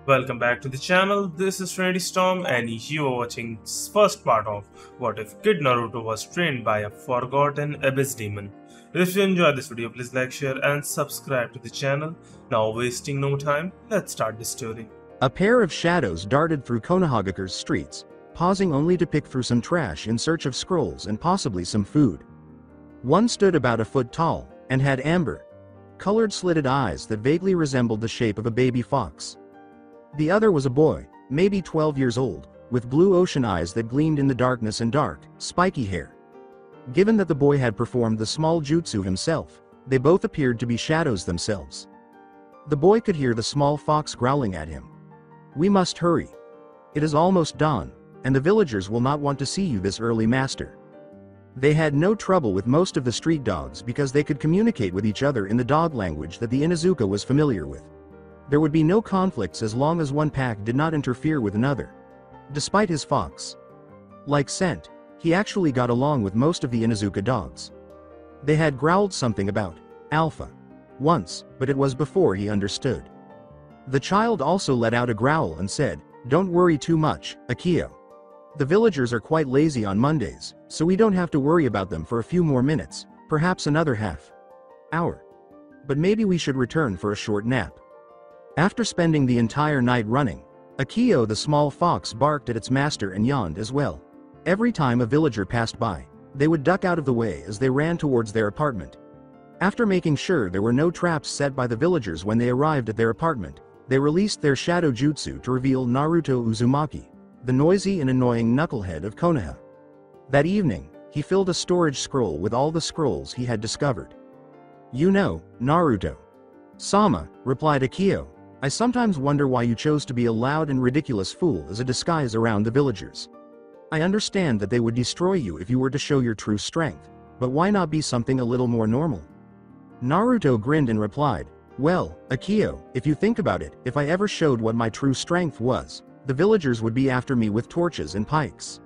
Welcome back to the channel. This is Trinity Storm and you are watching first part of What If Kid Naruto Was Trained by a Forgotten Abyss Demon. If you enjoyed this video, please like, share and subscribe to the channel. Now wasting no time, let's start the story. A pair of shadows darted through Konohagakure's streets, pausing only to pick through some trash in search of scrolls and possibly some food. One stood about a foot tall, and had amber-colored slitted eyes that vaguely resembled the shape of a baby fox. The other was a boy, maybe 12 years old, with blue ocean eyes that gleamed in the darkness and dark, spiky hair. Given that the boy had performed the small jutsu himself, they both appeared to be shadows themselves. The boy could hear the small fox growling at him. "We must hurry. It is almost dawn, and the villagers will not want to see you this early, master." They had no trouble with most of the street dogs because they could communicate with each other in the dog language that the Inuzuka was familiar with. There would be no conflicts as long as one pack did not interfere with another. Despite his fox-like scent, he actually got along with most of the Inuzuka dogs. They had growled something about alpha once, but it was before he understood. The child also let out a growl and said, "Don't worry too much, Akio. The villagers are quite lazy on Mondays, so we don't have to worry about them for a few more minutes, perhaps another half hour. But maybe we should return for a short nap." After spending the entire night running, Akio the small fox barked at its master and yawned as well. Every time a villager passed by, they would duck out of the way as they ran towards their apartment. After making sure there were no traps set by the villagers when they arrived at their apartment, they released their shadow jutsu to reveal Naruto Uzumaki, the noisy and annoying knucklehead of Konoha. That evening, he filled a storage scroll with all the scrolls he had discovered. "You know, Naruto Sama," replied Akio, "I sometimes wonder why you chose to be a loud and ridiculous fool as a disguise around the villagers. I understand that they would destroy you if you were to show your true strength, but why not be something a little more normal?" Naruto grinned and replied, "Well, Akio, if you think about it, if I ever showed what my true strength was, the villagers would be after me with torches and pikes.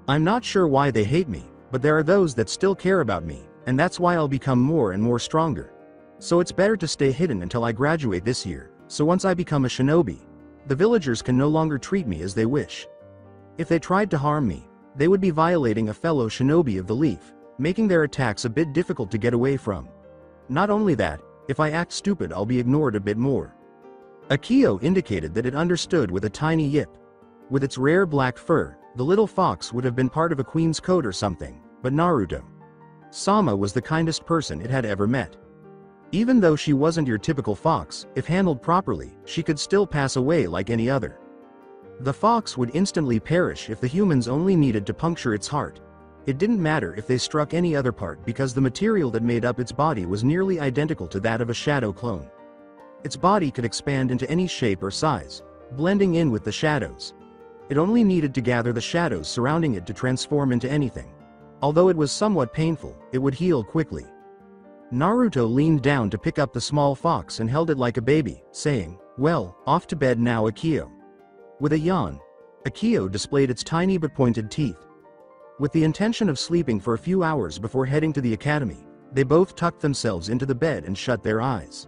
I'm not sure why they hate me, but there are those that still care about me, and that's why I'll become more and more stronger. So it's better to stay hidden until I graduate this year, so once I become a shinobi, the villagers can no longer treat me as they wish. If they tried to harm me, they would be violating a fellow shinobi of the leaf, making their attacks a bit difficult to get away from. Not only that, if I act stupid I'll be ignored a bit more." Akio indicated that it understood with a tiny yip. With its rare black fur, the little fox would have been part of a queen's coat or something, but Naruto Sama was the kindest person it had ever met. Even though she wasn't your typical fox, if handled properly, she could still pass away like any other. The fox would instantly perish if the humans only needed to puncture its heart. It didn't matter if they struck any other part because the material that made up its body was nearly identical to that of a shadow clone. Its body could expand into any shape or size, blending in with the shadows. It only needed to gather the shadows surrounding it to transform into anything. Although it was somewhat painful, it would heal quickly. Naruto leaned down to pick up the small fox and held it like a baby, saying, "Well, off to bed now, Akio." With a yawn, Akio displayed its tiny but pointed teeth. With the intention of sleeping for a few hours before heading to the academy, they both tucked themselves into the bed and shut their eyes.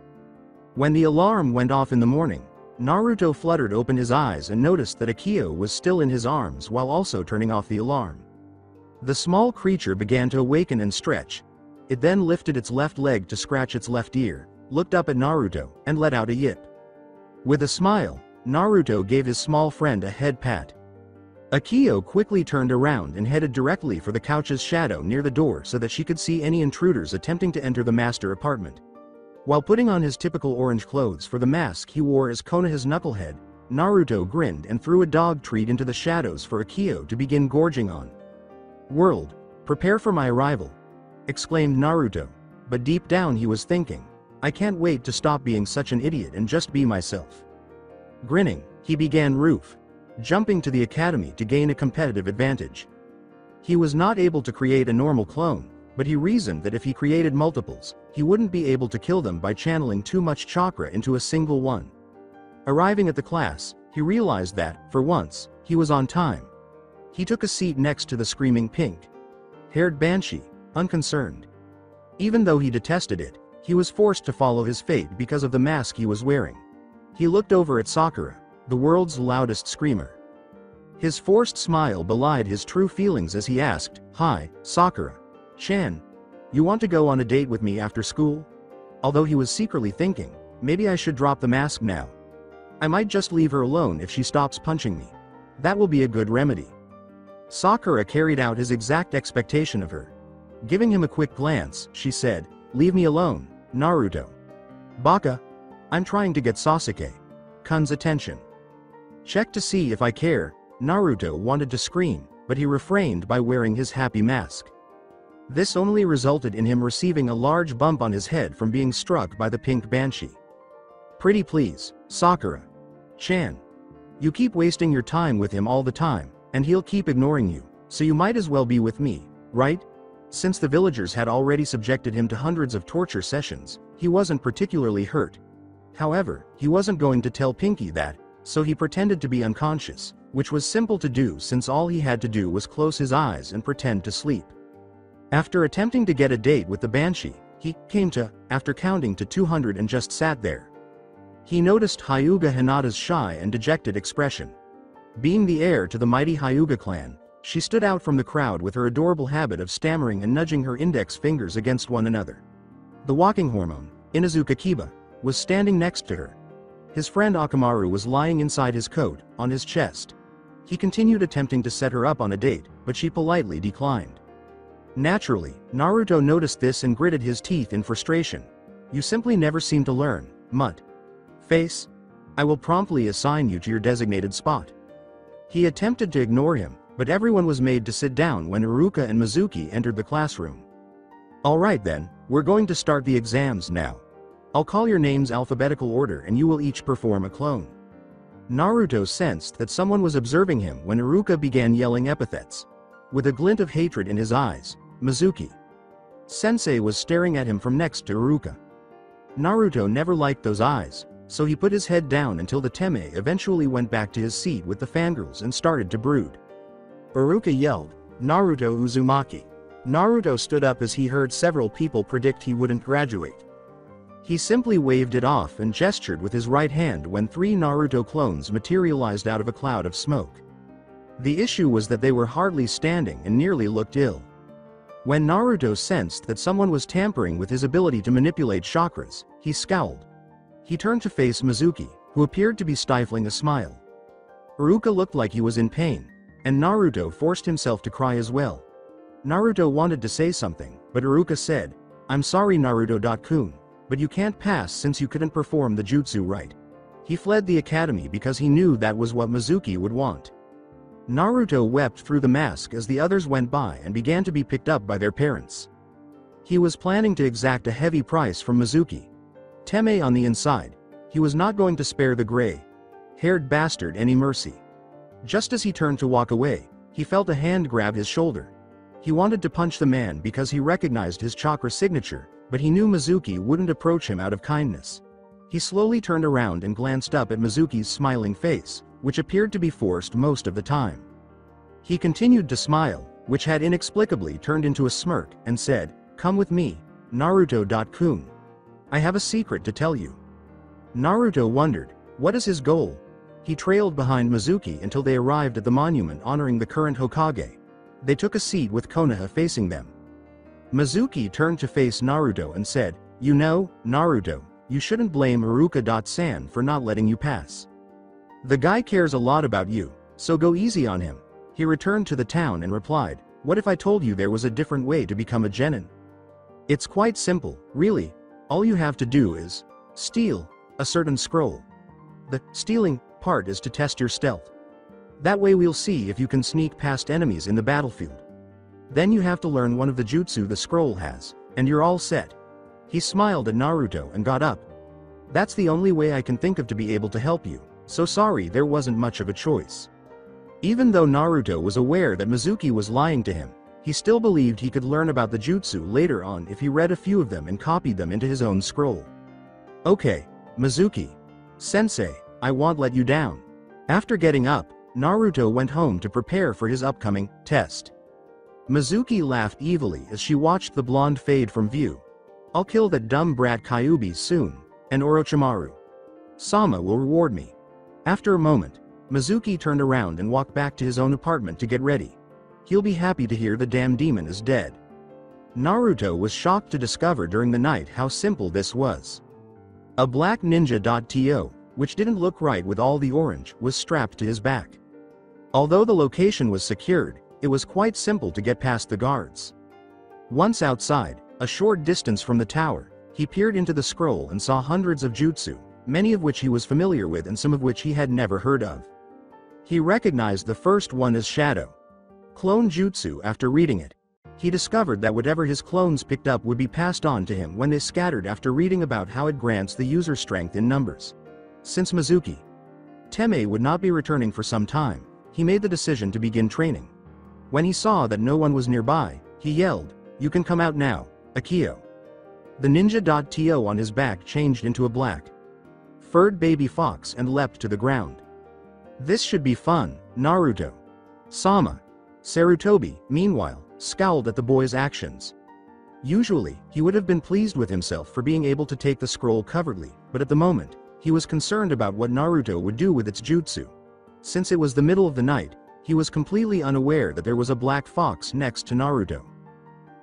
When the alarm went off in the morning, Naruto fluttered open his eyes and noticed that Akio was still in his arms while also turning off the alarm. The small creature began to awaken and stretch. It then lifted its left leg to scratch its left ear, looked up at Naruto, and let out a yip. With a smile, Naruto gave his small friend a head pat. Akio quickly turned around and headed directly for the couch's shadow near the door so that she could see any intruders attempting to enter the master apartment. While putting on his typical orange clothes for the mask he wore as Konoha's knucklehead, Naruto grinned and threw a dog treat into the shadows for Akio to begin gorging on. "World, prepare for my arrival," exclaimed Naruto, but deep down he was thinking, "I can't wait to stop being such an idiot and just be myself." Grinning, he began jumping to the academy to gain a competitive advantage. He was not able to create a normal clone, but he reasoned that if he created multiples, he wouldn't be able to kill them by channeling too much chakra into a single one. Arriving at the class, he realized that, for once, he was on time. He took a seat next to the screaming pink-haired banshee, unconcerned. Even though he detested it, he was forced to follow his fate because of the mask he was wearing. He looked over at Sakura, the world's loudest screamer. His forced smile belied his true feelings as he asked, "Hi, Sakura-chan. You want to go on a date with me after school?" Although he was secretly thinking, maybe I should drop the mask now. I might just leave her alone if she stops punching me. That will be a good remedy. Sakura carried out his exact expectation of her. Giving him a quick glance, she said, "Leave me alone, Naruto. Baka. I'm trying to get Sasuke-kun's attention." Check to see if I care. Naruto wanted to scream, but he refrained by wearing his happy mask. This only resulted in him receiving a large bump on his head from being struck by the pink banshee. "Pretty please, Sakura-chan. You keep wasting your time with him all the time, and he'll keep ignoring you, so you might as well be with me, right?" Since the villagers had already subjected him to hundreds of torture sessions, he wasn't particularly hurt. However, he wasn't going to tell Pinky that, so he pretended to be unconscious, which was simple to do since all he had to do was close his eyes and pretend to sleep. After attempting to get a date with the banshee, he came to, after counting to 200 and just sat there. He noticed Hyuga Hinata's shy and dejected expression. Being the heir to the mighty Hyuga clan, she stood out from the crowd with her adorable habit of stammering and nudging her index fingers against one another. The walking hormone, Inuzuka Kiba, was standing next to her. His friend Akamaru was lying inside his coat, on his chest. He continued attempting to set her up on a date, but she politely declined. Naturally, Naruto noticed this and gritted his teeth in frustration. "You simply never seem to learn, mutt. Face. I will promptly assign you to your designated spot." He attempted to ignore him, but everyone was made to sit down when Iruka and Mizuki entered the classroom. "Alright then, we're going to start the exams now. I'll call your names alphabetical order and you will each perform a clone." Naruto sensed that someone was observing him when Iruka began yelling epithets. With a glint of hatred in his eyes, Mizuki-sensei was staring at him from next to Iruka. Naruto never liked those eyes, so he put his head down until the Teme eventually went back to his seat with the fangirls and started to brood. Iruka yelled, "Naruto Uzumaki." Naruto stood up as he heard several people predict he wouldn't graduate. He simply waved it off and gestured with his right hand when 3 Naruto clones materialized out of a cloud of smoke. The issue was that they were hardly standing and nearly looked ill. When Naruto sensed that someone was tampering with his ability to manipulate chakras, he scowled. He turned to face Mizuki, who appeared to be stifling a smile. Iruka looked like he was in pain, and Naruto forced himself to cry as well. Naruto wanted to say something, but Iruka said, "I'm sorry Naruto-kun, but you can't pass since you couldn't perform the jutsu right." He fled the academy because he knew that was what Mizuki would want. Naruto wept through the mask as the others went by and began to be picked up by their parents. He was planning to exact a heavy price from Mizuki. Teme on the inside, he was not going to spare the gray-haired bastard any mercy. Just as he turned to walk away, he felt a hand grab his shoulder. He wanted to punch the man because he recognized his chakra signature, but he knew Mizuki wouldn't approach him out of kindness. He slowly turned around and glanced up at Mizuki's smiling face, which appeared to be forced most of the time. He continued to smile, which had inexplicably turned into a smirk, and said, "Come with me, Naruto-kun. I have a secret to tell you." Naruto wondered, what is his goal? He trailed behind Mizuki until they arrived at the monument honoring the current Hokage. They took a seat with Konoha facing them. Mizuki turned to face Naruto and said, "You know, Naruto, you shouldn't blame Iruka-san for not letting you pass. The guy cares a lot about you, so go easy on him." He returned to the town and replied, "What if I told you there was a different way to become a genin? It's quite simple, really. All you have to do is steal a certain scroll. The stealing part is to test your stealth. That way we'll see if you can sneak past enemies in the battlefield. Then you have to learn one of the jutsu the scroll has, and you're all set." He smiled at Naruto and got up. "That's the only way I can think of to be able to help you, so sorry there wasn't much of a choice." Even though Naruto was aware that Mizuki was lying to him, he still believed he could learn about the jutsu later on if he read a few of them and copied them into his own scroll. "Okay, Mizuki-sensei, I won't let you down." After getting up, Naruto went home to prepare for his upcoming test. Mizuki laughed evilly as she watched the blonde fade from view. "I'll kill that dumb brat Kyuubi soon, and Orochimaru-sama will reward me." After a moment, Mizuki turned around and walked back to his own apartment to get ready. He'll be happy to hear the damn demon is dead. Naruto was shocked to discover during the night how simple this was. A black ninja.to, which didn't look right with all the orange, was strapped to his back. Although the location was secured, it was quite simple to get past the guards. Once outside, a short distance from the tower, he peered into the scroll and saw hundreds of jutsu, many of which he was familiar with and some of which he had never heard of. He recognized the first one as Shadow Clone Jutsu. After reading it, he discovered that whatever his clones picked up would be passed on to him when they scattered after reading about how it grants the user strength in numbers. Since Mizuki Teme would not be returning for some time, he made the decision to begin training. When he saw that no one was nearby, he yelled, "You can come out now, Akio." The ninja.to on his back changed into a black furred baby fox and leapt to the ground. This should be fun, Naruto Sama. Sarutobi, meanwhile, scowled at the boy's actions. Usually, he would have been pleased with himself for being able to take the scroll covertly, but at the moment, he was concerned about what Naruto would do with its jutsu. Since it was the middle of the night, he was completely unaware that there was a black fox next to Naruto.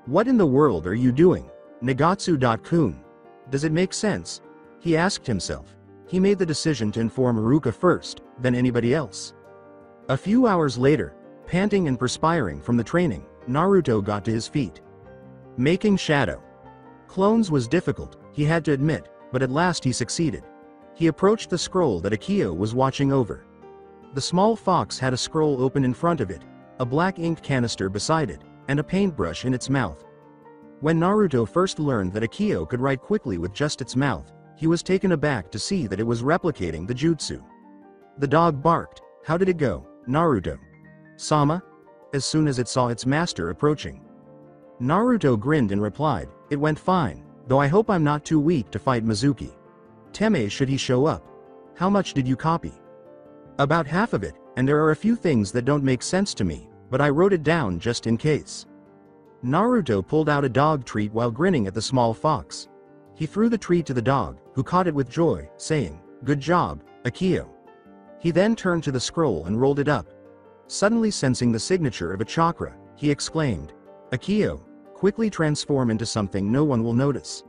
"What in the world are you doing, Nagatsu.kun? Does it make sense?" he asked himself. He made the decision to inform Iruka first, then anybody else. A few hours later, panting and perspiring from the training, Naruto got to his feet. Making shadow clones was difficult, he had to admit, but at last he succeeded. He approached the scroll that Akio was watching over. The small fox had a scroll open in front of it, a black ink canister beside it, and a paintbrush in its mouth. When Naruto first learned that Akio could write quickly with just its mouth, he was taken aback to see that it was replicating the jutsu. The dog barked. "How did it go, Naruto Sama?" as soon as it saw its master approaching. Naruto grinned and replied, "It went fine, though I hope I'm not too weak to fight Mizuki Teme should he show up. How much did you copy?" "About half of it, and there are a few things that don't make sense to me, but I wrote it down just in case." Naruto pulled out a dog treat while grinning at the small fox. He threw the treat to the dog, who caught it with joy, saying, "Good job, Akio." He then turned to the scroll and rolled it up. Suddenly sensing the signature of a chakra, he exclaimed, "Akio, quickly transform into something no one will notice."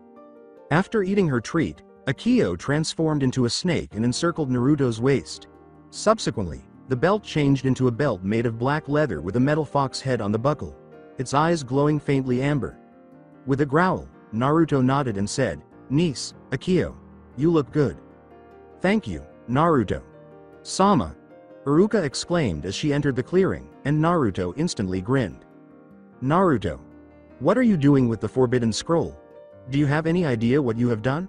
After eating her treat, Akio transformed into a snake and encircled Naruto's waist. Subsequently, the belt changed into a belt made of black leather with a metal fox head on the buckle, its eyes glowing faintly amber. With a growl, Naruto nodded and said, "Niece, Akio, you look good." "Thank you, Naruto Sama," Iruka exclaimed as she entered the clearing, and Naruto instantly grinned. "Naruto, what are you doing with the Forbidden Scroll? Do you have any idea what you have done?"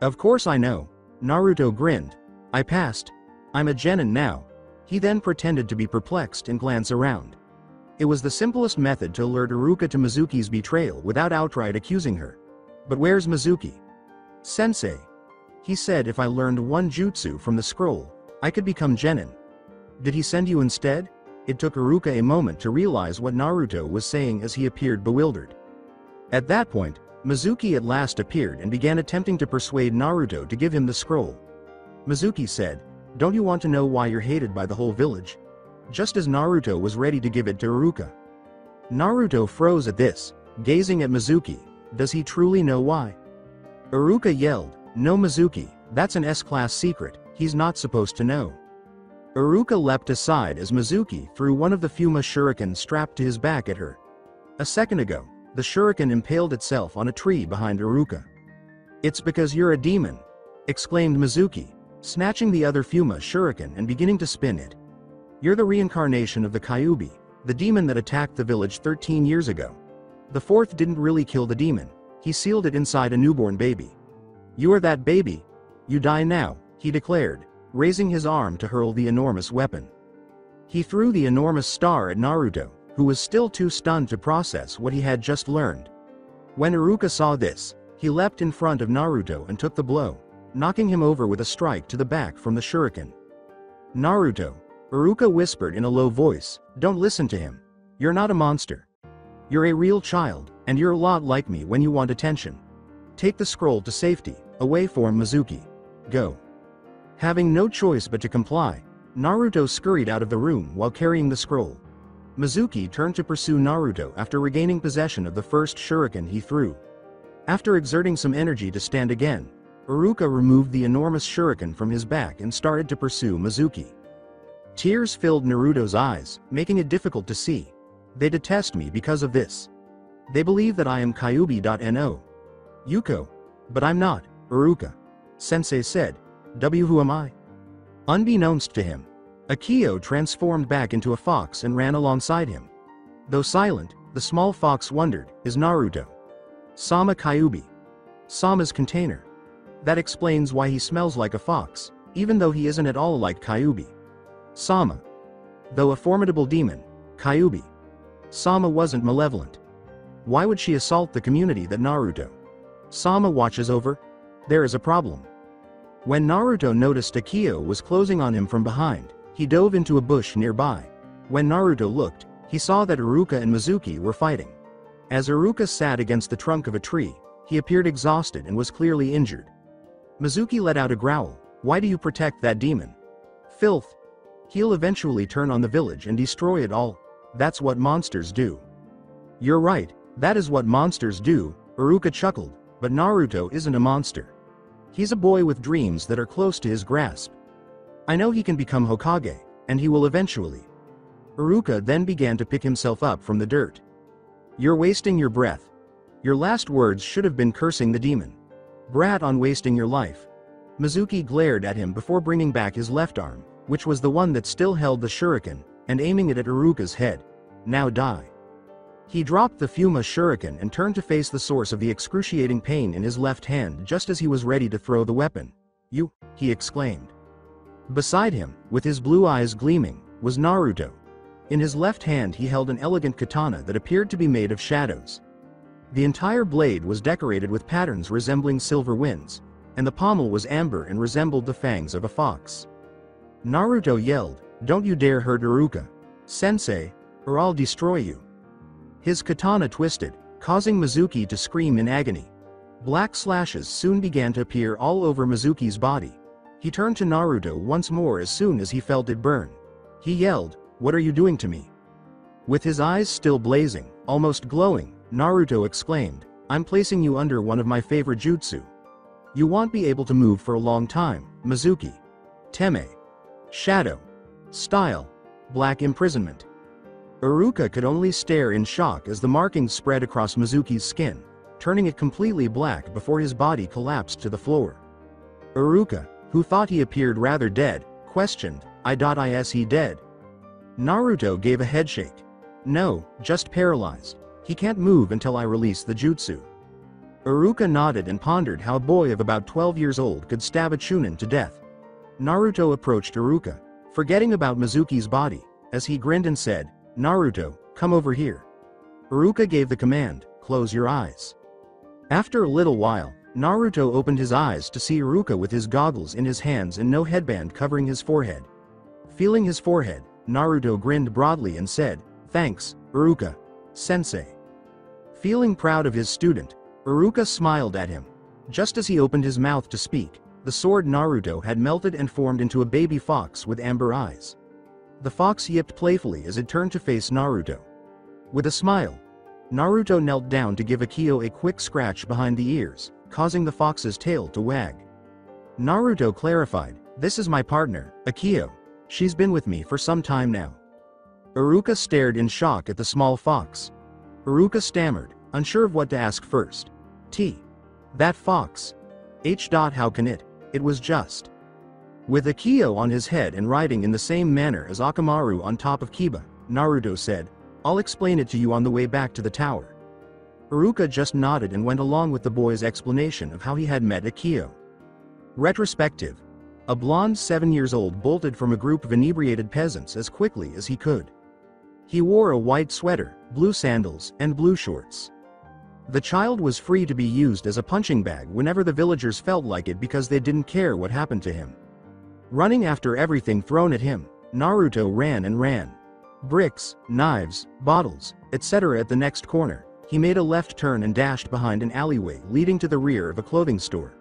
"Of course I know," Naruto grinned. "I passed. I'm a genin now." He then pretended to be perplexed and glanced around. It was the simplest method to alert Iruka to Mizuki's betrayal without outright accusing her. "But where's Mizuki?" "Sensei. He said if I learned one jutsu from the scroll, I could become genin." "Did he send you instead?" It took Iruka a moment to realize what Naruto was saying as he appeared bewildered. At that point, Mizuki at last appeared and began attempting to persuade Naruto to give him the scroll. Mizuki said, "Don't you want to know why you're hated by the whole village?" Just as Naruto was ready to give it to Iruka. Naruto froze at this, gazing at Mizuki. Does he truly know why? Iruka yelled, "No Mizuki, that's an S-class secret, he's not supposed to know." Iruka leapt aside as Mizuki threw one of the Fuma shurikens strapped to his back at her. A second ago, the shuriken impaled itself on a tree behind Iruka. "It's because you're a demon," exclaimed Mizuki, snatching the other Fuma shuriken and beginning to spin it. "You're the reincarnation of the Kyuubi, the demon that attacked the village 13 years ago. The fourth didn't really kill the demon, he sealed it inside a newborn baby. You are that baby. You die now," he declared, raising his arm to hurl the enormous weapon. He threw the enormous star at Naruto, who was still too stunned to process what he had just learned. When Iruka saw this, he leapt in front of Naruto and took the blow, knocking him over with a strike to the back from the shuriken. "Naruto," Iruka whispered in a low voice, "don't listen to him. You're not a monster. You're a real child, and you're a lot like me when you want attention. Take the scroll to safety, away from Mizuki. Go." Having no choice but to comply, Naruto scurried out of the room while carrying the scroll. Mizuki turned to pursue Naruto after regaining possession of the first shuriken he threw. After exerting some energy to stand again, Iruka removed the enormous shuriken from his back and started to pursue Mizuki. Tears filled Naruto's eyes, making it difficult to see. They detest me because of this. They believe that I am Kyuubi.no. Yuko. But I'm not, Iruka. Sensei said. Who am I? Unbeknownst to him, Akio transformed back into a fox and ran alongside him. Though silent, the small fox wondered, is Naruto Sama Kyuubi? Sama's container. That explains why he smells like a fox, even though he isn't at all like Kyuubi. Sama. Though a formidable demon, Kyuubi. Sama wasn't malevolent. Why would she assault the community that Naruto Sama watches over? There is a problem. When Naruto noticed Akio was closing on him from behind, he dove into a bush nearby. When Naruto looked, he saw that Iruka and Mizuki were fighting. As Iruka sat against the trunk of a tree, he appeared exhausted and was clearly injured. Mizuki let out a growl. Why do you protect that demon? Filth. He'll eventually turn on the village and destroy it all. That's what monsters do. You're right, that is what monsters do, Iruka chuckled, but Naruto isn't a monster. He's a boy with dreams that are close to his grasp. I know he can become Hokage, and he will eventually. Iruka then began to pick himself up from the dirt. You're wasting your breath. Your last words should have been cursing the demon. Brat on wasting your life. Mizuki glared at him before bringing back his left arm, which was the one that still held the shuriken, and aiming it at Iruka's head. Now die. He dropped the Fuma shuriken and turned to face the source of the excruciating pain in his left hand just as he was ready to throw the weapon. You, he exclaimed. Beside him, with his blue eyes gleaming, was Naruto. In his left hand he held an elegant katana that appeared to be made of shadows. The entire blade was decorated with patterns resembling silver winds, and the pommel was amber and resembled the fangs of a fox. Naruto yelled, Don't you dare hurt Iruka, Sensei, or I'll destroy you. His katana twisted, causing Mizuki to scream in agony. Black slashes soon began to appear all over Mizuki's body. He turned to Naruto once more as soon as he felt it burn. He yelled, What are you doing to me? With his eyes still blazing, almost glowing, Naruto exclaimed, I'm placing you under one of my favorite jutsu. You won't be able to move for a long time, Mizuki. Teme. Shadow. Style. Black imprisonment. Iruka could only stare in shock as the markings spread across Mizuki's skin, turning it completely black before his body collapsed to the floor. Iruka, who thought he appeared rather dead, questioned, Is he dead? Naruto gave a headshake. No, just paralyzed. He can't move until I release the jutsu. Iruka nodded and pondered how a boy of about 12 years old could stab a chunin to death. Naruto approached Iruka, forgetting about Mizuki's body, as he grinned and said, Naruto, come over here. Iruka gave the command, close your eyes. After a little while, Naruto opened his eyes to see Iruka with his goggles in his hands and no headband covering his forehead. Feeling his forehead, Naruto grinned broadly and said, Thanks, Iruka, Sensei. Feeling proud of his student, Iruka smiled at him. Just as he opened his mouth to speak, the sword Naruto had melted and formed into a baby fox with amber eyes. The fox yipped playfully as it turned to face Naruto. With a smile, Naruto knelt down to give Akio a quick scratch behind the ears, causing the fox's tail to wag. Naruto clarified, This is my partner, Akio. She's been with me for some time now. Iruka stared in shock at the small fox. Iruka stammered, unsure of what to ask first. That fox. How can it? It was just. With Akio on his head and riding in the same manner as Akamaru on top of Kiba, Naruto said, I'll explain it to you on the way back to the tower. Iruka just nodded and went along with the boy's explanation of how he had met Akio. Retrospective. A blonde 7 years old bolted from a group of inebriated peasants as quickly as he could. He wore a white sweater, blue sandals, and blue shorts. The child was free to be used as a punching bag whenever the villagers felt like it because they didn't care what happened to him. Running after everything thrown at him, Naruto ran and ran. Bricks, knives, bottles, etc. At the next corner, he made a left turn and dashed behind an alleyway leading to the rear of a clothing store.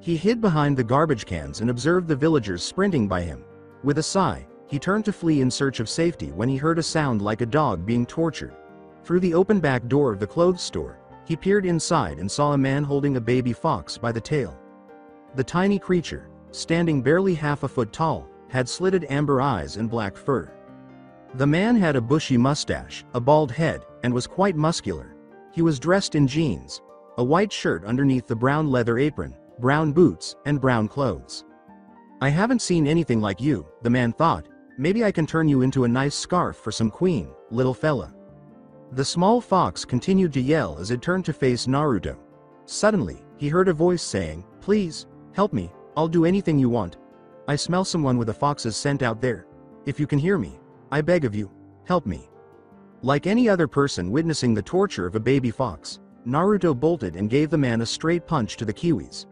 He hid behind the garbage cans and observed the villagers sprinting by him. With a sigh, he turned to flee in search of safety when he heard a sound like a dog being tortured. Through the open back door of the clothes store, he peered inside and saw a man holding a baby fox by the tail. The tiny creature, standing barely half a foot tall, had slitted amber eyes and black fur. The man had a bushy mustache, a bald head, and was quite muscular. He was dressed in jeans, a white shirt underneath the brown leather apron, brown boots, and brown clothes. "I haven't seen anything like you," the man thought. "Maybe I can turn you into a nice scarf for some queen, little fella." The small fox continued to yell as it turned to face Naruto. Suddenly, he heard a voice saying, "Please, help me, I'll do anything you want. I smell someone with a fox's scent out there. If you can hear me, I beg of you, help me." Like any other person witnessing the torture of a baby fox, Naruto bolted and gave the man a straight punch to the kiwis.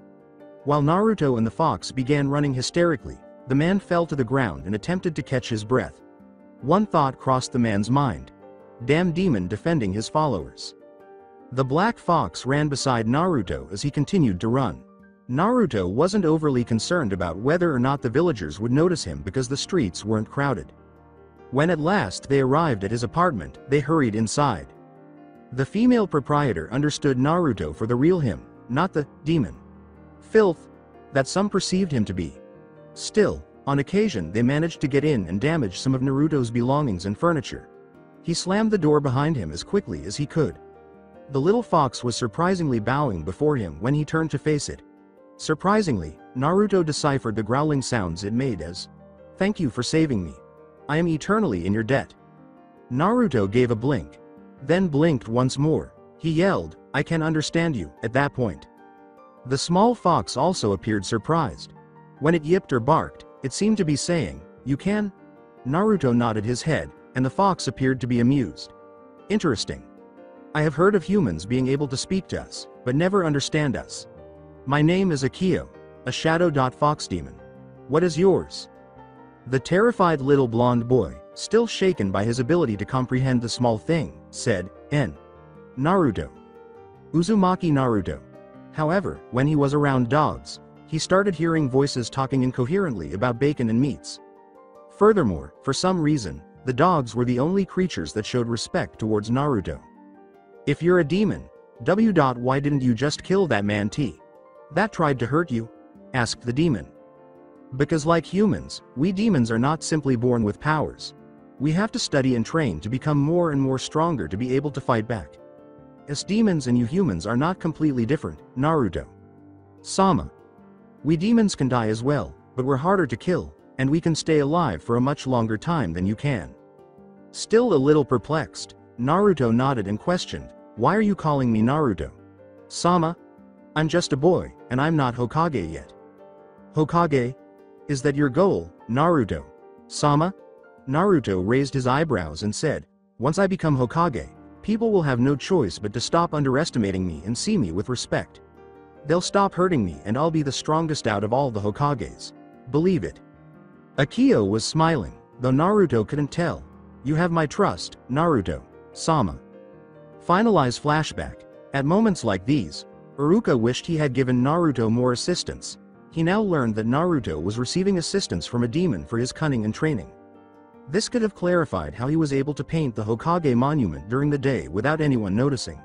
While Naruto and the fox began running hysterically, the man fell to the ground and attempted to catch his breath. One thought crossed the man's mind. Damn demon defending his followers. The black fox ran beside Naruto as he continued to run. Naruto wasn't overly concerned about whether or not the villagers would notice him because the streets weren't crowded. When at last they arrived at his apartment, they hurried inside. The female proprietor understood Naruto for the real him, not the demon filth that some perceived him to be. Still, on occasion they managed to get in and damage some of Naruto's belongings and furniture. He slammed the door behind him as quickly as he could. The little fox was surprisingly bowing before him when he turned to face it. Surprisingly, Naruto deciphered the growling sounds it made as, "Thank you for saving me. I am eternally in your debt." Naruto gave a blink. Then blinked once more. He yelled, "I can understand you," at that point. The small fox also appeared surprised. When it yipped or barked, it seemed to be saying, "You can?" Naruto nodded his head, and the fox appeared to be amused. "Interesting. I have heard of humans being able to speak to us, but never understand us. My name is Akio, a shadow fox demon. What is yours?" The terrified little blonde boy, still shaken by his ability to comprehend the small thing, said, "N. Naruto. Uzumaki Naruto." However, when he was around dogs, he started hearing voices talking incoherently about bacon and meats. Furthermore, for some reason, the dogs were the only creatures that showed respect towards Naruto. "If you're a demon, why didn't you just kill that man T? That tried to hurt you?" asked the demon. "Because like humans, we demons are not simply born with powers. We have to study and train to become more and more stronger to be able to fight back. Us demons and you humans are not completely different, Naruto. Sama. We demons can die as well, but we're harder to kill, and we can stay alive for a much longer time than you can." Still a little perplexed, Naruto nodded and questioned, "Why are you calling me Naruto?" "Sama? I'm just a boy, and I'm not Hokage yet." "Hokage? Is that your goal, Naruto?" "Sama?" Naruto raised his eyebrows and said, "Once I become Hokage, people will have no choice but to stop underestimating me and see me with respect. They'll stop hurting me and I'll be the strongest out of all the Hokages. Believe it." Akio was smiling, though Naruto couldn't tell. "You have my trust, Naruto. Sama." Finalize flashback. At moments like these, Iruka wished he had given Naruto more assistance. He now learned that Naruto was receiving assistance from a demon for his cunning and training. This could have clarified how he was able to paint the Hokage monument during the day without anyone noticing.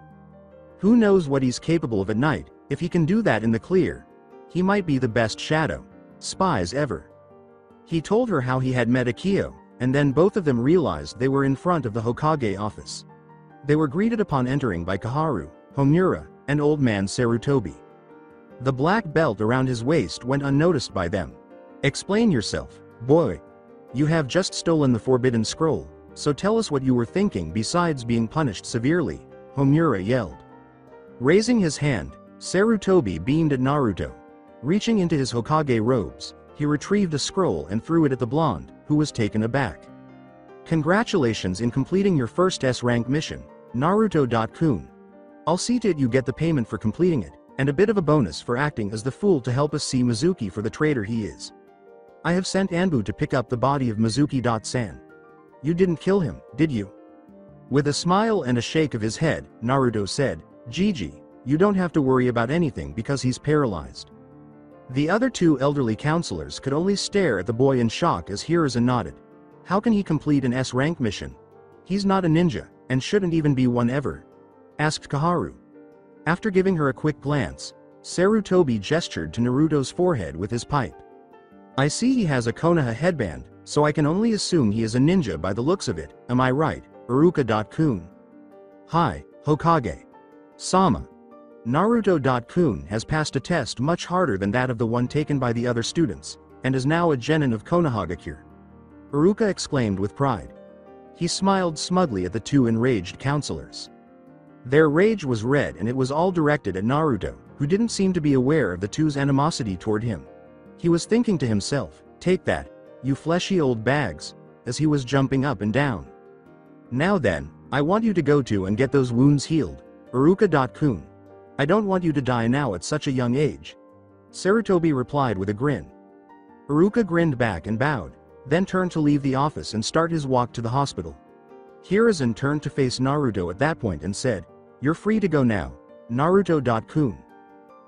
Who knows what he's capable of at night? If he can do that in the clear, he might be the best shadow spies ever. He told her how he had met Akio, and then both of them realized they were in front of the Hokage office. They were greeted upon entering by Kaharu, Homura, and old man Sarutobi. The black belt around his waist went unnoticed by them. "Explain yourself, boy. You have just stolen the Forbidden Scroll, so tell us what you were thinking besides being punished severely," Homura yelled. Raising his hand, Sarutobi beamed at Naruto. Reaching into his Hokage robes, he retrieved a scroll and threw it at the blonde, who was taken aback. "Congratulations in completing your first S-rank mission, Naruto-kun. I'll see to it you get the payment for completing it, and a bit of a bonus for acting as the fool to help us see Mizuki for the traitor he is. I have sent Anbu to pick up the body of Mizuki-san. You didn't kill him, did you?" With a smile and a shake of his head, Naruto said, "Gigi, you don't have to worry about anything because he's paralyzed." The other two elderly counselors could only stare at the boy in shock as Hiruzen nodded. How can he complete an S-rank mission? He's not a ninja, and shouldn't even be one ever, asked Kaharu. After giving her a quick glance, Sarutobi gestured to Naruto's forehead with his pipe. I see he has a Konoha headband, so I can only assume he is a ninja by the looks of it, am I right, Iruka.kun? Hi, Hokage. Sama. Naruto.kun has passed a test much harder than that of the one taken by the other students, and is now a genin of Konohagakure. Iruka exclaimed with pride. He smiled smugly at the two enraged counselors. Their rage was red and it was all directed at Naruto, who didn't seem to be aware of the two's animosity toward him. He was thinking to himself, take that, you fleshy old bags, as he was jumping up and down. Now then, I want you to go to and get those wounds healed, Iruka.kun. I don't want you to die now at such a young age. Sarutobi replied with a grin. Iruka grinned back and bowed, then turned to leave the office and start his walk to the hospital. Hiruzen turned to face Naruto at that point and said, You're free to go now, Naruto.kun.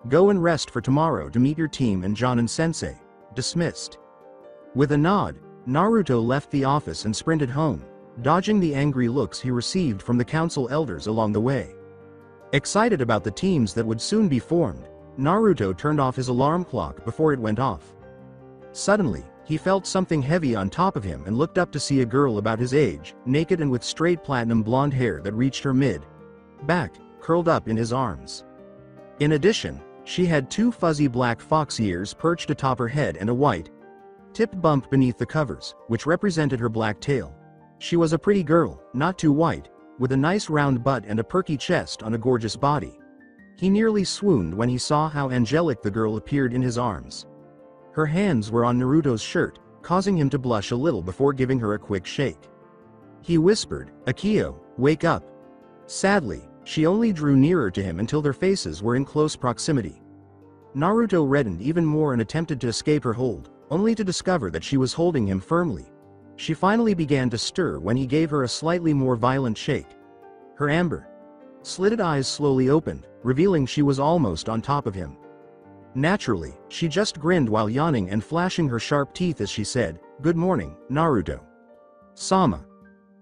Go and rest for tomorrow to meet your team and Jonin-sensei. Dismissed. With a nod, Naruto left the office and sprinted home, dodging the angry looks he received from the council elders along the way. Excited about the teams that would soon be formed, Naruto turned off his alarm clock before it went off. Suddenly, he felt something heavy on top of him and looked up to see a girl about his age, naked and with straight platinum blonde hair that reached her mid-back, curled up in his arms. In addition, she had two fuzzy black fox ears perched atop her head and a white-tipped bump beneath the covers, which represented her black tail. She was a pretty girl, not too white, with a nice round butt and a perky chest on a gorgeous body. He nearly swooned when he saw how angelic the girl appeared in his arms. Her hands were on Naruto's shirt, causing him to blush a little before giving her a quick shake. He whispered, Akio, wake up. Sadly, she only drew nearer to him until their faces were in close proximity. Naruto reddened even more and attempted to escape her hold, only to discover that she was holding him firmly. She finally began to stir when he gave her a slightly more violent shake. Her amber-slitted eyes slowly opened, revealing she was almost on top of him. Naturally, she just grinned while yawning and flashing her sharp teeth as she said, Good morning, Naruto. Sama.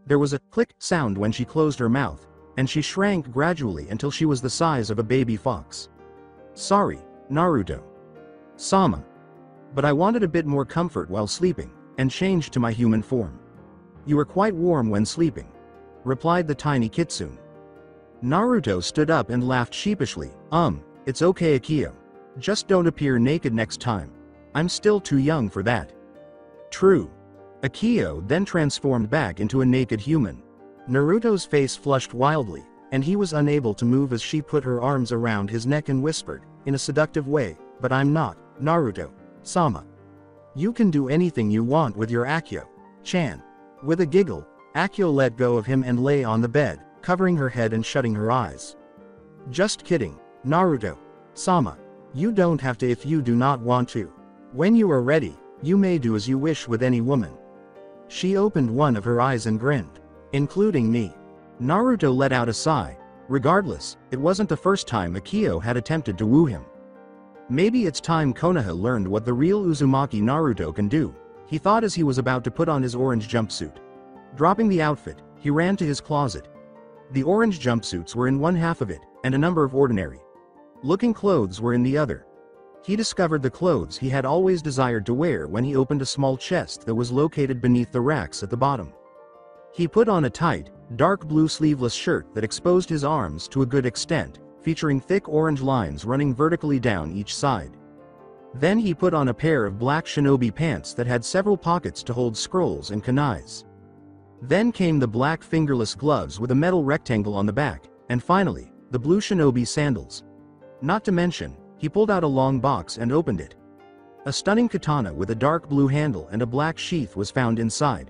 There was a click sound when she closed her mouth, and she shrank gradually until she was the size of a baby fox. Sorry, Naruto. Sama. But I wanted a bit more comfort while sleeping, and changed to my human form. You were quite warm when sleeping, replied the tiny kitsune. Naruto stood up and laughed sheepishly, it's okay Akio. Just don't appear naked next time. I'm still too young for that. True. Akio then transformed back into a naked human. Naruto's face flushed wildly, and he was unable to move as she put her arms around his neck and whispered, in a seductive way, but I'm not, Naruto. Sama. You can do anything you want with your Akio-chan. With a giggle, Akio let go of him and lay on the bed, covering her head and shutting her eyes. Just kidding, Naruto. Sama. You don't have to if you do not want to. When you are ready, you may do as you wish with any woman. She opened one of her eyes and grinned. Including me. Naruto let out a sigh. Regardless, it wasn't the first time Akio had attempted to woo him. Maybe it's time Konoha learned what the real Uzumaki Naruto can do, he thought as he was about to put on his orange jumpsuit. Dropping the outfit, he ran to his closet. The orange jumpsuits were in one half of it, and a number of ordinary-looking clothes were in the other. He discovered the clothes he had always desired to wear when he opened a small chest that was located beneath the racks at the bottom. He put on a tight, dark blue sleeveless shirt that exposed his arms to a good extent, featuring thick orange lines running vertically down each side. Then he put on a pair of black shinobi pants that had several pockets to hold scrolls and kunais. Then came the black fingerless gloves with a metal rectangle on the back, and finally, the blue shinobi sandals. Not to mention, he pulled out a long box and opened it. A stunning katana with a dark blue handle and a black sheath was found inside.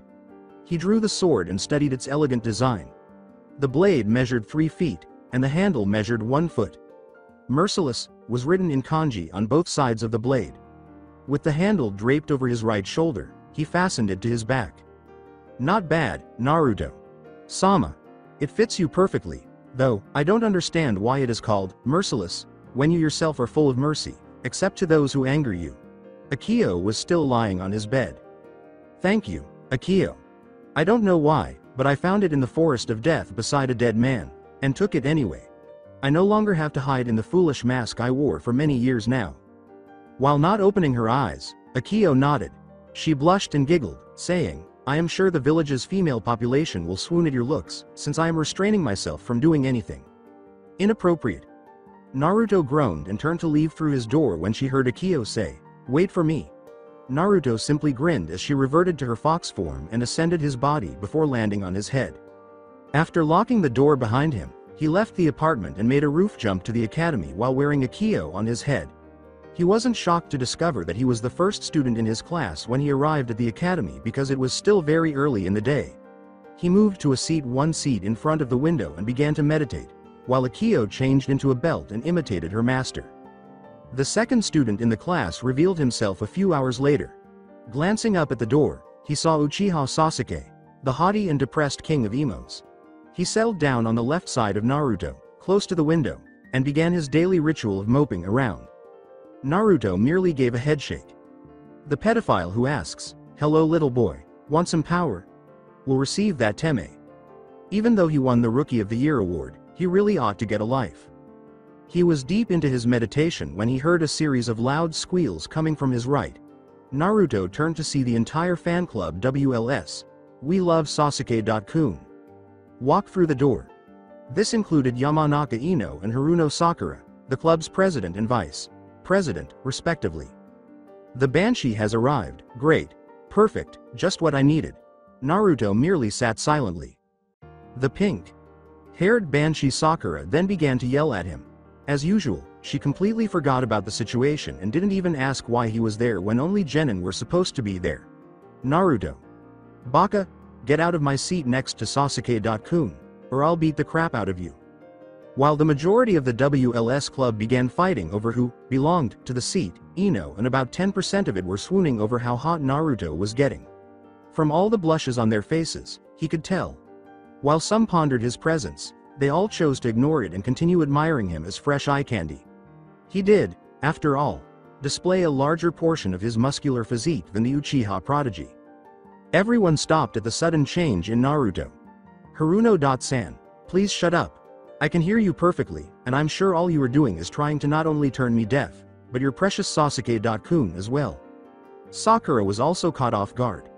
He drew the sword and studied its elegant design. The blade measured 3 feet, and the handle measured 1 foot. Merciless was written in kanji on both sides of the blade. With the handle draped over his right shoulder, he fastened it to his back. Not bad, Naruto. Sama. It fits you perfectly, though I don't understand why it is called merciless when you yourself are full of mercy, except to those who anger you. Akio was still lying on his bed. Thank you, Akio. I don't know why, but I found it in the forest of death beside a dead man, and took it anyway. I no longer have to hide in the foolish mask I wore for many years now. While not opening her eyes, Akio nodded. She blushed and giggled, saying, I am sure the village's female population will swoon at your looks, since I am restraining myself from doing anything inappropriate. Naruto groaned and turned to leave through his door when she heard Akio say, Wait for me. Naruto simply grinned as she reverted to her fox form and ascended his body before landing on his head. After locking the door behind him, he left the apartment and made a roof jump to the academy while wearing Akio on his head. He wasn't shocked to discover that he was the first student in his class when he arrived at the academy because it was still very early in the day. He moved to one seat in front of the window and began to meditate, while Akio changed into a belt and imitated her master. The second student in the class revealed himself a few hours later. Glancing up at the door, he saw Uchiha Sasuke, the haughty and depressed king of emos. He settled down on the left side of Naruto, close to the window, and began his daily ritual of moping around. Naruto merely gave a headshake. The pedophile who asks, Hello little boy, want some power? Will receive that teme. Even though he won the Rookie of the Year award, he really ought to get a life. He was deep into his meditation when he heard a series of loud squeals coming from his right. Naruto turned to see the entire fan club WLS, We Love Sasuke.kun, walk through the door. This included Yamanaka Ino and Haruno Sakura, the club's president and vice president, respectively. The Banshee has arrived, great, perfect, just what I needed. Naruto merely sat silently. The pink-haired Banshee Sakura then began to yell at him. As usual, she completely forgot about the situation and didn't even ask why he was there when only genin were supposed to be there. Naruto. Baka, get out of my seat next to Sasuke.kun, or I'll beat the crap out of you. While the majority of the WLS club began fighting over who belonged to the seat, Ino and about 10% of it were swooning over how hot Naruto was getting. From all the blushes on their faces, he could tell. While some pondered his presence, they all chose to ignore it and continue admiring him as fresh eye candy. He did, after all, display a larger portion of his muscular physique than the Uchiha prodigy. Everyone stopped at the sudden change in Naruto. Haruno-san, please shut up. I can hear you perfectly, and I'm sure all you are doing is trying to not only turn me deaf, but your precious Sasuke-kun as well. Sakura was also caught off guard.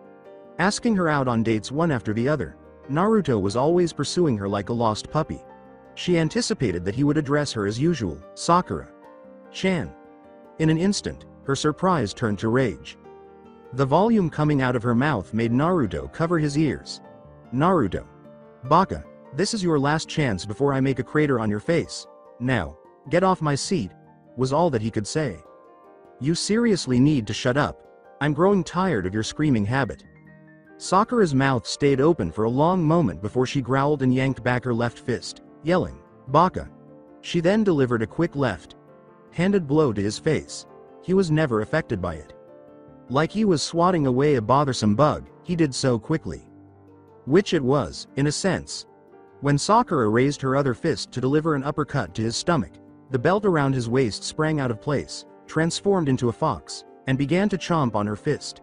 Asking her out on dates one after the other, Naruto was always pursuing her like a lost puppy. She anticipated that he would address her as usual, Sakura-chan. In an instant, her surprise turned to rage. The volume coming out of her mouth made Naruto cover his ears. Naruto. Baka, this is your last chance before I make a crater on your face. Now, get off my seat, was all that he could say. You seriously need to shut up. I'm growing tired of your screaming habit. Sakura's mouth stayed open for a long moment before she growled and yanked back her left fist, yelling, Baka. She then delivered a quick left-handed blow to his face. He was never affected by it. Like he was swatting away a bothersome bug, he did so quickly. Which it was, in a sense. When Sakura raised her other fist to deliver an uppercut to his stomach, the belt around his waist sprang out of place, transformed into a fox, and began to chomp on her fist.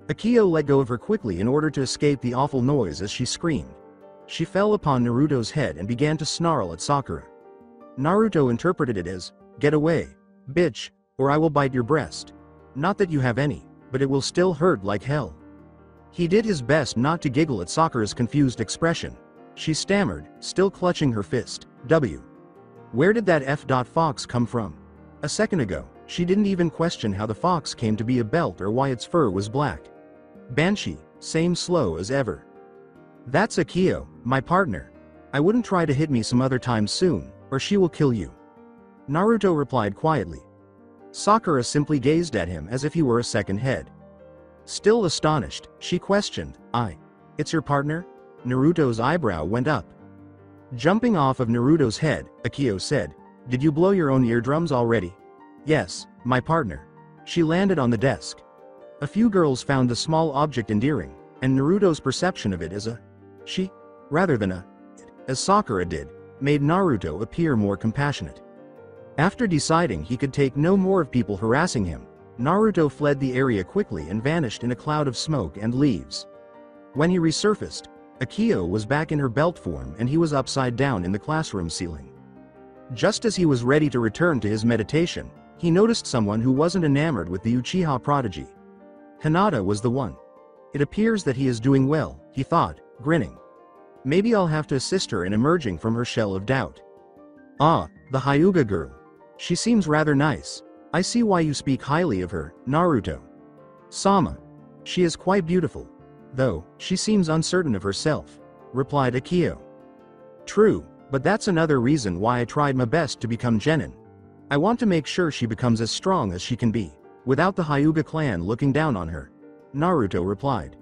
Akio let go of her quickly in order to escape the awful noise as she screamed. She fell upon Naruto's head and began to snarl at Sakura. Naruto interpreted it as, Get away, bitch, or I will bite your breast. Not that you have any, but it will still hurt like hell. He did his best not to giggle at Sakura's confused expression. She stammered, still clutching her fist. Where did that fox come from? A second ago, she didn't even question how the fox came to be a belt or why its fur was black. Banshee, same slow as ever. That's Akio, my partner. I wouldn't try to hit me some other time soon, or she will kill you. Naruto replied quietly. Sakura simply gazed at him as if he were a second head. Still astonished, she questioned, It's your partner? Naruto's eyebrow went up. Jumping off of Naruto's head, Akio said, Did you blow your own eardrums already? Yes, my partner. She landed on the desk. A few girls found the small object endearing, and Naruto's perception of it as a she, rather than a it, as Sakura did, made Naruto appear more compassionate. After deciding he could take no more of people harassing him, Naruto fled the area quickly and vanished in a cloud of smoke and leaves. When he resurfaced, Akio was back in her belt form and he was upside down in the classroom ceiling. Just as he was ready to return to his meditation, he noticed someone who wasn't enamored with the Uchiha prodigy. Hinata was the one. It appears that he is doing well, he thought, grinning. Maybe I'll have to assist her in emerging from her shell of doubt. Ah, the Hyuga girl. She seems rather nice. I see why you speak highly of her, Naruto. Sama. She is quite beautiful. Though, she seems uncertain of herself, replied Akio. True, but that's another reason why I tried my best to become genin. I want to make sure she becomes as strong as she can be, without the Hyuga clan looking down on her. Naruto replied.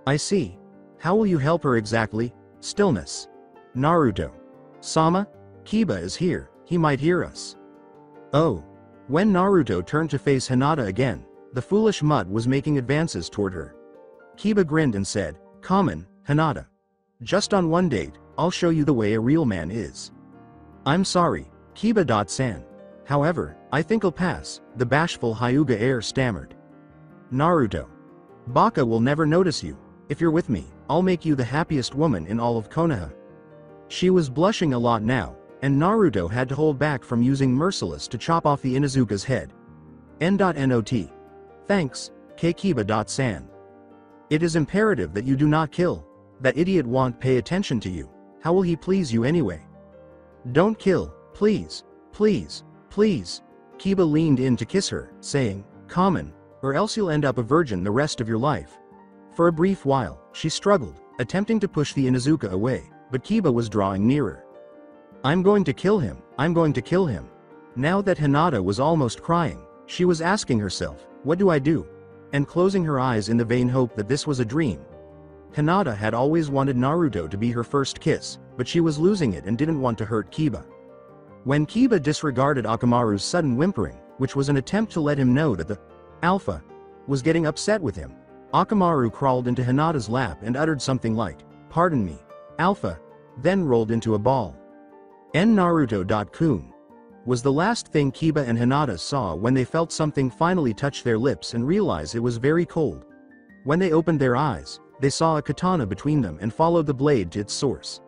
I see. How will you help her exactly? Stillness. Naruto. Sama? Kiba is here, he might hear us. Oh. When Naruto turned to face Hinata again, the foolish mutt was making advances toward her. Kiba grinned and said, "Come on, Hinata. Just on one date, I'll show you the way a real man is." I'm sorry, Kiba-san. However, I think I'll pass, the bashful Hyuga heir stammered. Naruto. Baka will never notice you. If you're with me, I'll make you the happiest woman in all of Konoha. She was blushing a lot now, and Naruto had to hold back from using Merciless to chop off the Inuzuka's head. N.Not. Thanks, Kiba-san. It is imperative that you do not kill. That idiot won't pay attention to you. How will he please you anyway? Don't kill, please, please, please. Kiba leaned in to kiss her, saying, "Common, or else you'll end up a virgin the rest of your life." For a brief while, she struggled, attempting to push the Inuzuka away, but Kiba was drawing nearer. I'm going to kill him, I'm going to kill him. Now that Hinata was almost crying, she was asking herself, what do I do? And closing her eyes in the vain hope that this was a dream. Hinata had always wanted Naruto to be her first kiss, but she was losing it and didn't want to hurt Kiba. When Kiba disregarded Akamaru's sudden whimpering, which was an attempt to let him know that the Alpha was getting upset with him, Akamaru crawled into Hinata's lap and uttered something like, "Pardon me, Alpha," then rolled into a ball. Naruto.kun was the last thing Kiba and Hinata saw when they felt something finally touch their lips and realize it was very cold. When they opened their eyes, they saw a katana between them and followed the blade to its source.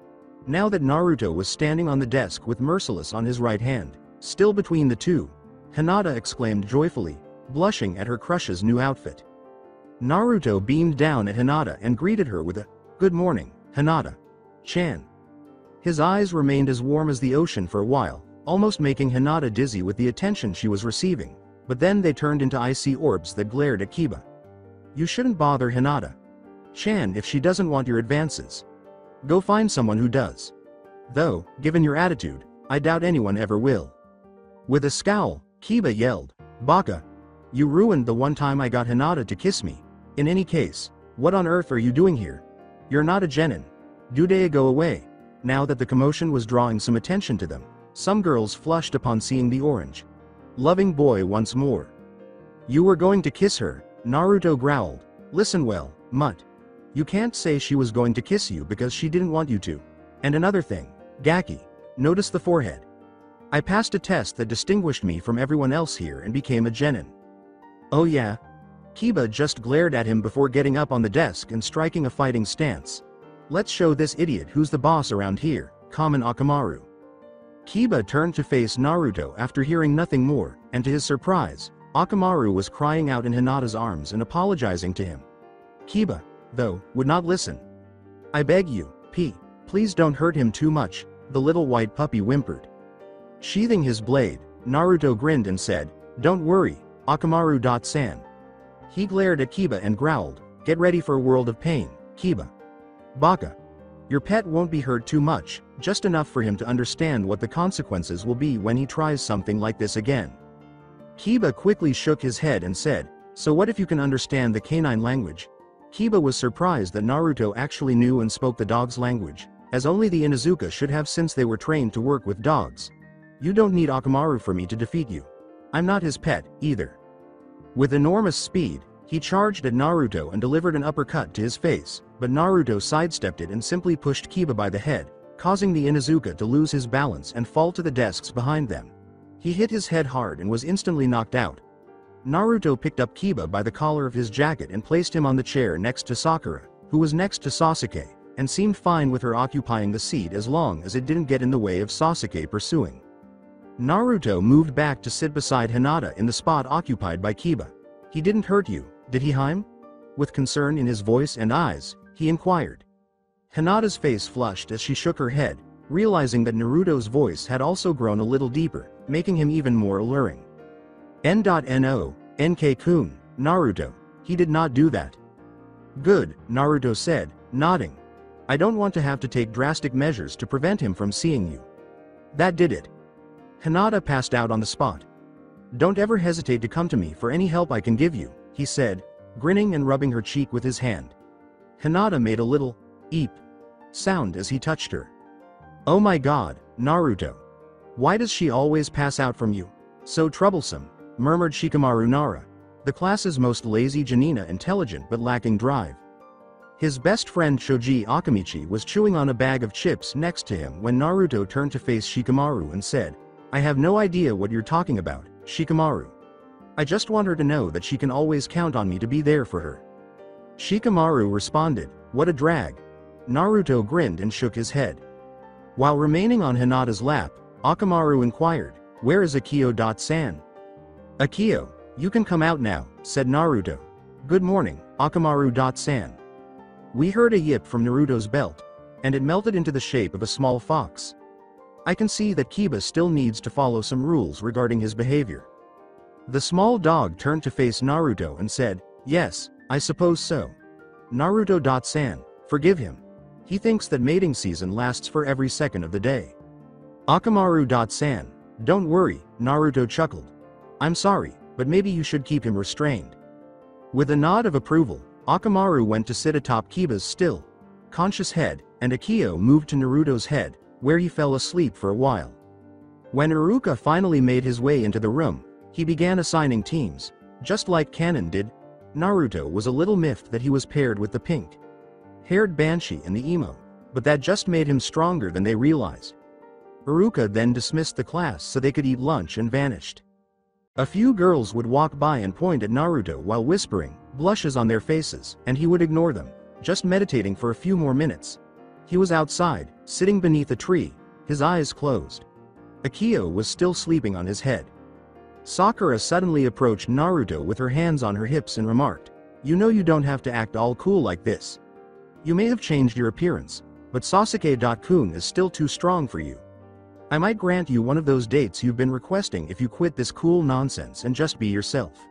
Now that Naruto was standing on the desk with Merciless on his right hand, still between the two, Hinata exclaimed joyfully, blushing at her crush's new outfit. Naruto beamed down at Hinata and greeted her with a, "Good morning, Hinata-chan." His eyes remained as warm as the ocean for a while, almost making Hinata dizzy with the attention she was receiving, but then they turned into icy orbs that glared at Kiba. You shouldn't bother Hinata-chan if she doesn't want your advances. Go find someone who does. Though, given your attitude, I doubt anyone ever will. With a scowl, Kiba yelled, "Baka! You ruined the one time I got Hinata to kiss me. In any case, what on earth are you doing here? You're not a genin. Dudea, go away." Now that the commotion was drawing some attention to them, some girls flushed upon seeing the orange loving boy once more. You were going to kiss her, Naruto growled. Listen well, mutt. You can't say she was going to kiss you because she didn't want you to. And another thing, Gaki, notice the forehead. I passed a test that distinguished me from everyone else here and became a genin. Oh yeah? Kiba just glared at him before getting up on the desk and striking a fighting stance. Let's show this idiot who's the boss around here, Kamen Akamaru. Kiba turned to face Naruto after hearing nothing more, and to his surprise, Akamaru was crying out in Hinata's arms and apologizing to him. Kiba, though, would not listen. I beg you, please don't hurt him too much, the little white puppy whimpered. Sheathing his blade, Naruto grinned and said, Don't worry, Akamaru-san. He glared at Kiba and growled, Get ready for a world of pain, Kiba. Baka. Your pet won't be hurt too much, just enough for him to understand what the consequences will be when he tries something like this again. Kiba quickly shook his head and said, So what if you can understand the canine language? Kiba was surprised that Naruto actually knew and spoke the dog's language, as only the Inuzuka should have since they were trained to work with dogs. You don't need Akamaru for me to defeat you. I'm not his pet, either. With enormous speed, he charged at Naruto and delivered an uppercut to his face, but Naruto sidestepped it and simply pushed Kiba by the head, causing the Inuzuka to lose his balance and fall to the desks behind them. He hit his head hard and was instantly knocked out. Naruto picked up Kiba by the collar of his jacket and placed him on the chair next to Sakura, who was next to Sasuke, and seemed fine with her occupying the seat as long as it didn't get in the way of Sasuke pursuing. Naruto moved back to sit beside Hinata in the spot occupied by Kiba. "He didn't hurt you, did he, Haim?" With concern in his voice and eyes, he inquired. Hinata's face flushed as she shook her head, realizing that Naruto's voice had also grown a little deeper, making him even more alluring. "No, NK-kun, Naruto, he did not do that." "Good," Naruto said, nodding. "I don't want to have to take drastic measures to prevent him from seeing you." That did it. Hinata passed out on the spot. "Don't ever hesitate to come to me for any help I can give you," he said, grinning and rubbing her cheek with his hand. Hinata made a little eep sound as he touched her. "Oh my god, Naruto. Why does she always pass out from you? So troublesome," murmured Shikamaru Nara, the class's most lazy Janina, intelligent but lacking drive. His best friend Shoji Akamichi was chewing on a bag of chips next to him when Naruto turned to face Shikamaru and said, "I have no idea what you're talking about, Shikamaru. I just want her to know that she can always count on me to be there for her." Shikamaru responded, "What a drag." Naruto grinned and shook his head. While remaining on Hinata's lap, Akamaru inquired, "Where is Akio-san?" "Akio, you can come out now," said Naruto. "Good morning, Akamaru-san." We heard a yip from Naruto's belt, and it melted into the shape of a small fox. I can see that Kiba still needs to follow some rules regarding his behavior. The small dog turned to face Naruto and said, "Yes, I suppose so. Naruto-san, forgive him. He thinks that mating season lasts for every second of the day." "Akamaru-san, don't worry," Naruto chuckled. "I'm sorry, but maybe you should keep him restrained." With a nod of approval, Akamaru went to sit atop Kiba's still, conscious head, and Akio moved to Naruto's head, where he fell asleep for a while. When Iruka finally made his way into the room, he began assigning teams, just like Kanon did. Naruto was a little miffed that he was paired with the pink-haired Banshee and the emo, but that just made him stronger than they realized. Iruka then dismissed the class so they could eat lunch and vanished. A few girls would walk by and point at Naruto while whispering, blushes on their faces, and he would ignore them, just meditating for a few more minutes. He was outside, sitting beneath a tree, his eyes closed. Akio was still sleeping on his head. Sakura suddenly approached Naruto with her hands on her hips and remarked, "You know you don't have to act all cool like this. You may have changed your appearance, but Sasuke-kun is still too strong for you. I might grant you one of those dates you've been requesting if you quit this cool nonsense and just be yourself."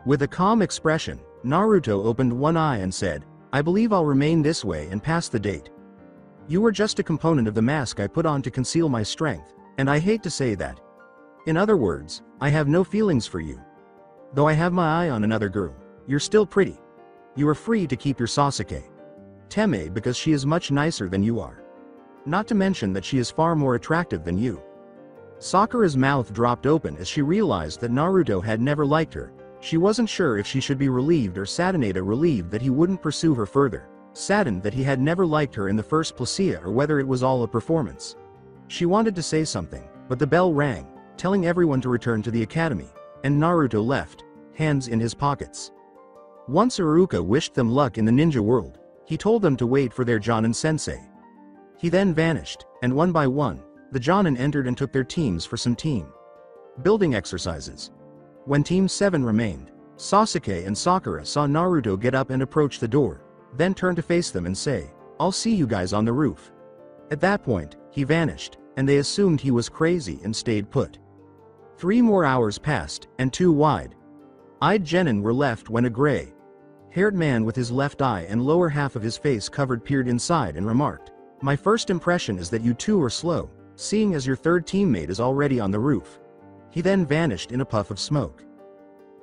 With a calm expression, Naruto opened one eye and said, "I believe I'll remain this way and pass the date. You were just a component of the mask I put on to conceal my strength, and I hate to say that. In other words, I have no feelings for you. Though I have my eye on another girl, you're still pretty. You are free to keep your Sasuke Teme because she is much nicer than you are. Not to mention that she is far more attractive than you." Sakura's mouth dropped open as she realized that Naruto had never liked her. She wasn't sure if she should be relieved or saddened, relieved that he wouldn't pursue her further, saddened that he had never liked her in the first place, or whether it was all a performance. She wanted to say something, but the bell rang, telling everyone to return to the academy, and Naruto left, hands in his pockets. Once Iruka wished them luck in the ninja world, he told them to wait for their Jonin-sensei. He then vanished, and one by one, the Jonin entered and took their teams for some team building exercises. When Team 7 remained, Sasuke and Sakura saw Naruto get up and approach the door, then turn to face them and say, "I'll see you guys on the roof." At that point, he vanished, and they assumed he was crazy and stayed put. 3 more hours passed, and 2 wide-eyed genin were left when a gray-haired man with his left eye and lower half of his face covered peered inside and remarked, "My first impression is that you two are slow, seeing as your third teammate is already on the roof." He then vanished in a puff of smoke.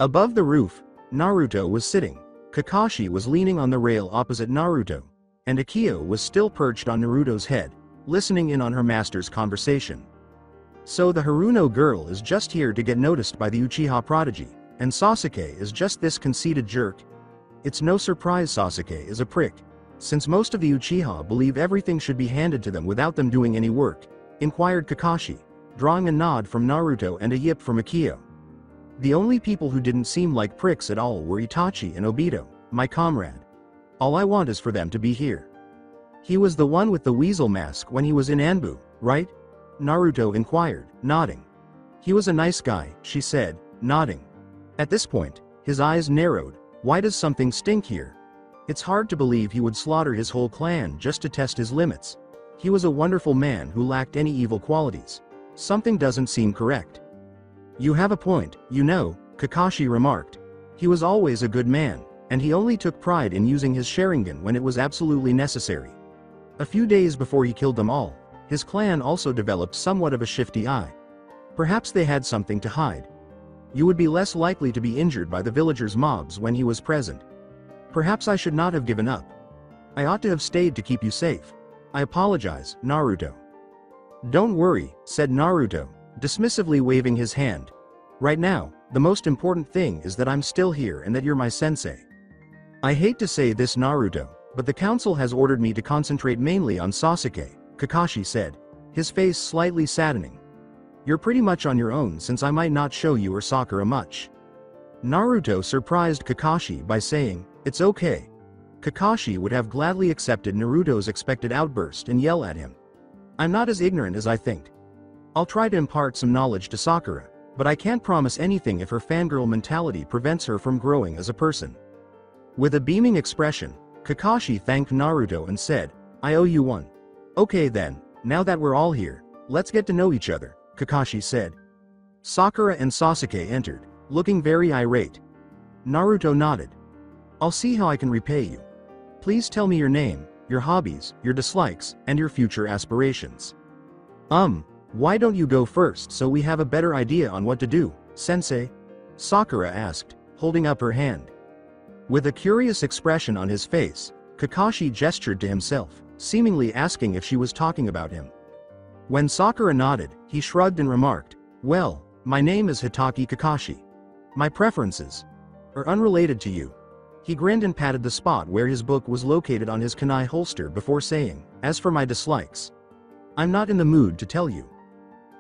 Above the roof, Naruto was sitting, Kakashi was leaning on the rail opposite Naruto, and Akio was still perched on Naruto's head, listening in on her master's conversation. So the Haruno girl is just here to get noticed by the Uchiha prodigy, and Sasuke is just this conceited jerk? It's no surprise Sasuke is a prick, since most of the Uchiha believe everything should be handed to them without them doing any work, inquired Kakashi. drawing a nod from Naruto and a yip from Akio. The only people who didn't seem like pricks at all were Itachi and Obito, my comrade. All I want is for them to be here. He was the one with the weasel mask when he was in Anbu, right? Naruto inquired, nodding. He was a nice guy, she said, nodding. At this point, his eyes narrowed. Why does something stink here? It's hard to believe he would slaughter his whole clan just to test his limits. He was a wonderful man who lacked any evil qualities. Something doesn't seem correct. You have a point, you know, Kakashi remarked. He was always a good man, and he only took pride in using his Sharingan when it was absolutely necessary. A few days before he killed them all, his clan also developed somewhat of a shifty eye. Perhaps they had something to hide. You would be less likely to be injured by the villagers' mobs when he was present. Perhaps I should not have given up. I ought to have stayed to keep you safe. I apologize, Naruto. Don't worry, said Naruto, dismissively waving his hand. Right now, the most important thing is that I'm still here and that you're my sensei. I hate to say this, Naruto, but the council has ordered me to concentrate mainly on Sasuke, Kakashi said, his face slightly saddening. You're pretty much on your own since I might not show you or Sakura much. Naruto surprised Kakashi by saying, it's okay. Kakashi would have gladly accepted Naruto's expected outburst and yell at him. I'm not as ignorant as I think. I'll try to impart some knowledge to Sakura, but I can't promise anything if her fangirl mentality prevents her from growing as a person. With a beaming expression, Kakashi thanked Naruto and said, I owe you one. Okay then, now that we're all here, let's get to know each other, Kakashi said. Sakura and Sasuke entered, looking very irate. Naruto nodded. I'll see how I can repay you. Please tell me your name, your hobbies, your dislikes, and your future aspirations. Why don't you go first so we have a better idea on what to do, sensei? Sakura asked, holding up her hand. With a curious expression on his face, Kakashi gestured to himself, seemingly asking if she was talking about him. When Sakura nodded, he shrugged and remarked, well, my name is Hitaki Kakashi. My preferences are unrelated to you. He grinned and patted the spot where his book was located on his kunai holster before saying, as for my dislikes, I'm not in the mood to tell you.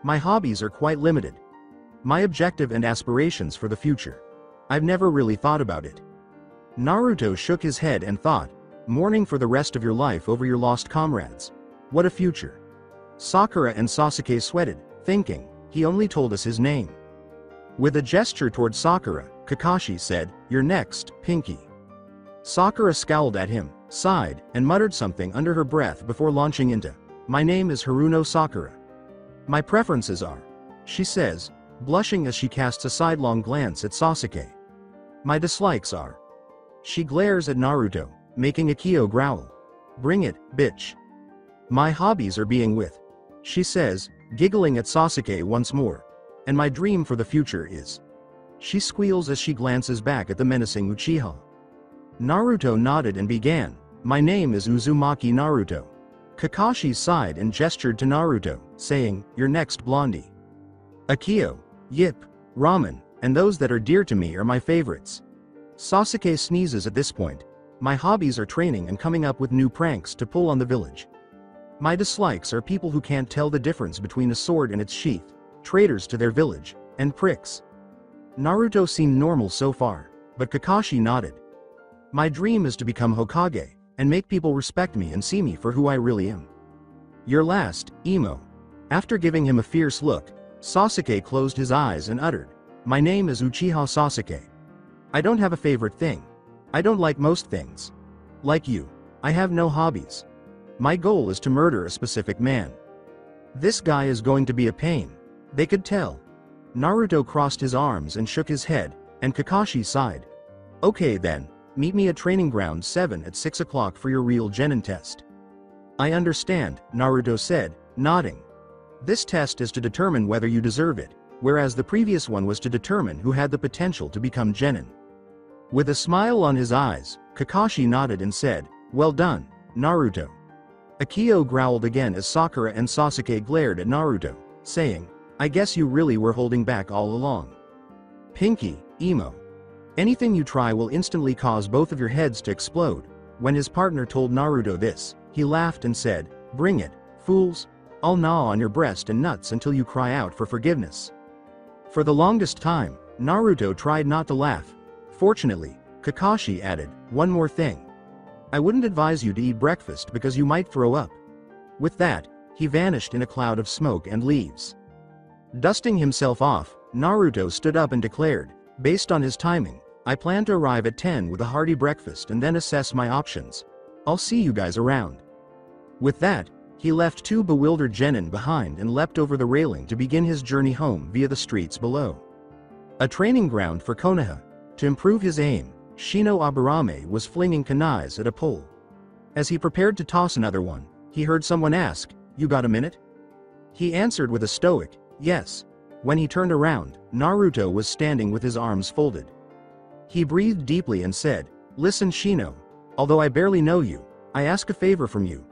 My hobbies are quite limited. My objective and aspirations for the future, I've never really thought about it. Naruto shook his head and thought, mourning for the rest of your life over your lost comrades. What a future. Sakura and Sasuke sweated, thinking, he only told us his name. With a gesture toward Sakura, Kakashi said, you're next, Pinky. Sakura scowled at him, sighed, and muttered something under her breath before launching into, my name is Haruno Sakura. My preferences are, she says, blushing as she casts a sidelong glance at Sasuke. My dislikes are. She glares at Naruto, making Akio growl. Bring it, bitch. My hobbies are being with, she says, giggling at Sasuke once more. And my dream for the future is. She squeals as she glances back at the menacing Uchiha. Naruto nodded and began, my name is Uzumaki Naruto. Kakashi sighed and gestured to Naruto, saying, you're next, Blondie. Akio, Yip, Ramen, and those that are dear to me are my favorites. Sasuke sneezes at this point. My hobbies are training and coming up with new pranks to pull on the village. My dislikes are people who can't tell the difference between a sword and its sheath, traitors to their village, and pricks. Naruto seemed normal so far, but Kakashi nodded. My dream is to become Hokage, and make people respect me and see me for who I really am. Your last, Emo. After giving him a fierce look, Sasuke closed his eyes and uttered, my name is Uchiha Sasuke. I don't have a favorite thing. I don't like most things. Like you, I have no hobbies. My goal is to murder a specific man. This guy is going to be a pain. They could tell. Naruto crossed his arms and shook his head, and Kakashi sighed. Okay then, meet me at Training Ground 7 at 6 o'clock for your real genin test. I understand, Naruto said, nodding. This test is to determine whether you deserve it, whereas the previous one was to determine who had the potential to become genin. With a smile on his eyes, Kakashi nodded and said, well done, Naruto. Akio growled again as Sakura and Sasuke glared at Naruto, saying, I guess you really were holding back all along. Pinky, Emo. Anything you try will instantly cause both of your heads to explode. When his partner told Naruto this, he laughed and said, bring it, fools. I'll gnaw on your breast and nuts until you cry out for forgiveness. For the longest time, Naruto tried not to laugh. Fortunately, Kakashi added, one more thing. I wouldn't advise you to eat breakfast because you might throw up. With that, he vanished in a cloud of smoke and leaves. Dusting himself off, Naruto stood up and declared, based on his timing, I plan to arrive at 10 with a hearty breakfast and then assess my options. I'll see you guys around. With that, he left two bewildered genin behind and leapt over the railing to begin his journey home via the streets below. A training ground for Konoha. To improve his aim, Shino Aburame was flinging kunais at a pole. As he prepared to toss another one, he heard someone ask, "You got a minute?" He answered with a stoic, "Yes." When he turned around, Naruto was standing with his arms folded. He breathed deeply and said, "Listen Shino, although I barely know you, I ask a favor from you.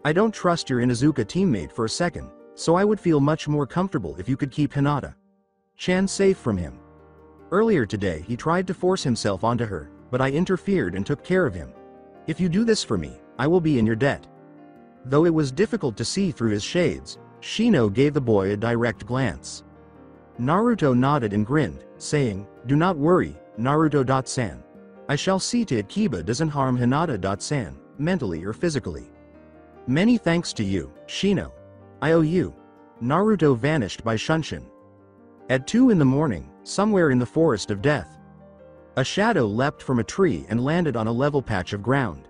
I don't trust your Inuzuka teammate for a second, so I would feel much more comfortable if you could keep Hinata-chan safe from him. Earlier today he tried to force himself onto her, but I interfered and took care of him. If you do this for me, I will be in your debt." Though it was difficult to see through his shades, Shino gave the boy a direct glance. Naruto nodded and grinned, saying, "Do not worry, Naruto-san. I shall see to it Kiba doesn't harm Hinata-san, mentally or physically." "Many thanks to you, Shino. I owe you." Naruto vanished by Shunshin. At 2 in the morning, somewhere in the forest of death, a shadow leapt from a tree and landed on a level patch of ground.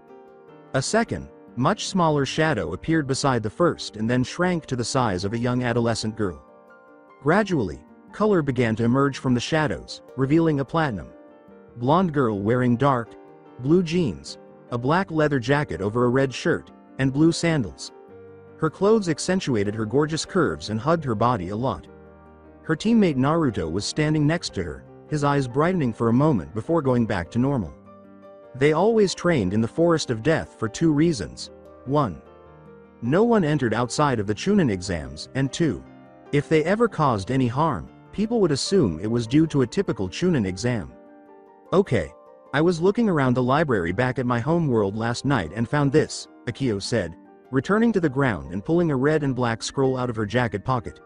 A second, much smaller shadow appeared beside the first and then shrank to the size of a young adolescent girl. Gradually, color began to emerge from the shadows, revealing a platinum blonde girl wearing dark blue jeans, a black leather jacket over a red shirt, and blue sandals. Her clothes accentuated her gorgeous curves and hugged her body a lot. Her teammate Naruto was standing next to her, his eyes brightening for a moment before going back to normal. They always trained in the Forest of Death for 2 reasons. 1. No one entered outside of the Chunin exams, and 2. If they ever caused any harm, people would assume it was due to a typical Chunin exam. "Okay. I was looking around the library back at my home world last night and found this," Akio said, returning to the ground and pulling a red and black scroll out of her jacket pocket.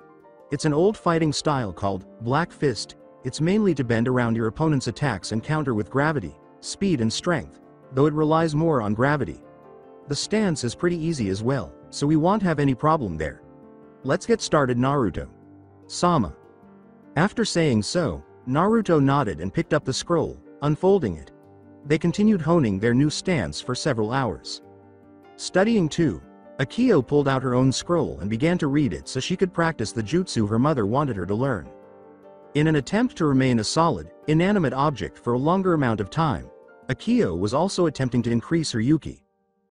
"It's an old fighting style called Black Fist. It's mainly to bend around your opponent's attacks and counter with gravity, speed and strength, though it relies more on gravity. The stance is pretty easy as well, so we won't have any problem there. Let's get started Naruto-sama." After saying so, Naruto nodded and picked up the scroll, unfolding it. They continued honing their new stance for several hours. Studying too, Akio pulled out her own scroll and began to read it so she could practice the jutsu her mother wanted her to learn. In an attempt to remain a solid, inanimate object for a longer amount of time, Akio was also attempting to increase her yuki.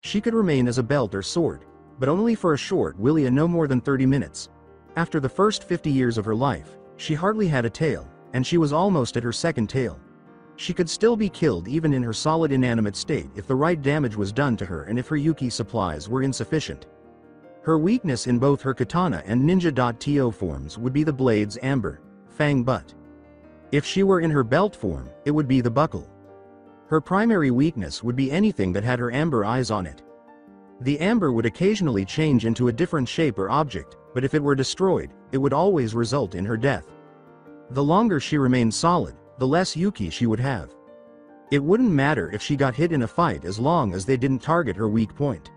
She could remain as a belt or sword, but only for a short while, no more than 30 minutes. After the first 50 years of her life, she hardly had a tail, and she was almost at her second tail. She could still be killed even in her solid inanimate state if the right damage was done to her and if her yuki supplies were insufficient. Her weakness in both her katana and ninja.to forms would be the blade's amber, fang butt. If she were in her belt form, it would be the buckle. Her primary weakness would be anything that had her amber eyes on it. The amber would occasionally change into a different shape or object, but if it were destroyed, it would always result in her death. The longer she remained solid, the less yuki she would have. It wouldn't matter if she got hit in a fight as long as they didn't target her weak point.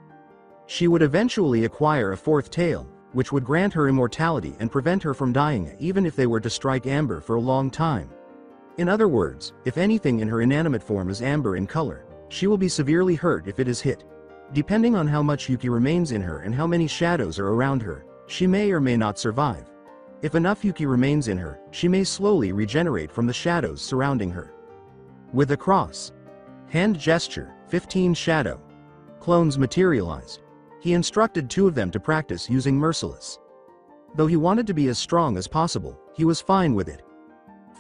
She would eventually acquire a 4th tail, which would grant her immortality and prevent her from dying even if they were to strike amber for a long time. In other words, if anything in her inanimate form is amber in color, she will be severely hurt if it is hit. Depending on how much yuki remains in her and how many shadows are around her, she may or may not survive. If enough yuki remains in her, she may slowly regenerate from the shadows surrounding her. With a cross hand gesture, 15 shadow clones materialized. He instructed 2 of them to practice using Merciless. Though he wanted to be as strong as possible, he was fine with it.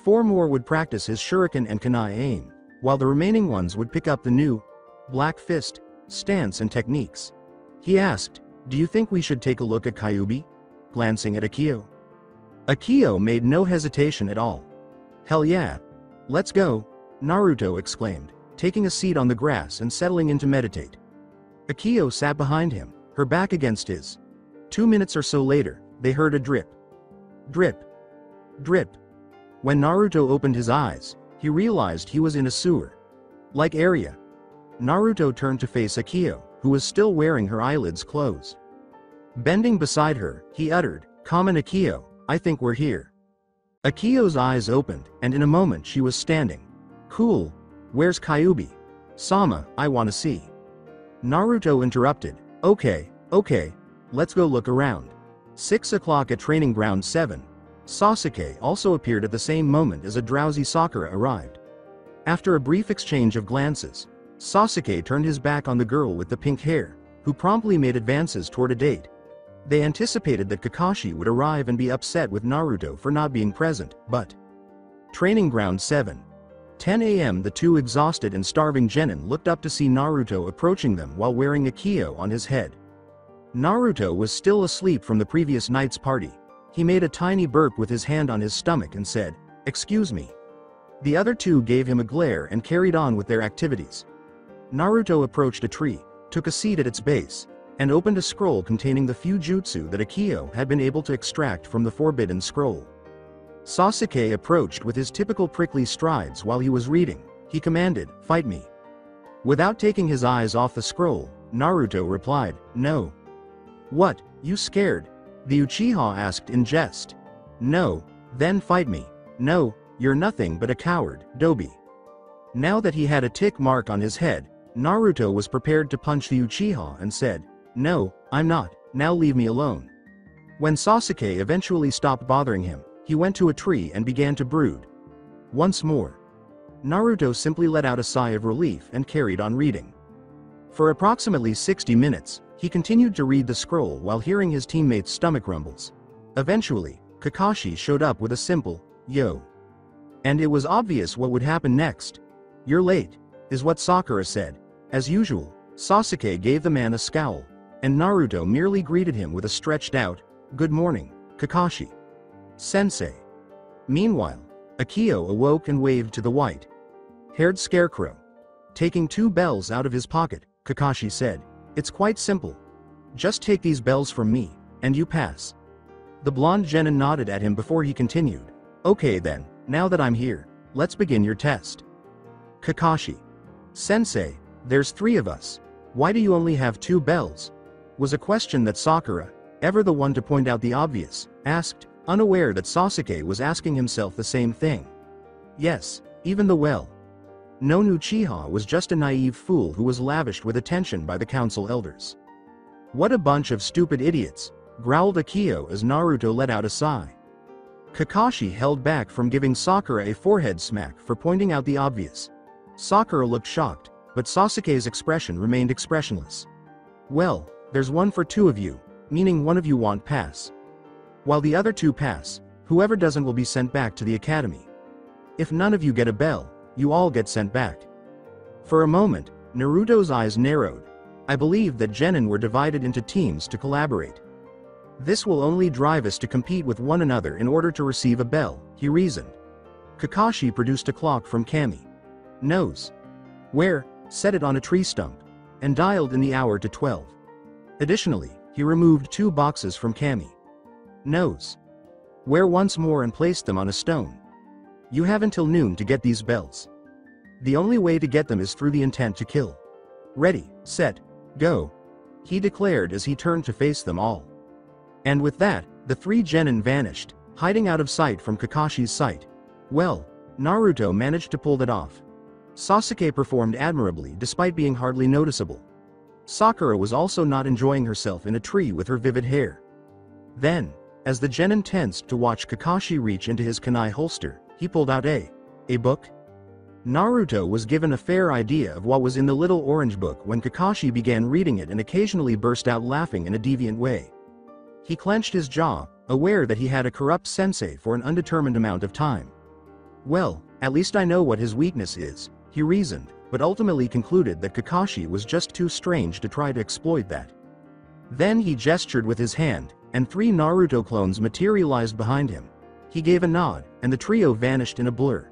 4 more would practice his shuriken and kunai aim, while the remaining ones would pick up the new Black Fist stance and techniques. He asked, "Do you think we should take a look at Kyuubi?" glancing at Akio. Akio made no hesitation at all. "Hell yeah. Let's go," Naruto exclaimed, taking a seat on the grass and settling in to meditate. Akio sat behind him, her back against his. 2 minutes or so later, they heard a drip. Drip. Drip. When Naruto opened his eyes, he realized he was in a sewer-like area. Naruto turned to face Akio, who was still wearing her eyelids closed. Bending beside her, he uttered, "Come on, Akio, I think we're here." Akio's eyes opened, and in a moment she was standing. "Cool. Where's Kyuubi? Sama, I wanna see." Naruto interrupted, Okay, let's go look around." 6 o'clock at Training Ground 7. Sasuke also appeared at the same moment as a drowsy Sakura arrived. After a brief exchange of glances, Sasuke turned his back on the girl with the pink hair, who promptly made advances toward a date. They anticipated that Kakashi would arrive and be upset with Naruto for not being present, but... Training Ground 7. 10 a.m. The two exhausted and starving genin looked up to see Naruto approaching them while wearing a kyo on his head. Naruto was still asleep from the previous night's party. He made a tiny burp with his hand on his stomach and said, "Excuse me." The other two gave him a glare and carried on with their activities. Naruto approached a tree, took a seat at its base, and opened a scroll containing the few jutsu that Akio had been able to extract from the Forbidden Scroll. Sasuke approached with his typical prickly strides while he was reading. He commanded, "Fight me." Without taking his eyes off the scroll, Naruto replied, "No." "What, you scared?" the Uchiha asked in jest. "No." "Then fight me." "No, you're nothing but a coward, Dobi." Now that he had a tick mark on his head, Naruto was prepared to punch the Uchiha and said, "No, I'm not, now leave me alone." When Sasuke eventually stopped bothering him, he went to a tree and began to brood. Once more. Naruto simply let out a sigh of relief and carried on reading. For approximately 60 minutes, he continued to read the scroll while hearing his teammates' stomach rumbles. Eventually, Kakashi showed up with a simple, "Yo." And it was obvious what would happen next. "You're late," is what Sakura said. As usual, Sasuke gave the man a scowl, and Naruto merely greeted him with a stretched out, "Good morning, Kakashi Sensei." Meanwhile, Akio awoke and waved to the white-haired scarecrow. Taking 2 bells out of his pocket, Kakashi said, "It's quite simple. Just take these bells from me, and you pass." The blonde genin nodded at him before he continued, "Okay then, now that I'm here, let's begin your test." "Kakashi Sensei, there's 3 of us. Why do you only have 2 bells?" was a question that Sakura, ever the one to point out the obvious, asked, unaware that Sasuke was asking himself the same thing. Yes, even the well-known Uchiha was just a naive fool who was lavished with attention by the council elders. "What a bunch of stupid idiots," growled Akio as Naruto let out a sigh. Kakashi held back from giving Sakura a forehead smack for pointing out the obvious. Sakura looked shocked, but Sasuke's expression remained expressionless. "Well, there's one for 2 of you, meaning one of you won't pass. While the other 2 pass, whoever doesn't will be sent back to the academy. If none of you get a bell, you all get sent back." For a moment, Naruto's eyes narrowed. "I believe that genin were divided into teams to collaborate. This will only drive us to compete with one another in order to receive a bell," he reasoned. Kakashi produced a clock from Kami Nose. Where, set it on a tree stump, and dialed in the hour to 12. Additionally, he removed 2 boxes from Kami Nose. Where once more and placed them on a stone. "You have until noon to get these bells. The only way to get them is through the intent to kill. Ready, set, go," he declared as he turned to face them all. And with that, the 3 genin vanished, hiding out of sight from Kakashi's sight. Well, Naruto managed to pull that off. Sasuke performed admirably despite being hardly noticeable. Sakura was also not enjoying herself in a tree with her vivid hair. Then, as the genin tensed to watch Kakashi reach into his kunai holster, he pulled out a book. Naruto was given a fair idea of what was in the little orange book when Kakashi began reading it and occasionally burst out laughing in a deviant way. He clenched his jaw, aware that he had a corrupt sensei for an undetermined amount of time. "Well, at least I know what his weakness is," he reasoned, but ultimately concluded that Kakashi was just too strange to try to exploit that. Then he gestured with his hand, and 3 Naruto clones materialized behind him. He gave a nod, and the trio vanished in a blur.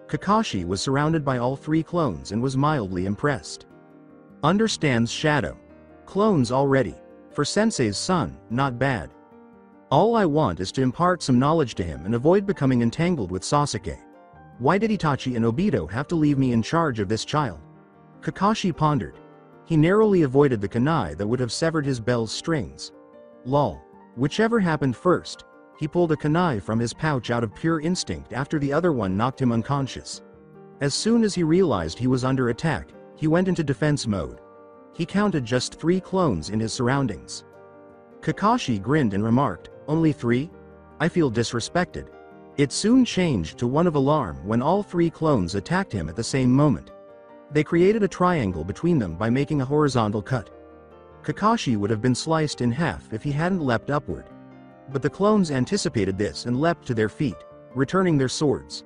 Kakashi was surrounded by all 3 clones and was mildly impressed. Understands shadow. Clones already. For Sensei's son, not bad. All I want is to impart some knowledge to him and avoid becoming entangled with Sasuke. Why did Itachi and Obito have to leave me in charge of this child? Kakashi pondered. He narrowly avoided the kunai that would have severed his bell's strings. Lol. Whichever happened first, he pulled a kunai from his pouch out of pure instinct after the other one knocked him unconscious. As soon as he realized he was under attack, he went into defense mode. He counted just 3 clones in his surroundings. Kakashi grinned and remarked, "Only 3? I feel disrespected." It soon changed to one of alarm when all 3 clones attacked him at the same moment. They created a triangle between them by making a horizontal cut. Kakashi would have been sliced in half if he hadn't leapt upward. But the clones anticipated this and leapt to their feet, returning their swords.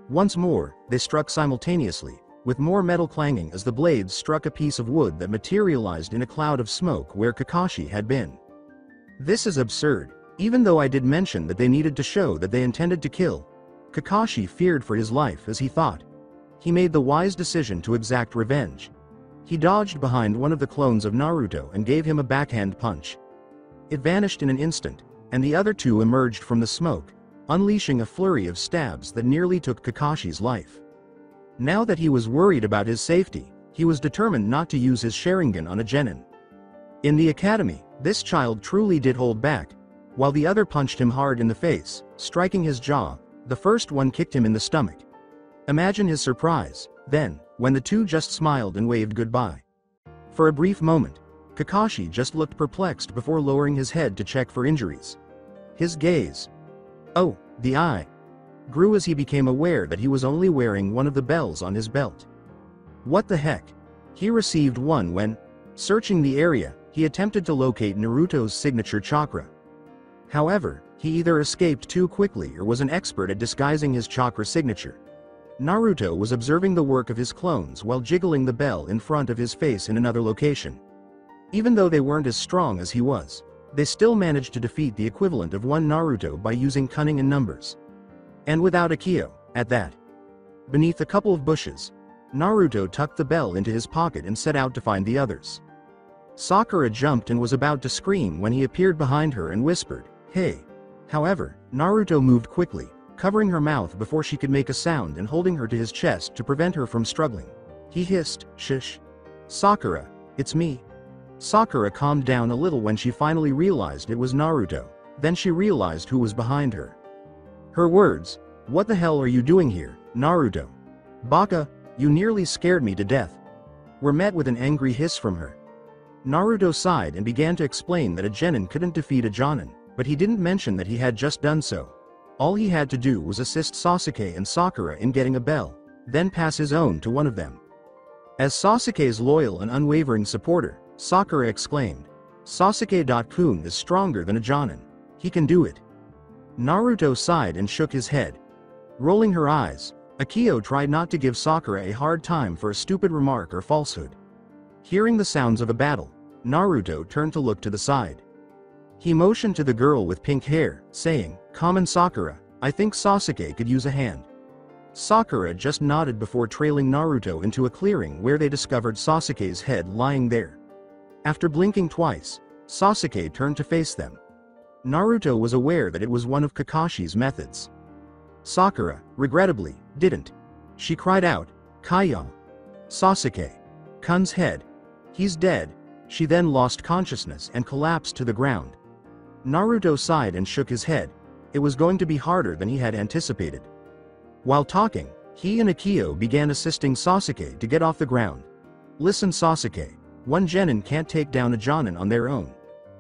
Once more, they struck simultaneously, with more metal clanging as the blades struck a piece of wood that materialized in a cloud of smoke where Kakashi had been. This is absurd. Even though I did mention that they needed to show that they intended to kill, Kakashi feared for his life as he thought. He made the wise decision to exact revenge. He dodged behind one of the clones of Naruto and gave him a backhand punch. It vanished in an instant, and the other 2 emerged from the smoke, unleashing a flurry of stabs that nearly took Kakashi's life. Now that he was worried about his safety, he was determined not to use his Sharingan on a genin. In the academy, this child truly did hold back. While the other punched him hard in the face, striking his jaw, the first one kicked him in the stomach. Imagine his surprise, then, when the 2 just smiled and waved goodbye. For a brief moment, Kakashi just looked perplexed before lowering his head to check for injuries. His gaze, oh, the eye, grew as he became aware that he was only wearing one of the bells on his belt. What the heck? He received one when, searching the area, he attempted to locate Naruto's signature chakra. However, he either escaped too quickly or was an expert at disguising his chakra signature. Naruto was observing the work of his clones while jiggling the bell in front of his face in another location. Even though they weren't as strong as he was, they still managed to defeat the equivalent of one Naruto by using cunning and numbers. And without a Kyo, at that. Beneath a couple of bushes, Naruto tucked the bell into his pocket and set out to find the others. Sakura jumped and was about to scream when he appeared behind her and whispered, "Hey." However, Naruto moved quickly, covering her mouth before she could make a sound and holding her to his chest to prevent her from struggling. He hissed, "Shush. Sakura, it's me." Sakura calmed down a little when she finally realized it was Naruto, then she realized who was behind her. Her words, "What the hell are you doing here, Naruto? Baka, you nearly scared me to death," were met with an angry hiss from her. Naruto sighed and began to explain that a genin couldn't defeat a jonin, but he didn't mention that he had just done so. All he had to do was assist Sasuke and Sakura in getting a bell, then pass his own to one of them. As Sasuke's loyal and unwavering supporter, Sakura exclaimed, "Sasuke-kun is stronger than a jonin. He can do it." Naruto sighed and shook his head. Rolling her eyes, Akio tried not to give Sakura a hard time for a stupid remark or falsehood. Hearing the sounds of a battle, Naruto turned to look to the side. He motioned to the girl with pink hair, saying, "Come on, Sakura, I think Sasuke could use a hand." Sakura just nodded before trailing Naruto into a clearing where they discovered Sasuke's head lying there. After blinking twice, Sasuke turned to face them. Naruto was aware that it was one of Kakashi's methods. Sakura, regrettably, didn't. She cried out, "Kaya! Sasuke-kun's head. He's dead." She then lost consciousness and collapsed to the ground. Naruto sighed and shook his head. It was going to be harder than he had anticipated. While talking, he and Akio began assisting Sasuke to get off the ground. "Listen, Sasuke, one genin can't take down a jonin on their own.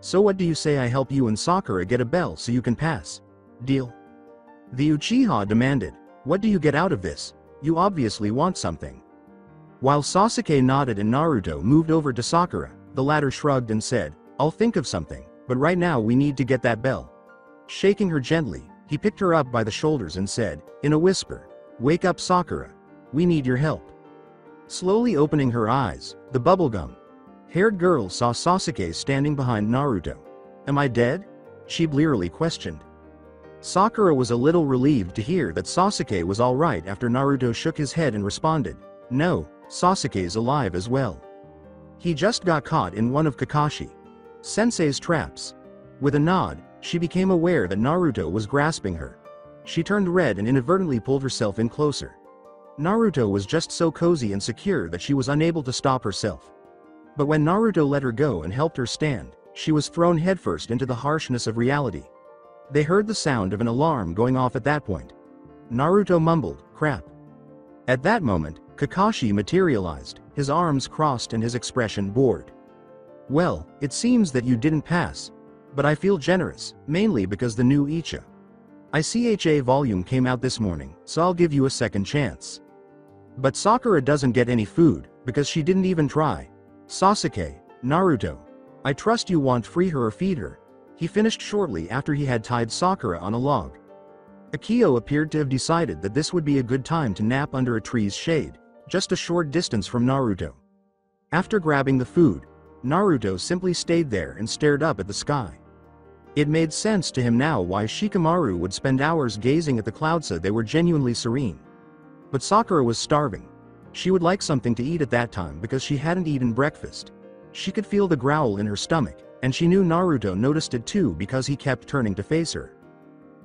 So what do you say I help you and Sakura get a bell so you can pass? Deal?" The Uchiha demanded, "What do you get out of this? You obviously want something." While Sasuke nodded and Naruto moved over to Sakura, the latter shrugged and said, "I'll think of something, but right now we need to get that bell." Shaking her gently, he picked her up by the shoulders and said, in a whisper, "Wake up, Sakura. We need your help." Slowly opening her eyes, the bubblegum-haired girl saw Sasuke standing behind Naruto. "Am I dead?" she blearily questioned. Sakura was a little relieved to hear that Sasuke was alright after Naruto shook his head and responded, "No, Sasuke's alive as well. He just got caught in one of Kakashi." Sensei's traps. With a nod, she became aware that Naruto was grasping her. She turned red and inadvertently pulled herself in closer. Naruto was just so cozy and secure that she was unable to stop herself. But when Naruto let her go and helped her stand, she was thrown headfirst into the harshness of reality. They heard the sound of an alarm going off at that point. Naruto mumbled, "Crap." At that moment, Kakashi materialized, his arms crossed and his expression bored. "Well, it seems that you didn't pass. But I feel generous, mainly because the new Icha ICHA volume came out this morning, so I'll give you a second chance. But Sakura doesn't get any food, because she didn't even try. Sasuke, Naruto, I trust you won't free her or feed her." He finished shortly after he had tied Sakura on a log. Akio appeared to have decided that this would be a good time to nap under a tree's shade, just a short distance from Naruto. After grabbing the food, Naruto simply stayed there and stared up at the sky. It made sense to him now why Shikamaru would spend hours gazing at the clouds so they were genuinely serene. But Sakura was starving. She would like something to eat at that time because she hadn't eaten breakfast. She could feel the growl in her stomach, and she knew Naruto noticed it too because he kept turning to face her.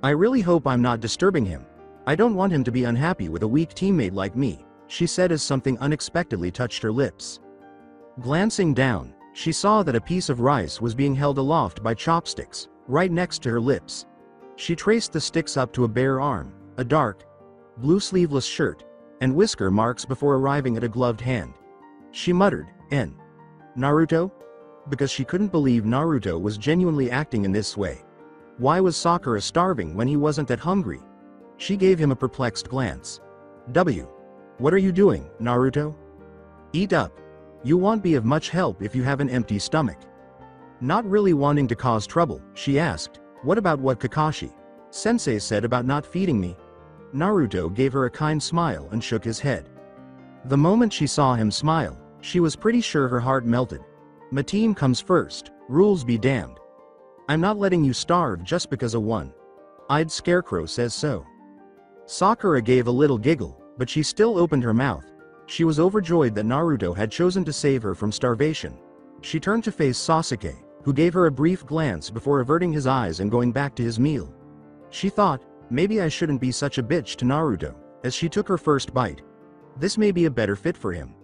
"I really hope I'm not disturbing him. I don't want him to be unhappy with a weak teammate like me," she said as something unexpectedly touched her lips. Glancing down, she saw that a piece of rice was being held aloft by chopsticks, right next to her lips. She traced the sticks up to a bare arm, a dark blue sleeveless shirt, and whisker marks before arriving at a gloved hand. She muttered, "N. Naruto?" Because she couldn't believe Naruto was genuinely acting in this way. Why was Sakura starving when he wasn't that hungry? She gave him a perplexed glance. "W. What are you doing, Naruto? Eat up. You won't be of much help if you have an empty stomach." Not really wanting to cause trouble, she asked, "What about what Kakashi Sensei said about not feeding me?" Naruto gave her a kind smile and shook his head. The moment she saw him smile, she was pretty sure her heart melted. "My team comes first, rules be damned. I'm not letting you starve just because a one-eyed scarecrow says so." Sakura gave a little giggle, but she still opened her mouth. She was overjoyed that Naruto had chosen to save her from starvation. She turned to face Sasuke, who gave her a brief glance before averting his eyes and going back to his meal. She thought, maybe I shouldn't be such a bitch to Naruto, as she took her first bite. This may be a better fit for him.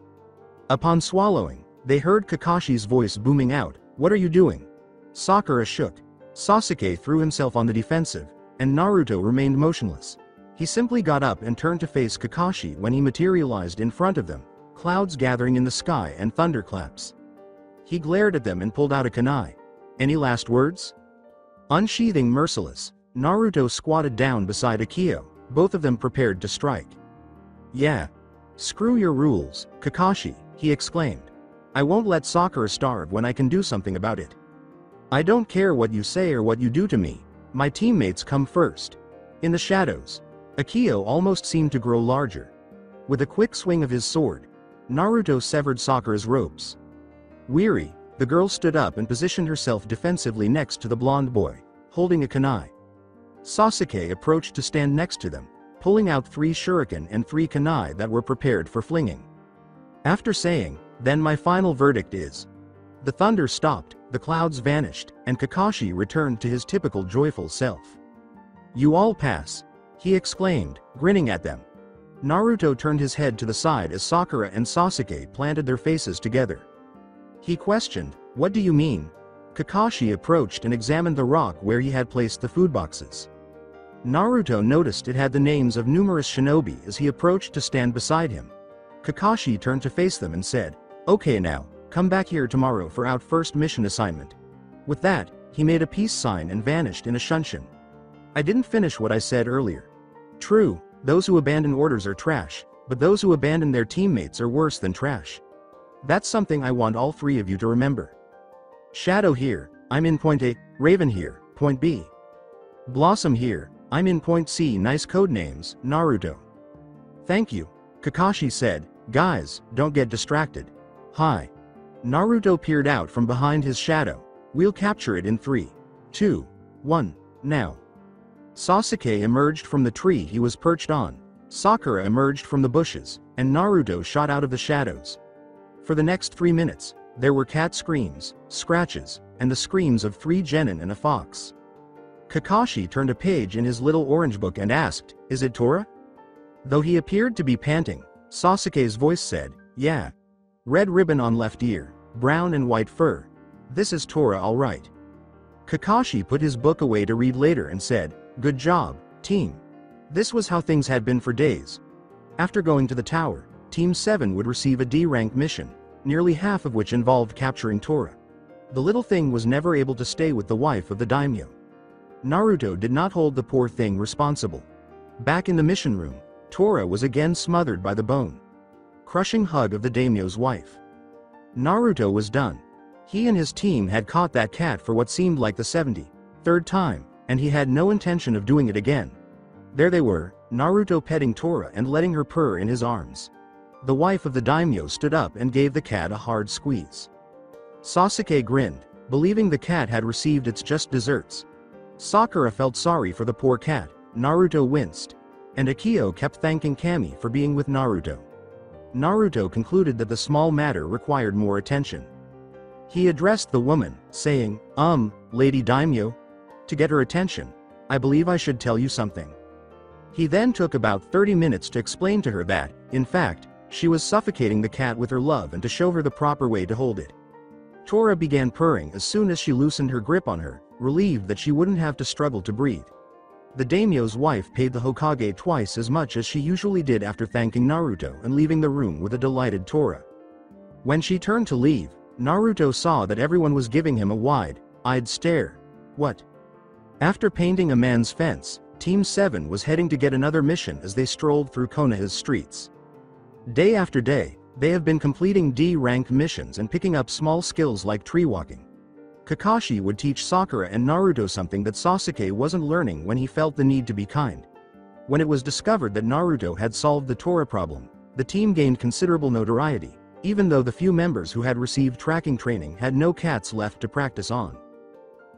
Upon swallowing, they heard Kakashi's voice booming out, "What are you doing?" Sakura shook. Sasuke threw himself on the defensive, and Naruto remained motionless. He simply got up and turned to face Kakashi when he materialized in front of them, clouds gathering in the sky and thunderclaps. He glared at them and pulled out a kunai. "Any last words?" Unsheathing Merciless, Naruto squatted down beside Akio, both of them prepared to strike. "Yeah. Screw your rules, Kakashi," he exclaimed. "I won't let Sakura starve when I can do something about it. I don't care what you say or what you do to me, my teammates come first." In the shadows, Akio almost seemed to grow larger. With a quick swing of his sword, Naruto severed Sakura's ropes. Weary, the girl stood up and positioned herself defensively next to the blonde boy, holding a kunai. Sasuke approached to stand next to them, pulling out 3 shuriken and 3 kunai that were prepared for flinging. After saying, "Then my final verdict is," the thunder stopped, the clouds vanished, and Kakashi returned to his typical joyful self. "You all pass," he exclaimed, grinning at them. Naruto turned his head to the side as Sakura and Sasuke planted their faces together. He questioned, "What do you mean?" Kakashi approached and examined the rock where he had placed the food boxes. Naruto noticed it had the names of numerous shinobi as he approached to stand beside him. Kakashi turned to face them and said, "Okay now, come back here tomorrow for our first mission assignment." With that, he made a peace sign and vanished in a shunshin. "I didn't finish what I said earlier. True, those who abandon orders are trash, but those who abandon their teammates are worse than trash. That's something I want all 3 of you to remember. Shadow here, I'm in point A, Raven here, point B. Blossom here, I'm in point C. Nice code names, Naruto." "Thank you," Kakashi said. "Guys, don't get distracted." "Hi." Naruto peered out from behind his shadow. "We'll capture it in 3, 2, 1, now." Sasuke emerged from the tree he was perched on, Sakura emerged from the bushes, and Naruto shot out of the shadows. For the next 3 minutes, there were cat screams, scratches, and the screams of 3 genin and a fox. Kakashi turned a page in his little orange book and asked, "Is it Tora?" Though he appeared to be panting, Sasuke's voice said, "Yeah. Red ribbon on left ear, brown and white fur. This is Tora all right." Kakashi put his book away to read later and said, "Good job, team." This was how things had been for days. After going to the tower, Team 7 would receive a D-rank mission, nearly half of which involved capturing Tora. The little thing was never able to stay with the wife of the daimyo. Naruto did not hold the poor thing responsible. Back in the mission room, Tora was again smothered by the bone-crushing hug of the daimyo's wife. Naruto was done. He and his team had caught that cat for what seemed like the 73rd time, and he had no intention of doing it again. There they were, Naruto petting Tora and letting her purr in his arms. The wife of the daimyo stood up and gave the cat a hard squeeze. Sasuke grinned, believing the cat had received its just desserts. Sakura felt sorry for the poor cat, Naruto winced. And Akio kept thanking Kami for being with Naruto. Naruto concluded that the small matter required more attention. He addressed the woman, saying, Lady Daimyo? To get her attention, I believe I should tell you something." He then took about 30 minutes to explain to her that, in fact, she was suffocating the cat with her love and to show her the proper way to hold it. Tora began purring as soon as she loosened her grip on her, relieved that she wouldn't have to struggle to breathe. The daimyo's wife paid the Hokage twice as much as she usually did after thanking Naruto and leaving the room with a delighted Tora. When she turned to leave, Naruto saw that everyone was giving him a wide-eyed stare. What? After painting a man's fence, Team 7 was heading to get another mission as they strolled through Konoha's streets. Day after day, they have been completing D-rank missions and picking up small skills like tree walking. Kakashi would teach Sakura and Naruto something that Sasuke wasn't learning when he felt the need to be kind. When it was discovered that Naruto had solved the Tora problem, the team gained considerable notoriety, even though the few members who had received tracking training had no cats left to practice on.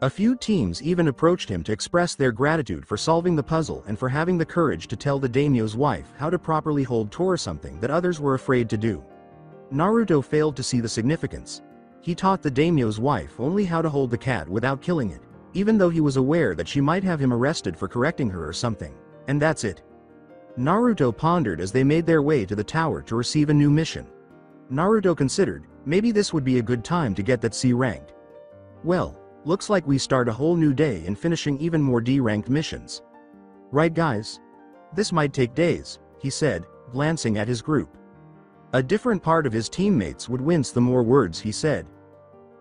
A few teams even approached him to express their gratitude for solving the puzzle and for having the courage to tell the daimyo's wife how to properly hold Tora, something that others were afraid to do. Naruto failed to see the significance. He taught the daimyo's wife only how to hold the cat without killing it, even though he was aware that she might have him arrested for correcting her or something, and that's it. Naruto pondered as they made their way to the tower to receive a new mission. Naruto considered, maybe this would be a good time to get that C ranked. Well, looks like we start a whole new day in finishing even more D-ranked missions. Right guys? This might take days, he said, glancing at his group. A different part of his teammates would wince the more words he said.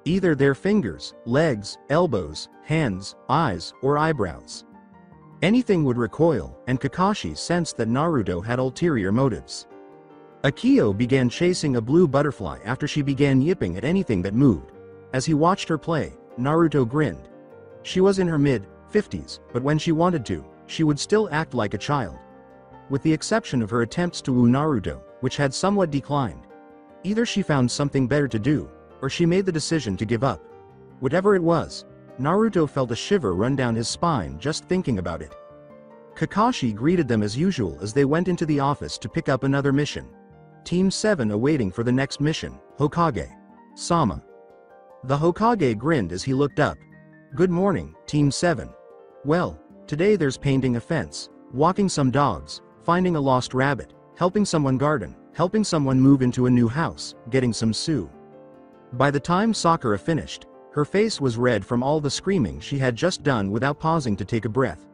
Either their fingers, legs, elbows, hands, eyes, or eyebrows. Anything would recoil, and Kakashi sensed that Naruto had ulterior motives. Akio began chasing a blue butterfly after she began yipping at anything that moved. As he watched her play, Naruto grinned. She was in her mid-50s, but when she wanted to, she would still act like a child. With the exception of her attempts to woo Naruto, which had somewhat declined. Either she found something better to do, or she made the decision to give up. Whatever it was, Naruto felt a shiver run down his spine just thinking about it. Kakashi greeted them as usual as they went into the office to pick up another mission. Team 7 awaiting for the next mission, Hokage-sama. The Hokage grinned as he looked up. Good morning, Team 7. Well, today there's painting a fence, walking some dogs, finding a lost rabbit, helping someone garden, helping someone move into a new house, getting some sue. By the time Sakura finished, her face was red from all the screaming she had just done without pausing to take a breath.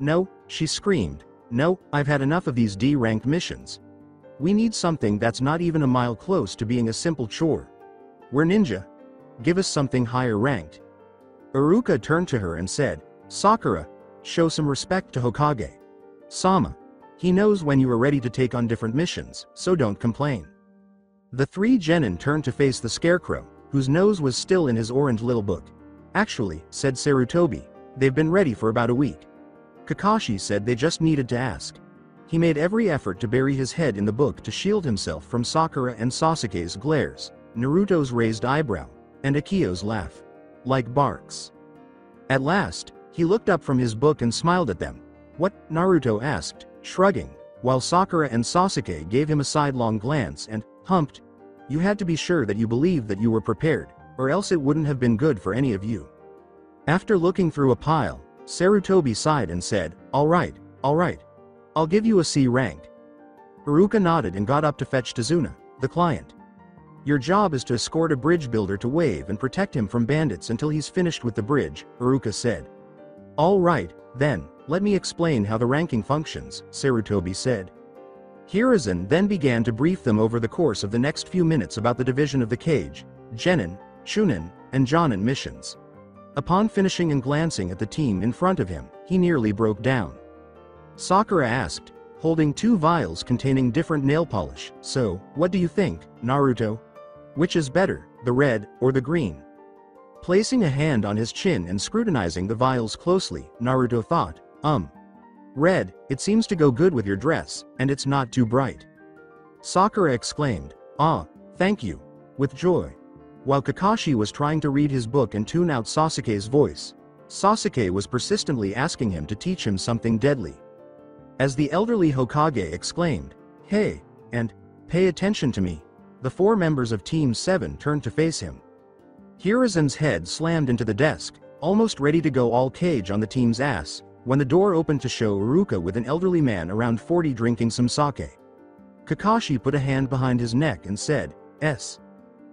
No, she screamed. No, I've had enough of these D-ranked missions. We need something that's not even a mile close to being a simple chore. We're ninja. Give us something higher ranked. Iruka turned to her and said, Sakura, show some respect to Hokage-sama. He knows when you are ready to take on different missions, so don't complain. The 3 genin turned to face the scarecrow, whose nose was still in his orange little book. Actually, said Sarutobi, they've been ready for about a week. Kakashi said they just needed to ask. He made every effort to bury his head in the book to shield himself from Sakura and Sasuke's glares, Naruto's raised eyebrow, and Akio's laugh. Like barks. At last, he looked up from his book and smiled at them. What? Naruto asked, shrugging, while Sakura and Sasuke gave him a sidelong glance and humped. You had to be sure that you believed that you were prepared, or else it wouldn't have been good for any of you. After looking through a pile, Sarutobi sighed and said, alright, I'll give you a C rank. Iruka nodded and got up to fetch Tazuna, the client. Your job is to escort a bridge builder to Wave and protect him from bandits until he's finished with the bridge, Iruka said. Alright, then, let me explain how the ranking functions, Sarutobi said. Hiruzen then began to brief them over the course of the next few minutes about the division of the Kage, Genin, Chunin, and Jonin missions. Upon finishing and glancing at the team in front of him, he nearly broke down. Sakura asked, holding 2 vials containing different nail polish, so, what do you think, Naruto? Which is better, the red or the green? Placing a hand on his chin and scrutinizing the vials closely, Naruto thought, red, it seems to go good with your dress, and it's not too bright. Sakura exclaimed, ah, thank you, with joy. While Kakashi was trying to read his book and tune out Sasuke's voice, Sasuke was persistently asking him to teach him something deadly. As the elderly Hokage exclaimed, hey, and, pay attention to me, the 4 members of Team 7 turned to face him. Hiruzen's head slammed into the desk, almost ready to go all Kage on the team's ass, when the door opened to show Iruka with an elderly man around 40 drinking some sake. Kakashi put a hand behind his neck and said,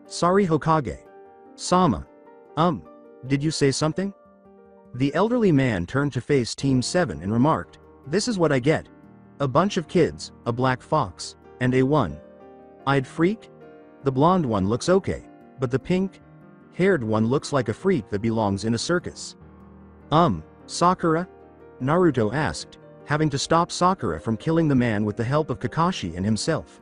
Sorry Hokage. Sama. Did you say something? The elderly man turned to face Team 7 and remarked, this is what I get. A bunch of kids, a black fox, and a one-eyed freak? The blonde one looks okay, but the pink-haired one looks like a freak that belongs in a circus. Sakura? Naruto asked, having to stop Sakura from killing the man with the help of Kakashi and himself.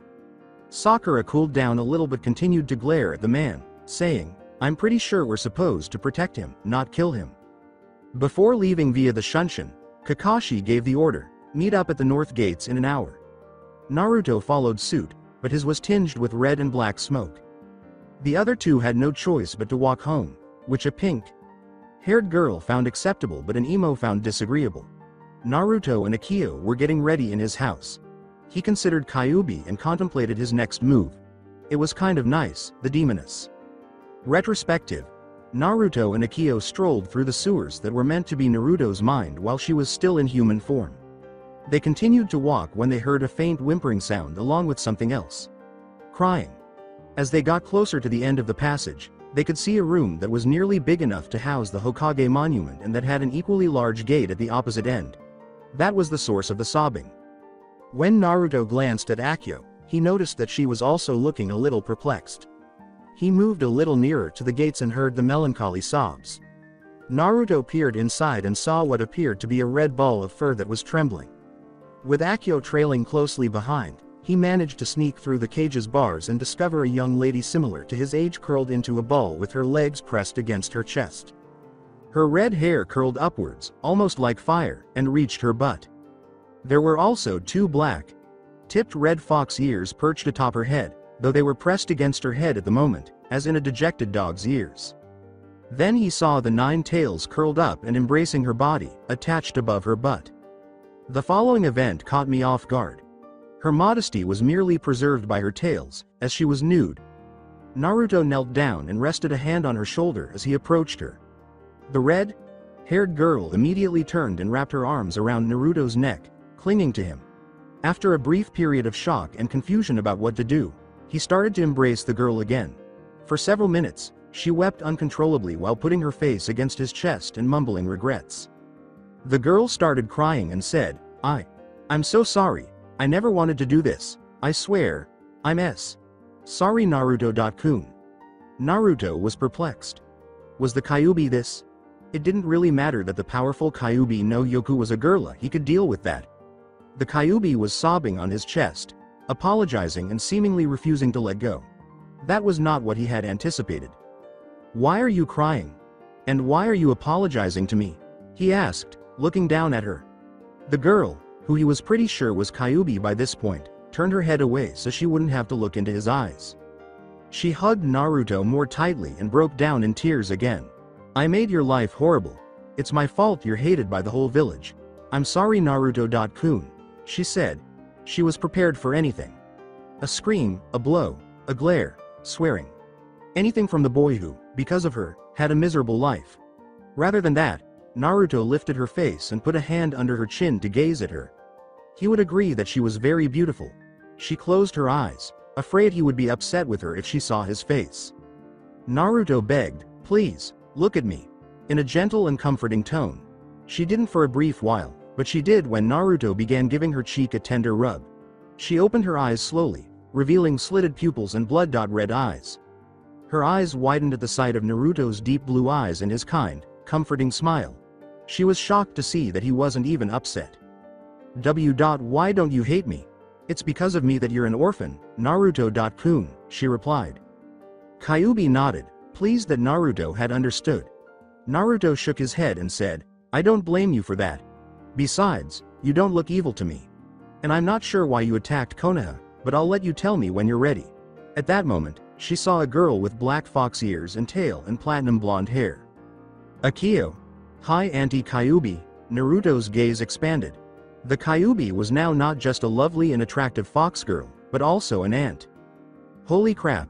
Sakura cooled down a little but continued to glare at the man, saying, I'm pretty sure we're supposed to protect him, not kill him. Before leaving via the Shunshin, Kakashi gave the order, meet up at the north gates in an hour. Naruto followed suit, but his was tinged with red and black smoke. The other 2 had no choice but to walk home, which a pink-haired girl found acceptable but an emo found disagreeable. Naruto and Akio were getting ready in his house. He considered Kyuubi and contemplated his next move. It was kind of nice, the demoness. Retrospective. Naruto and Akio strolled through the sewers that were meant to be Naruto's mind while she was still in human form. They continued to walk when they heard a faint whimpering sound along with something else. Crying. As they got closer to the end of the passage, they could see a room that was nearly big enough to house the Hokage monument and that had an equally large gate at the opposite end. That was the source of the sobbing. When Naruto glanced at Akio, he noticed that she was also looking a little perplexed. He moved a little nearer to the gates and heard the melancholy sobs. Naruto peered inside and saw what appeared to be a red ball of fur that was trembling. With Akio trailing closely behind, he managed to sneak through the cage's bars and discover a young lady similar to his age curled into a ball with her legs pressed against her chest. Her red hair curled upwards, almost like fire, and reached her butt. There were also 2 black-tipped red fox ears perched atop her head, though they were pressed against her head at the moment, as in a dejected dog's ears. Then he saw the 9 tails curled up and embracing her body, attached above her butt. The following event caught me off guard. Her modesty was merely preserved by her tails, as she was nude. Naruto knelt down and rested a hand on her shoulder as he approached her. The red-haired girl immediately turned and wrapped her arms around Naruto's neck, clinging to him. After a brief period of shock and confusion about what to do, he started to embrace the girl again. For several minutes, she wept uncontrollably while putting her face against his chest and mumbling regrets. The girl started crying and said, I'm so sorry, I never wanted to do this, I swear, I'm sorry Naruto-kun. Naruto was perplexed. Was the Kyuubi this? It didn't really matter that the powerful Kyuubi no Yoku was a girl, he could deal with that. The Kyuubi was sobbing on his chest, apologizing and seemingly refusing to let go. That was not what he had anticipated. Why are you crying? And why are you apologizing to me? He asked, looking down at her. The girl, who he was pretty sure was Kyuubi by this point, turned her head away so she wouldn't have to look into his eyes. She hugged Naruto more tightly and broke down in tears again. I made your life horrible. It's my fault you're hated by the whole village. I'm sorry Naruto-kun, she said. She was prepared for anything. A scream, a blow, a glare, swearing. Anything from the boy who, because of her, had a miserable life. Rather than that, Naruto lifted her face and put a hand under her chin to gaze at her. He would agree that she was very beautiful. She closed her eyes, afraid he would be upset with her if she saw his face. Naruto begged, "Please, look at me," in a gentle and comforting tone. She didn't for a brief while, but she did when Naruto began giving her cheek a tender rub. She opened her eyes slowly, revealing slitted pupils and blood-red eyes. Her eyes widened at the sight of Naruto's deep blue eyes and his kind, comforting smile. She was shocked to see that he wasn't even upset. Why don't you hate me? It's because of me that you're an orphan, Naruto-kun, she replied. Kyuubi nodded, pleased that Naruto had understood. Naruto shook his head and said, I don't blame you for that. Besides, you don't look evil to me. And I'm not sure why you attacked Konoha, but I'll let you tell me when you're ready. At that moment, she saw a girl with black fox ears and tail and platinum blonde hair. Akio. Hi Auntie Kyuubi, Naruto's gaze expanded. The Kyuubi was now not just a lovely and attractive fox girl, but also an aunt. Holy crap!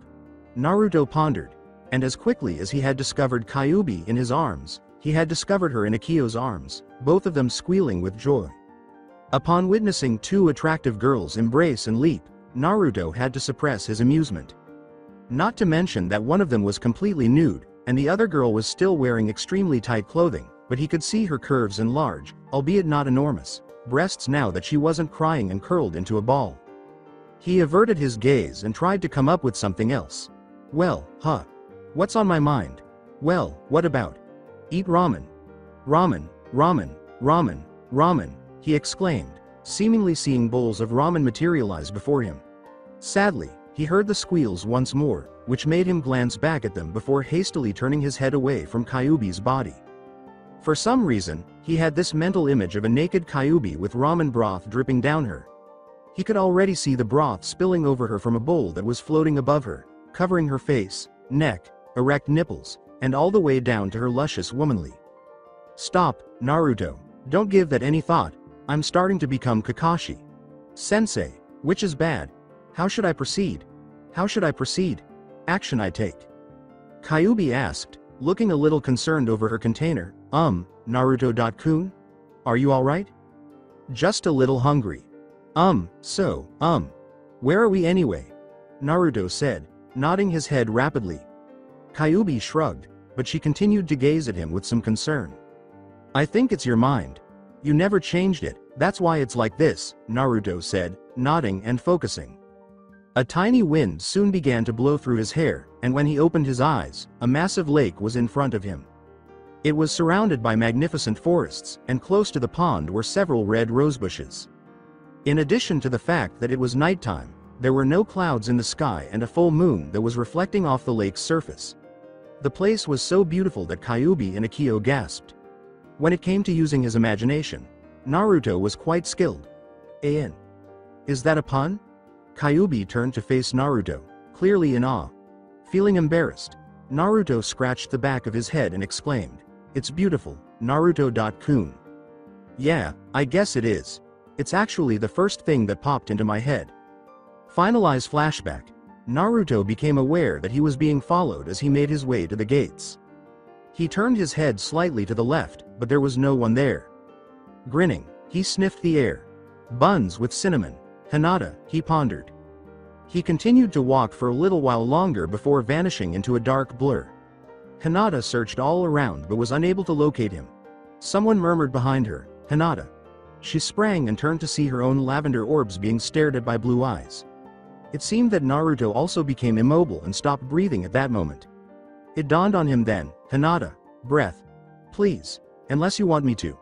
Naruto pondered, and as quickly as he had discovered Kyuubi in his arms, he had discovered her in Akio's arms, both of them squealing with joy. Upon witnessing two attractive girls embrace and leap, Naruto had to suppress his amusement. Not to mention that one of them was completely nude, and the other girl was still wearing extremely tight clothing, but he could see her curves and large, albeit not enormous, breasts now that she wasn't crying and curled into a ball. He averted his gaze and tried to come up with something else. Well, what's on my mind? Well, what about? Eat ramen. Ramen, ramen, ramen, ramen, he exclaimed, seemingly seeing bowls of ramen materialize before him. Sadly, he heard the squeals once more, which made him glance back at them before hastily turning his head away from Kyuubi's body. For some reason, he had this mental image of a naked Kyuubi with ramen broth dripping down her. He could already see the broth spilling over her from a bowl that was floating above her, covering her face, neck, erect nipples, and all the way down to her luscious womanly. Stop, Naruto. Don't give that any thought. I'm starting to become Kakashi. Sensei, which is bad? How should I proceed? How should I proceed? Action I take. Kyuubi asked, looking a little concerned over her container. Naruto-kun? Are you alright? Just a little hungry. Where are we anyway? Naruto said, nodding his head rapidly. Kyuubi shrugged, but she continued to gaze at him with some concern. I think it's your mind. You never changed it, that's why it's like this, Naruto said, nodding and focusing. A tiny wind soon began to blow through his hair, and when he opened his eyes, a massive lake was in front of him. It was surrounded by magnificent forests, and close to the pond were several red rosebushes. In addition to the fact that it was nighttime, there were no clouds in the sky and a full moon that was reflecting off the lake's surface. The place was so beautiful that Kyuubi and Akio gasped. When it came to using his imagination, Naruto was quite skilled. Is that a pun? Kyuubi turned to face Naruto, clearly in awe. Feeling embarrassed, Naruto scratched the back of his head and exclaimed, It's beautiful, Naruto-kun. Yeah, I guess it is. It's actually the first thing that popped into my head. Finalize flashback. Naruto became aware that he was being followed as he made his way to the gates. He turned his head slightly to the left, but there was no one there. Grinning, he sniffed the air. Buns with cinnamon. Hinata, he pondered. He continued to walk for a little while longer before vanishing into a dark blur. Hinata searched all around but was unable to locate him. Someone murmured behind her, Hinata. She sprang and turned to see her own lavender orbs being stared at by blue eyes. It seemed that Naruto also became immobile and stopped breathing at that moment. It dawned on him then, Hinata, breath. Please, unless you want me to.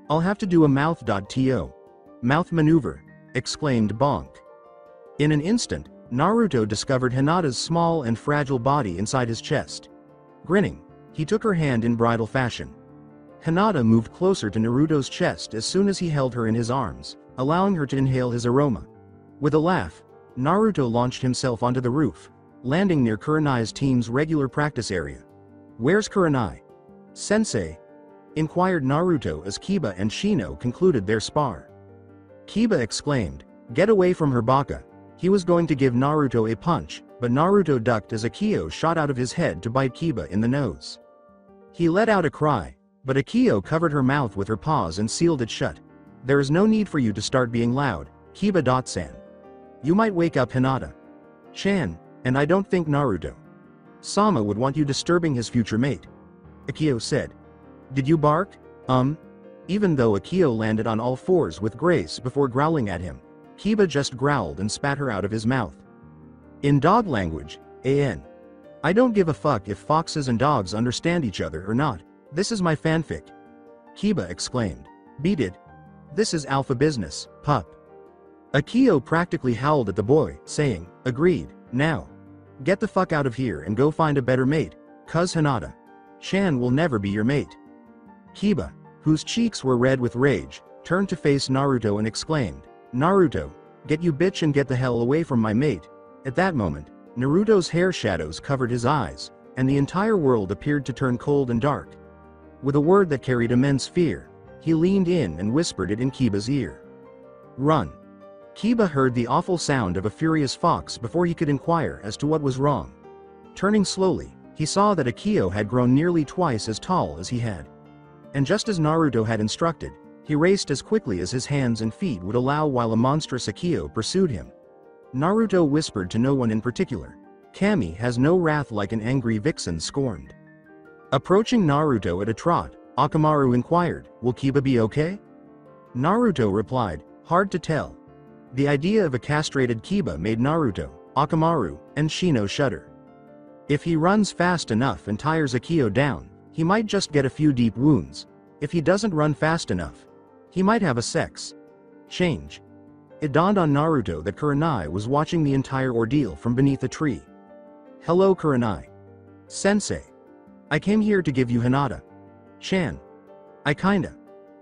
I'll have to do a mouth.to. Mouth maneuver, exclaimed Bonk. In an instant, Naruto discovered Hinata's small and fragile body inside his chest. Grinning, he took her hand in bridal fashion. Hinata moved closer to Naruto's chest as soon as he held her in his arms, allowing her to inhale his aroma. With a laugh, Naruto launched himself onto the roof, landing near Kurenai's team's regular practice area. Where's Kurenai? Sensei? Inquired Naruto as Kiba and Shino concluded their spar. Kiba exclaimed, Get away from her, Baka. He was going to give Naruto a punch, but Naruto ducked as Akio shot out of his head to bite Kiba in the nose. He let out a cry, but Akio covered her mouth with her paws and sealed it shut. There is no need for you to start being loud, Kiba-san. You might wake up Hinata-chan, and I don't think Naruto-sama would want you disturbing his future mate. Akio said. Did you bark? Even though Akio landed on all fours with grace before growling at him, Kiba just growled and spat her out of his mouth. In dog language, I don't give a fuck if foxes and dogs understand each other or not. This is my fanfic. Kiba exclaimed. Beat it. This is alpha business, pup. Akio practically howled at the boy, saying, agreed, now. Get the fuck out of here and go find a better mate, cuz Hinata-chan will never be your mate. Kiba, whose cheeks were red with rage, turned to face Naruto and exclaimed, Naruto, get you bitch and get the hell away from my mate. At that moment, Naruto's hair shadows covered his eyes, and the entire world appeared to turn cold and dark. With a word that carried immense fear, he leaned in and whispered it in Kiba's ear. Run. Kiba heard the awful sound of a furious fox before he could inquire as to what was wrong. Turning slowly, he saw that Akio had grown nearly twice as tall as he had. And just as Naruto had instructed, he raced as quickly as his hands and feet would allow while a monstrous Akio pursued him. Naruto whispered to no one in particular. Kami has no wrath like an angry vixen scorned. Approaching Naruto at a trot, Akamaru inquired, will Kiba be okay? Naruto replied, hard to tell. The idea of a castrated Kiba made Naruto, Akamaru, and Shino shudder. If he runs fast enough and tires Akio down, he might just get a few deep wounds. If he doesn't run fast enough, he might have a sex change. It dawned on Naruto that Kurenai was watching the entire ordeal from beneath a tree. Hello Kurenai. Sensei. I came here to give you Hinata-chan. I kinda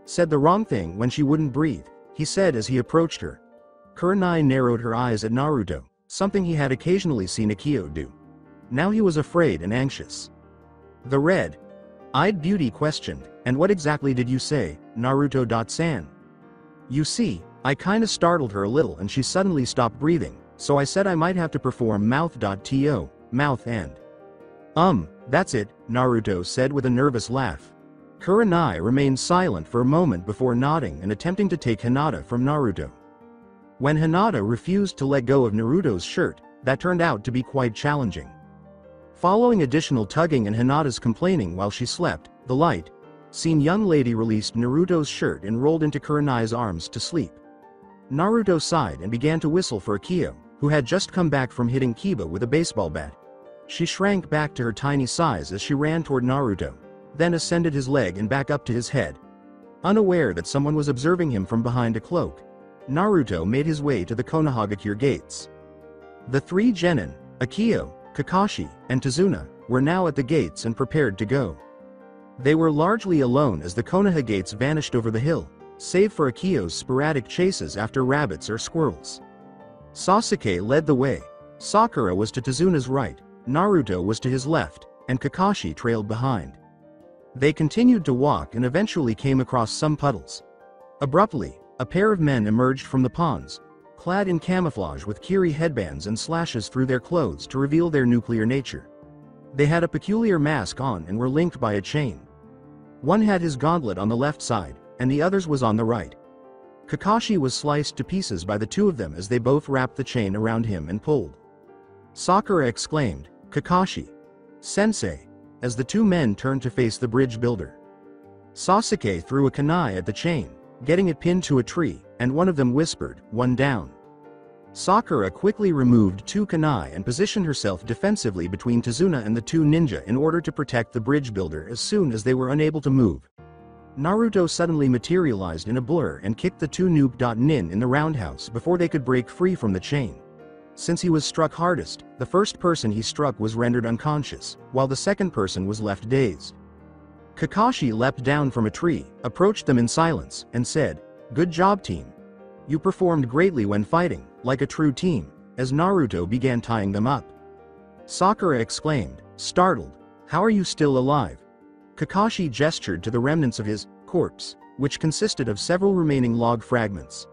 said the wrong thing when she wouldn't breathe, he said as he approached her. Kurenai narrowed her eyes at Naruto, something he had occasionally seen Akio do. Now he was afraid and anxious. The red-eyed beauty questioned, and what exactly did you say, Naruto-san? You see, I kinda startled her a little and she suddenly stopped breathing, so I said I might have to perform mouth.to, mouth and. That's it, Naruto said with a nervous laugh. Kurenai remained silent for a moment before nodding and attempting to take Hinata from Naruto. When Hinata refused to let go of Naruto's shirt, that turned out to be quite challenging. Following additional tugging and Hinata's complaining while she slept, the light-seen young lady released Naruto's shirt and rolled into Kurenai's arms to sleep. Naruto sighed and began to whistle for Akio, who had just come back from hitting Kiba with a baseball bat. She shrank back to her tiny size as she ran toward Naruto, then ascended his leg and back up to his head. Unaware that someone was observing him from behind a cloak, Naruto made his way to the Konohagakure gates. The three genin, Akio, Kakashi, and Tazuna, were now at the gates and prepared to go. They were largely alone as the Konoha gates vanished over the hill, save for Akio's sporadic chases after rabbits or squirrels. Sasuke led the way. Sakura was to Tazuna's right, Naruto was to his left, and Kakashi trailed behind. They continued to walk and eventually came across some puddles. Abruptly, a pair of men emerged from the ponds, clad in camouflage with kiri headbands and slashes through their clothes to reveal their nuclear nature. They had a peculiar mask on and were linked by a chain. One had his gauntlet on the left side, and the other's was on the right. Kakashi was sliced to pieces by the two of them as they both wrapped the chain around him and pulled. Sakura exclaimed, Kakashi. Sensei, as the two men turned to face the bridge builder. Sasuke threw a kunai at the chain, getting it pinned to a tree, and one of them whispered, one down. Sakura quickly removed two kunai and positioned herself defensively between Tazuna and the two ninja in order to protect the bridge builder as soon as they were unable to move. Naruto suddenly materialized in a blur and kicked the two noob.nin in the roundhouse before they could break free from the chain. Since he was struck hardest, the first person he struck was rendered unconscious, while the second person was left dazed. Kakashi leapt down from a tree, approached them in silence, and said, Good job team. You performed greatly when fighting, like a true team, as Naruto began tying them up. Sakura exclaimed, startled, How are you still alive? Kakashi gestured to the remnants of his corpse, which consisted of several remaining log fragments.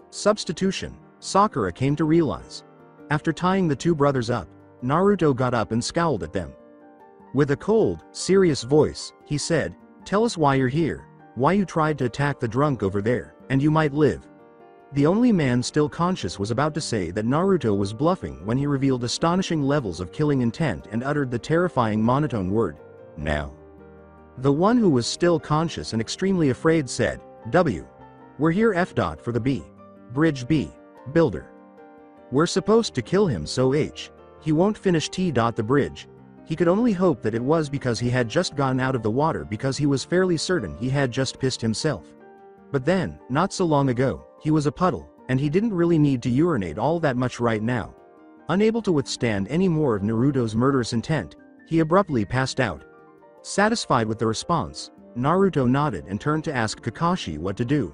Substitution, Sakura came to realize. After tying the two brothers up, Naruto got up and scowled at them. With a cold, serious voice, he said, "Tell us why you're here, why you tried to attack the drunk over there, and you might live." The only man still conscious was about to say that Naruto was bluffing when he revealed astonishing levels of killing intent and uttered the terrifying monotone word, "Now." The one who was still conscious and extremely afraid said, "W. We're here for the B. Bridge B. Builder. We're supposed to kill him so he won't finish the bridge." He could only hope that it was because he had just gotten out of the water, because he was fairly certain he had just pissed himself. But then, not so long ago, he was a puddle, and he didn't really need to urinate all that much right now. Unable to withstand any more of Naruto's murderous intent, he abruptly passed out. Satisfied with the response, Naruto nodded and turned to ask Kakashi what to do.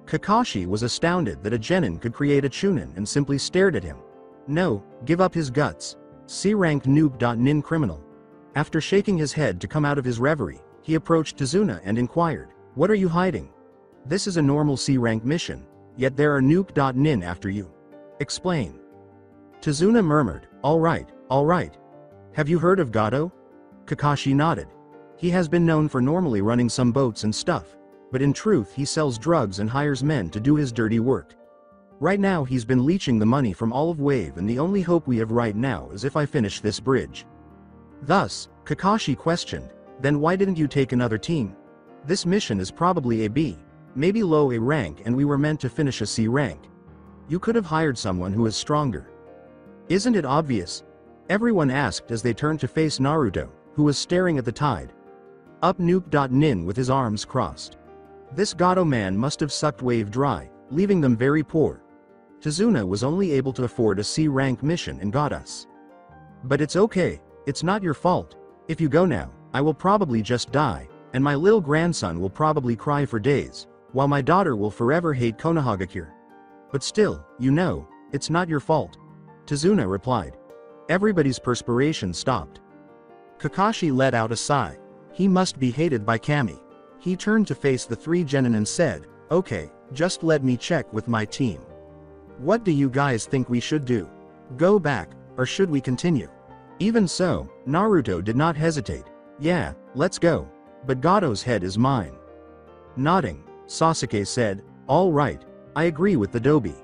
Kakashi was astounded that a genin could create a chunin and simply stared at him. No, give up his guts. C-rank noob.nin criminal. After shaking his head to come out of his reverie, he approached Tazuna and inquired, "What are you hiding? This is a normal C-rank mission, yet there are noob.nin after you. Explain." Tazuna murmured, all right. Have you heard of Gato?" Kakashi nodded. "He has been known for normally running some boats and stuff, but in truth he sells drugs and hires men to do his dirty work. Right now he's been leeching the money from all of Wave, and the only hope we have right now is if I finish this bridge." Thus, Kakashi questioned, "Then why didn't you take another team? This mission is probably a B, maybe low A rank, and we were meant to finish a C rank. You could have hired someone who is stronger." "Isn't it obvious?" everyone asked as they turned to face Naruto, who was staring at the tide. Up Nuke.Nin with his arms crossed. This Gato man must have sucked Wave dry, leaving them very poor. Tazuna was only able to afford a C-rank mission and got us. "But it's okay, it's not your fault. If you go now, I will probably just die, and my little grandson will probably cry for days, while my daughter will forever hate Konohagakure. But still, it's not your fault," Tazuna replied. Everybody's perspiration stopped. Kakashi let out a sigh. He must be hated by Kami. He turned to face the three genin and said, "Okay, just let me check with my team. What do you guys think we should do? Go back, or should we continue?" Even so, Naruto did not hesitate. "Yeah, let's go. But Gato's head is mine." Nodding, Sasuke said, "All right, I agree with the Dobi."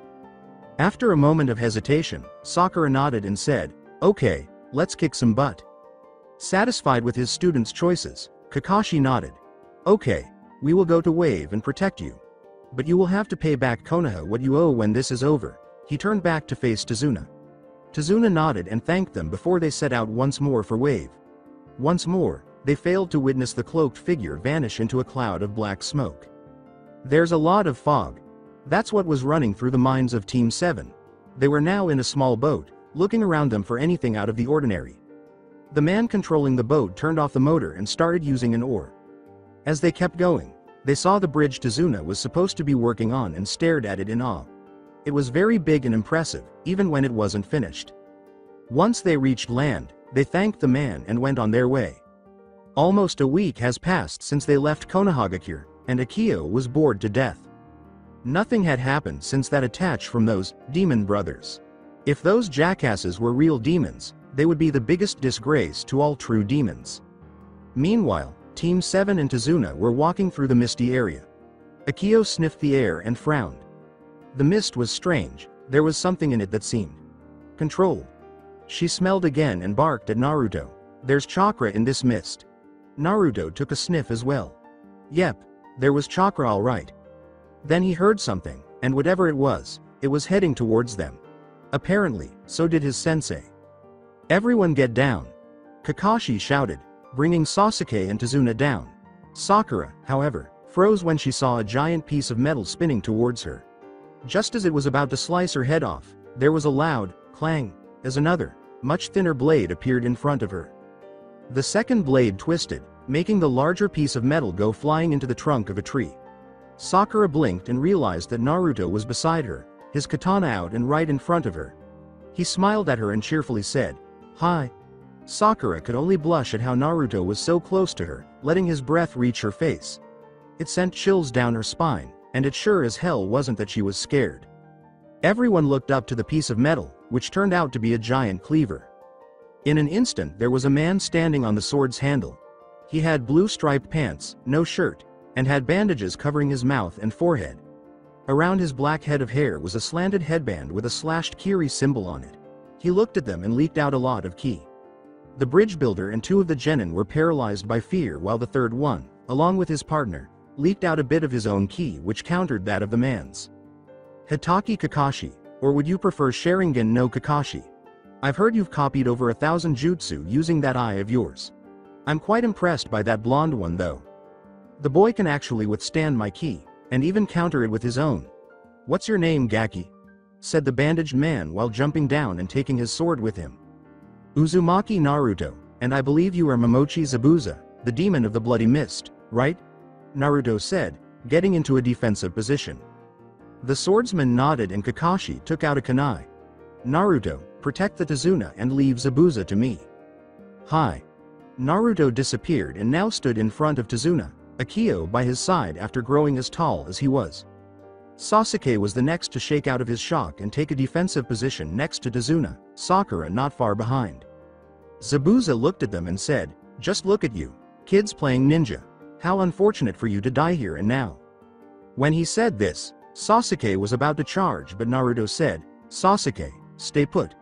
After a moment of hesitation, Sakura nodded and said, "Okay, let's kick some butt." Satisfied with his students' choices, Kakashi nodded. "Okay, we will go to Wave and protect you. But you will have to pay back Konoha what you owe when this is over." He turned back to face Tazuna. Tazuna nodded and thanked them before they set out once more for Wave. Once more, they failed to witness the cloaked figure vanish into a cloud of black smoke. There's a lot of fog. That's what was running through the minds of Team 7. They were now in a small boat, looking around them for anything out of the ordinary. The man controlling the boat turned off the motor and started using an oar. As they kept going, they saw the bridge Tazuna was supposed to be working on and stared at it in awe. It was very big and impressive, even when it wasn't finished. Once they reached land, they thanked the man and went on their way. Almost a week has passed since they left Konohagakure, and Akio was bored to death. Nothing had happened since that attack from those demon brothers. If those jackasses were real demons, they would be the biggest disgrace to all true demons. Meanwhile, Team 7 and Tazuna were walking through the misty area. Akio sniffed the air and frowned. The mist was strange, there was something in it that seemed controlled. She smelled again and barked at Naruto. "There's chakra in this mist." Naruto took a sniff as well. Yep, there was chakra all right. Then he heard something, and whatever it was heading towards them. Apparently, so did his sensei. "Everyone get down!" Kakashi shouted, bringing Sasuke and Tazuna down. Sakura, however, froze when she saw a giant piece of metal spinning towards her. Just as it was about to slice her head off, there was a loud clang as another, much thinner blade appeared in front of her. The second blade twisted, making the larger piece of metal go flying into the trunk of a tree. Sakura blinked and realized that Naruto was beside her, his katana out and right in front of her. He smiled at her and cheerfully said, "Hi." Sakura could only blush at how Naruto was so close to her, letting his breath reach her face. It sent chills down her spine, and it sure as hell wasn't that she was scared. Everyone looked up to the piece of metal, which turned out to be a giant cleaver. In an instant there was a man standing on the sword's handle. He had blue striped pants, no shirt, and had bandages covering his mouth and forehead. Around his black head of hair was a slanted headband with a slashed Kiri symbol on it. He looked at them and leaked out a lot of ki. The bridge builder and two of the genin were paralyzed by fear, while the third one, along with his partner, leaked out a bit of his own ki which countered that of the man's. Hitaki Kakashi, or would you prefer Sharingan no Kakashi? I've heard you've copied over 1,000 jutsu using that eye of yours. I'm quite impressed by that blonde one though. The boy can actually withstand my ki, and even counter it with his own. What's your name, Gaki? Said the bandaged man while jumping down and taking his sword with him. Uzumaki Naruto, and I believe you are Momochi Zabuza, the demon of the bloody mist, right? Naruto said, getting into a defensive position. The swordsman nodded and Kakashi took out a kunai. Naruto, protect the Tazuna and leave Zabuza to me. Hi. Naruto disappeared and now stood in front of Tazuna, Akio by his side after growing as tall as he was. Sasuke was the next to shake out of his shock and take a defensive position next to Tazuna, Sakura not far behind. Zabuza looked at them and said, just look at you, kids playing ninja. How unfortunate for you to die here and now. When he said this, Sasuke was about to charge, but Naruto said, Sasuke, stay put.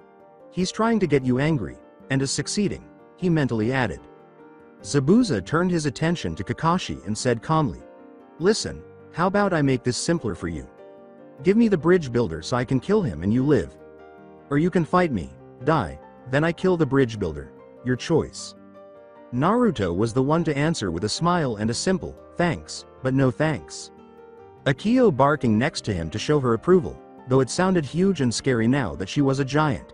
He's trying to get you angry, and is succeeding, he mentally added. Zabuza turned his attention to Kakashi and said calmly, listen, how about I make this simpler for you? Give me the bridge builder so I can kill him and you live. Or you can fight me, die, then I kill the bridge builder, your choice. Naruto was the one to answer with a smile and a simple, thanks, but no thanks. Akio barking next to him to show her approval, though it sounded huge and scary now that she was a giant.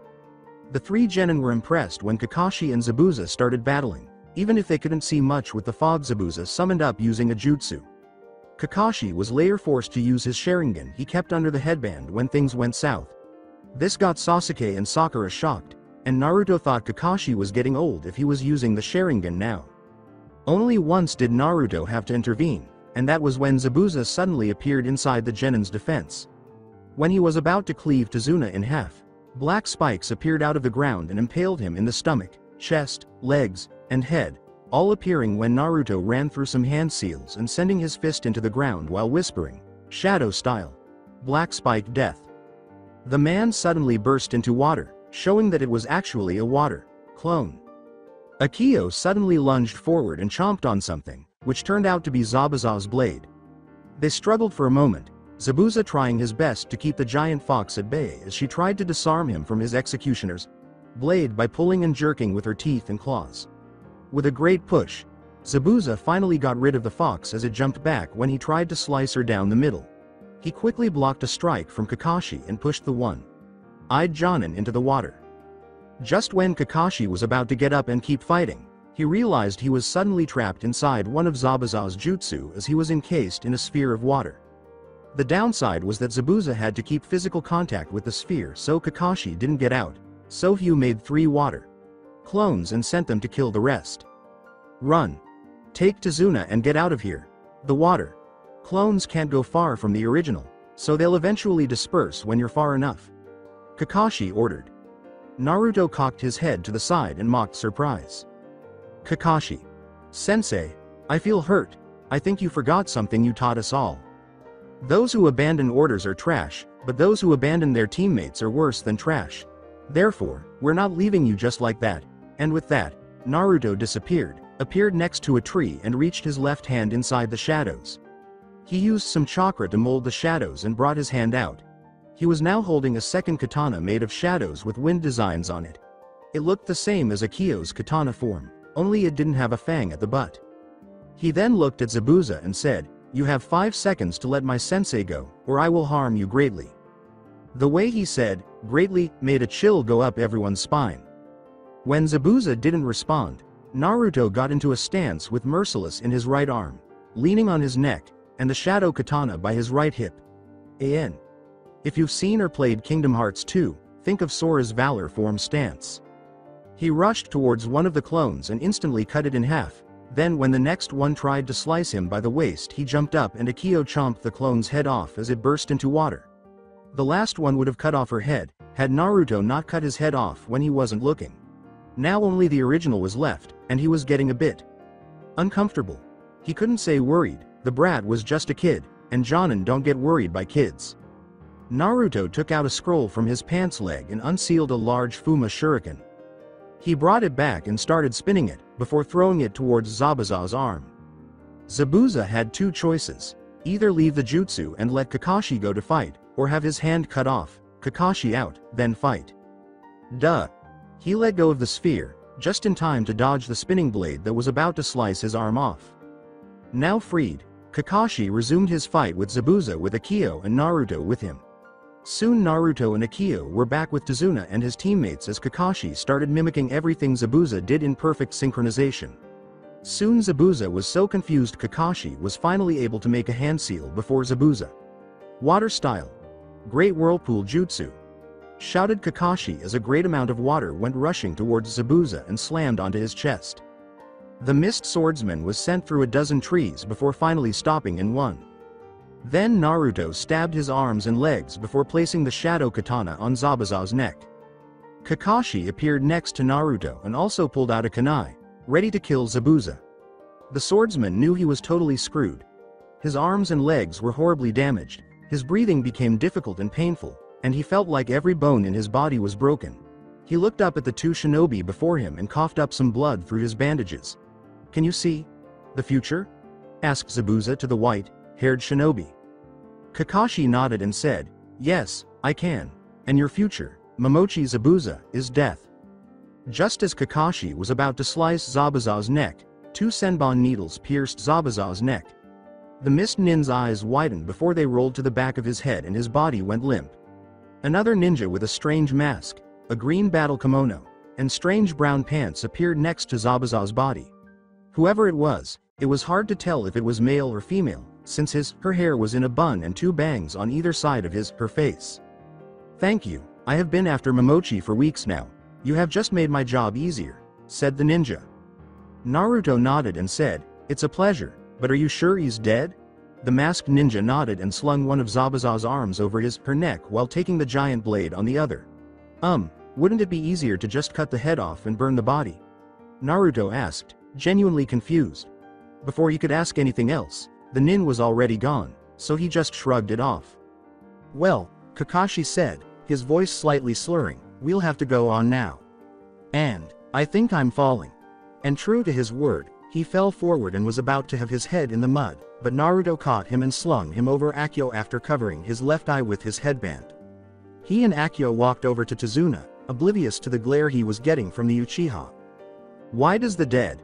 The three genin were impressed when Kakashi and Zabuza started battling, even if they couldn't see much with the fog Zabuza summoned up using a jutsu. Kakashi was later forced to use his Sharingan he kept under the headband when things went south. This got Sasuke and Sakura shocked, and Naruto thought Kakashi was getting old if he was using the Sharingan now. Only once did Naruto have to intervene, and that was when Zabuza suddenly appeared inside the genin's defense. When he was about to cleave Tazuna in half, black spikes appeared out of the ground and impaled him in the stomach, chest, legs, and head, all appearing when Naruto ran through some hand seals and sending his fist into the ground while whispering, shadow style. Black spike death. The man suddenly burst into water, showing that it was actually a water clone. Akio suddenly lunged forward and chomped on something, which turned out to be Zabuza's blade. They struggled for a moment, Zabuza trying his best to keep the giant fox at bay as she tried to disarm him from his executioner's blade by pulling and jerking with her teeth and claws. With a great push, Zabuza finally got rid of the fox as it jumped back when he tried to slice her down the middle. He quickly blocked a strike from Kakashi and pushed the one-eyed Jonin into the water. Just when Kakashi was about to get up and keep fighting, he realized he was suddenly trapped inside one of Zabuza's jutsu as he was encased in a sphere of water. The downside was that Zabuza had to keep physical contact with the sphere so Kakashi didn't get out, so Hugh made 3 water clones and sent them to kill the rest. Run. Take Tazuna and get out of here. The water clones can't go far from the original, so they'll eventually disperse when you're far enough. Kakashi ordered. Naruto cocked his head to the side and mocked surprise. Kakashi. Sensei, I feel hurt. I think you forgot something you taught us all. Those who abandon orders are trash, but those who abandon their teammates are worse than trash. Therefore, we're not leaving you just like that. And with that, Naruto disappeared, appeared next to a tree and reached his left hand inside the shadows. He used some chakra to mold the shadows and brought his hand out. He was now holding a second katana made of shadows with wind designs on it. It looked the same as Akio's katana form, only it didn't have a fang at the butt. He then looked at Zabuza and said, you have 5 seconds to let my sensei go, or I will harm you greatly. The way he said, greatly, made a chill go up everyone's spine. When Zabuza didn't respond, Naruto got into a stance with Merciless in his right arm, leaning on his neck, and the shadow katana by his right hip. If you've seen or played Kingdom Hearts 2, think of Sora's Valor form stance. He rushed towards one of the clones and instantly cut it in half. Then when the next one tried to slice him by the waist, he jumped up and Akio chomped the clone's head off as it burst into water. The last one would have cut off her head, had Naruto not cut his head off when he wasn't looking. Now only the original was left, and he was getting a bit uncomfortable. He couldn't say worried, the brat was just a kid, and Jonin don't get worried by kids. Naruto took out a scroll from his pants leg and unsealed a large Fuma shuriken. He brought it back and started spinning it, before throwing it towards Zabuza's arm. Zabuza had two choices: either leave the jutsu and let Kakashi go to fight, or have his hand cut off, Kakashi out, then fight. Duh. He let go of the sphere, just in time to dodge the spinning blade that was about to slice his arm off. Now freed, Kakashi resumed his fight with Zabuza with Akio and Naruto with him. Soon Naruto and Akio were back with Tazuna and his teammates as Kakashi started mimicking everything Zabuza did in perfect synchronization. Soon Zabuza was so confused Kakashi was finally able to make a hand seal before Zabuza. Water style. Great whirlpool jutsu. Shouted Kakashi as a great amount of water went rushing towards Zabuza and slammed onto his chest. The mist swordsman was sent through a dozen trees before finally stopping in one. Then Naruto stabbed his arms and legs before placing the shadow katana on Zabuza's neck. Kakashi appeared next to Naruto and also pulled out a kunai, ready to kill Zabuza. The swordsman knew he was totally screwed. His arms and legs were horribly damaged, his breathing became difficult and painful, and he felt like every bone in his body was broken. He looked up at the two shinobi before him and coughed up some blood through his bandages. "Can you see the future?" asked Zabuza to the white-haired shinobi. Kakashi nodded and said, "Yes, I can. And your future, Momochi Zabuza, is death." Just as Kakashi was about to slice Zabuza's neck, two senbon needles pierced Zabuza's neck. The mist nin's eyes widened before they rolled to the back of his head and his body went limp. Another ninja with a strange mask, a green battle kimono, and strange brown pants appeared next to Zabuza's body. Whoever it was hard to tell if it was male or female, since her hair was in a bun and two bangs on either side of her face. "Thank you, I have been after Momochi for weeks now. You have just made my job easier," said the ninja. Naruto nodded and said, "It's a pleasure, but are you sure he's dead?" The masked ninja nodded and slung one of Zabuza's arms over her neck while taking the giant blade on the other. Wouldn't it be easier to just cut the head off and burn the body?" Naruto asked, genuinely confused. Before he could ask anything else, the nin was already gone, so he just shrugged it off. "Well," Kakashi said, his voice slightly slurring, "we'll have to go on now. And I think I'm falling." And true to his word, he fell forward and was about to have his head in the mud, but Naruto caught him and slung him over Akio after covering his left eye with his headband. He and Akio walked over to Tazuna, oblivious to the glare he was getting from the Uchiha. "Why does the dead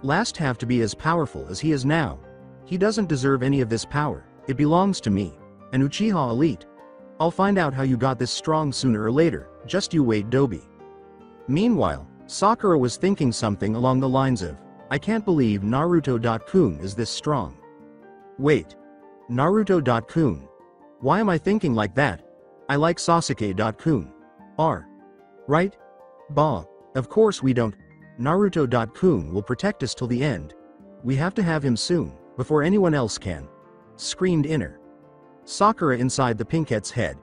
last have to be as powerful as he is now? He doesn't deserve any of this power, it belongs to me, an Uchiha elite. I'll find out how you got this strong sooner or later, just you wait, Dobi." Meanwhile, Sakura was thinking something along the lines of, "I can't believe Naruto-kun is this strong. Wait. Naruto-kun? Why am I thinking like that? I like Sasuke-kun. Right? Bah, of course we don't. Naruto-kun will protect us till the end. We have to have him soon, before anyone else can," screamed Inner Sakura inside the Pinkette's head.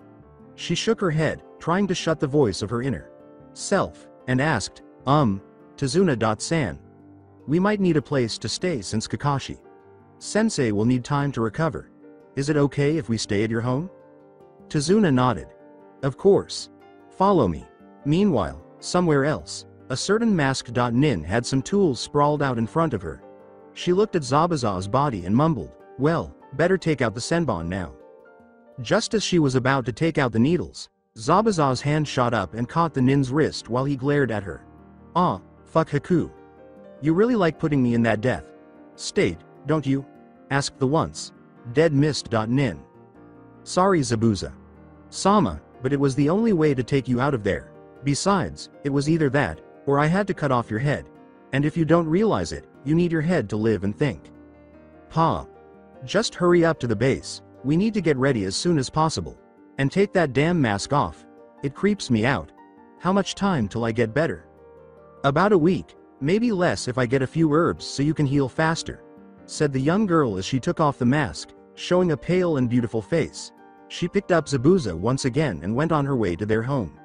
She shook her head, trying to shut the voice of her inner self, and asked, Tazuna-san. We might need a place to stay since Kakashi-sensei will need time to recover. Is it okay if we stay at your home?" Tazuna nodded. "Of course. Follow me." Meanwhile, somewhere else, a certain masked nin had some tools sprawled out in front of her. She looked at Zabuza's body and mumbled, "Well, better take out the senbon now." Just as she was about to take out the needles, Zabuza's hand shot up and caught the nin's wrist while he glared at her. "Ah, fuck Haku. You really like putting me in that death state, don't you?" asked the once dead mist nin. "Sorry Zabuza Sama, but it was the only way to take you out of there. Besides, it was either that, or I had to cut off your head. And if you don't realize it, you need your head to live and think." "Pa. Just hurry up to the base, we need to get ready as soon as possible. And take that damn mask off. It creeps me out. How much time till I get better?" "About a week, maybe less if I get a few herbs so you can heal faster," said the young girl as she took off the mask, showing a pale and beautiful face. She picked up Zabuza once again and went on her way to their home.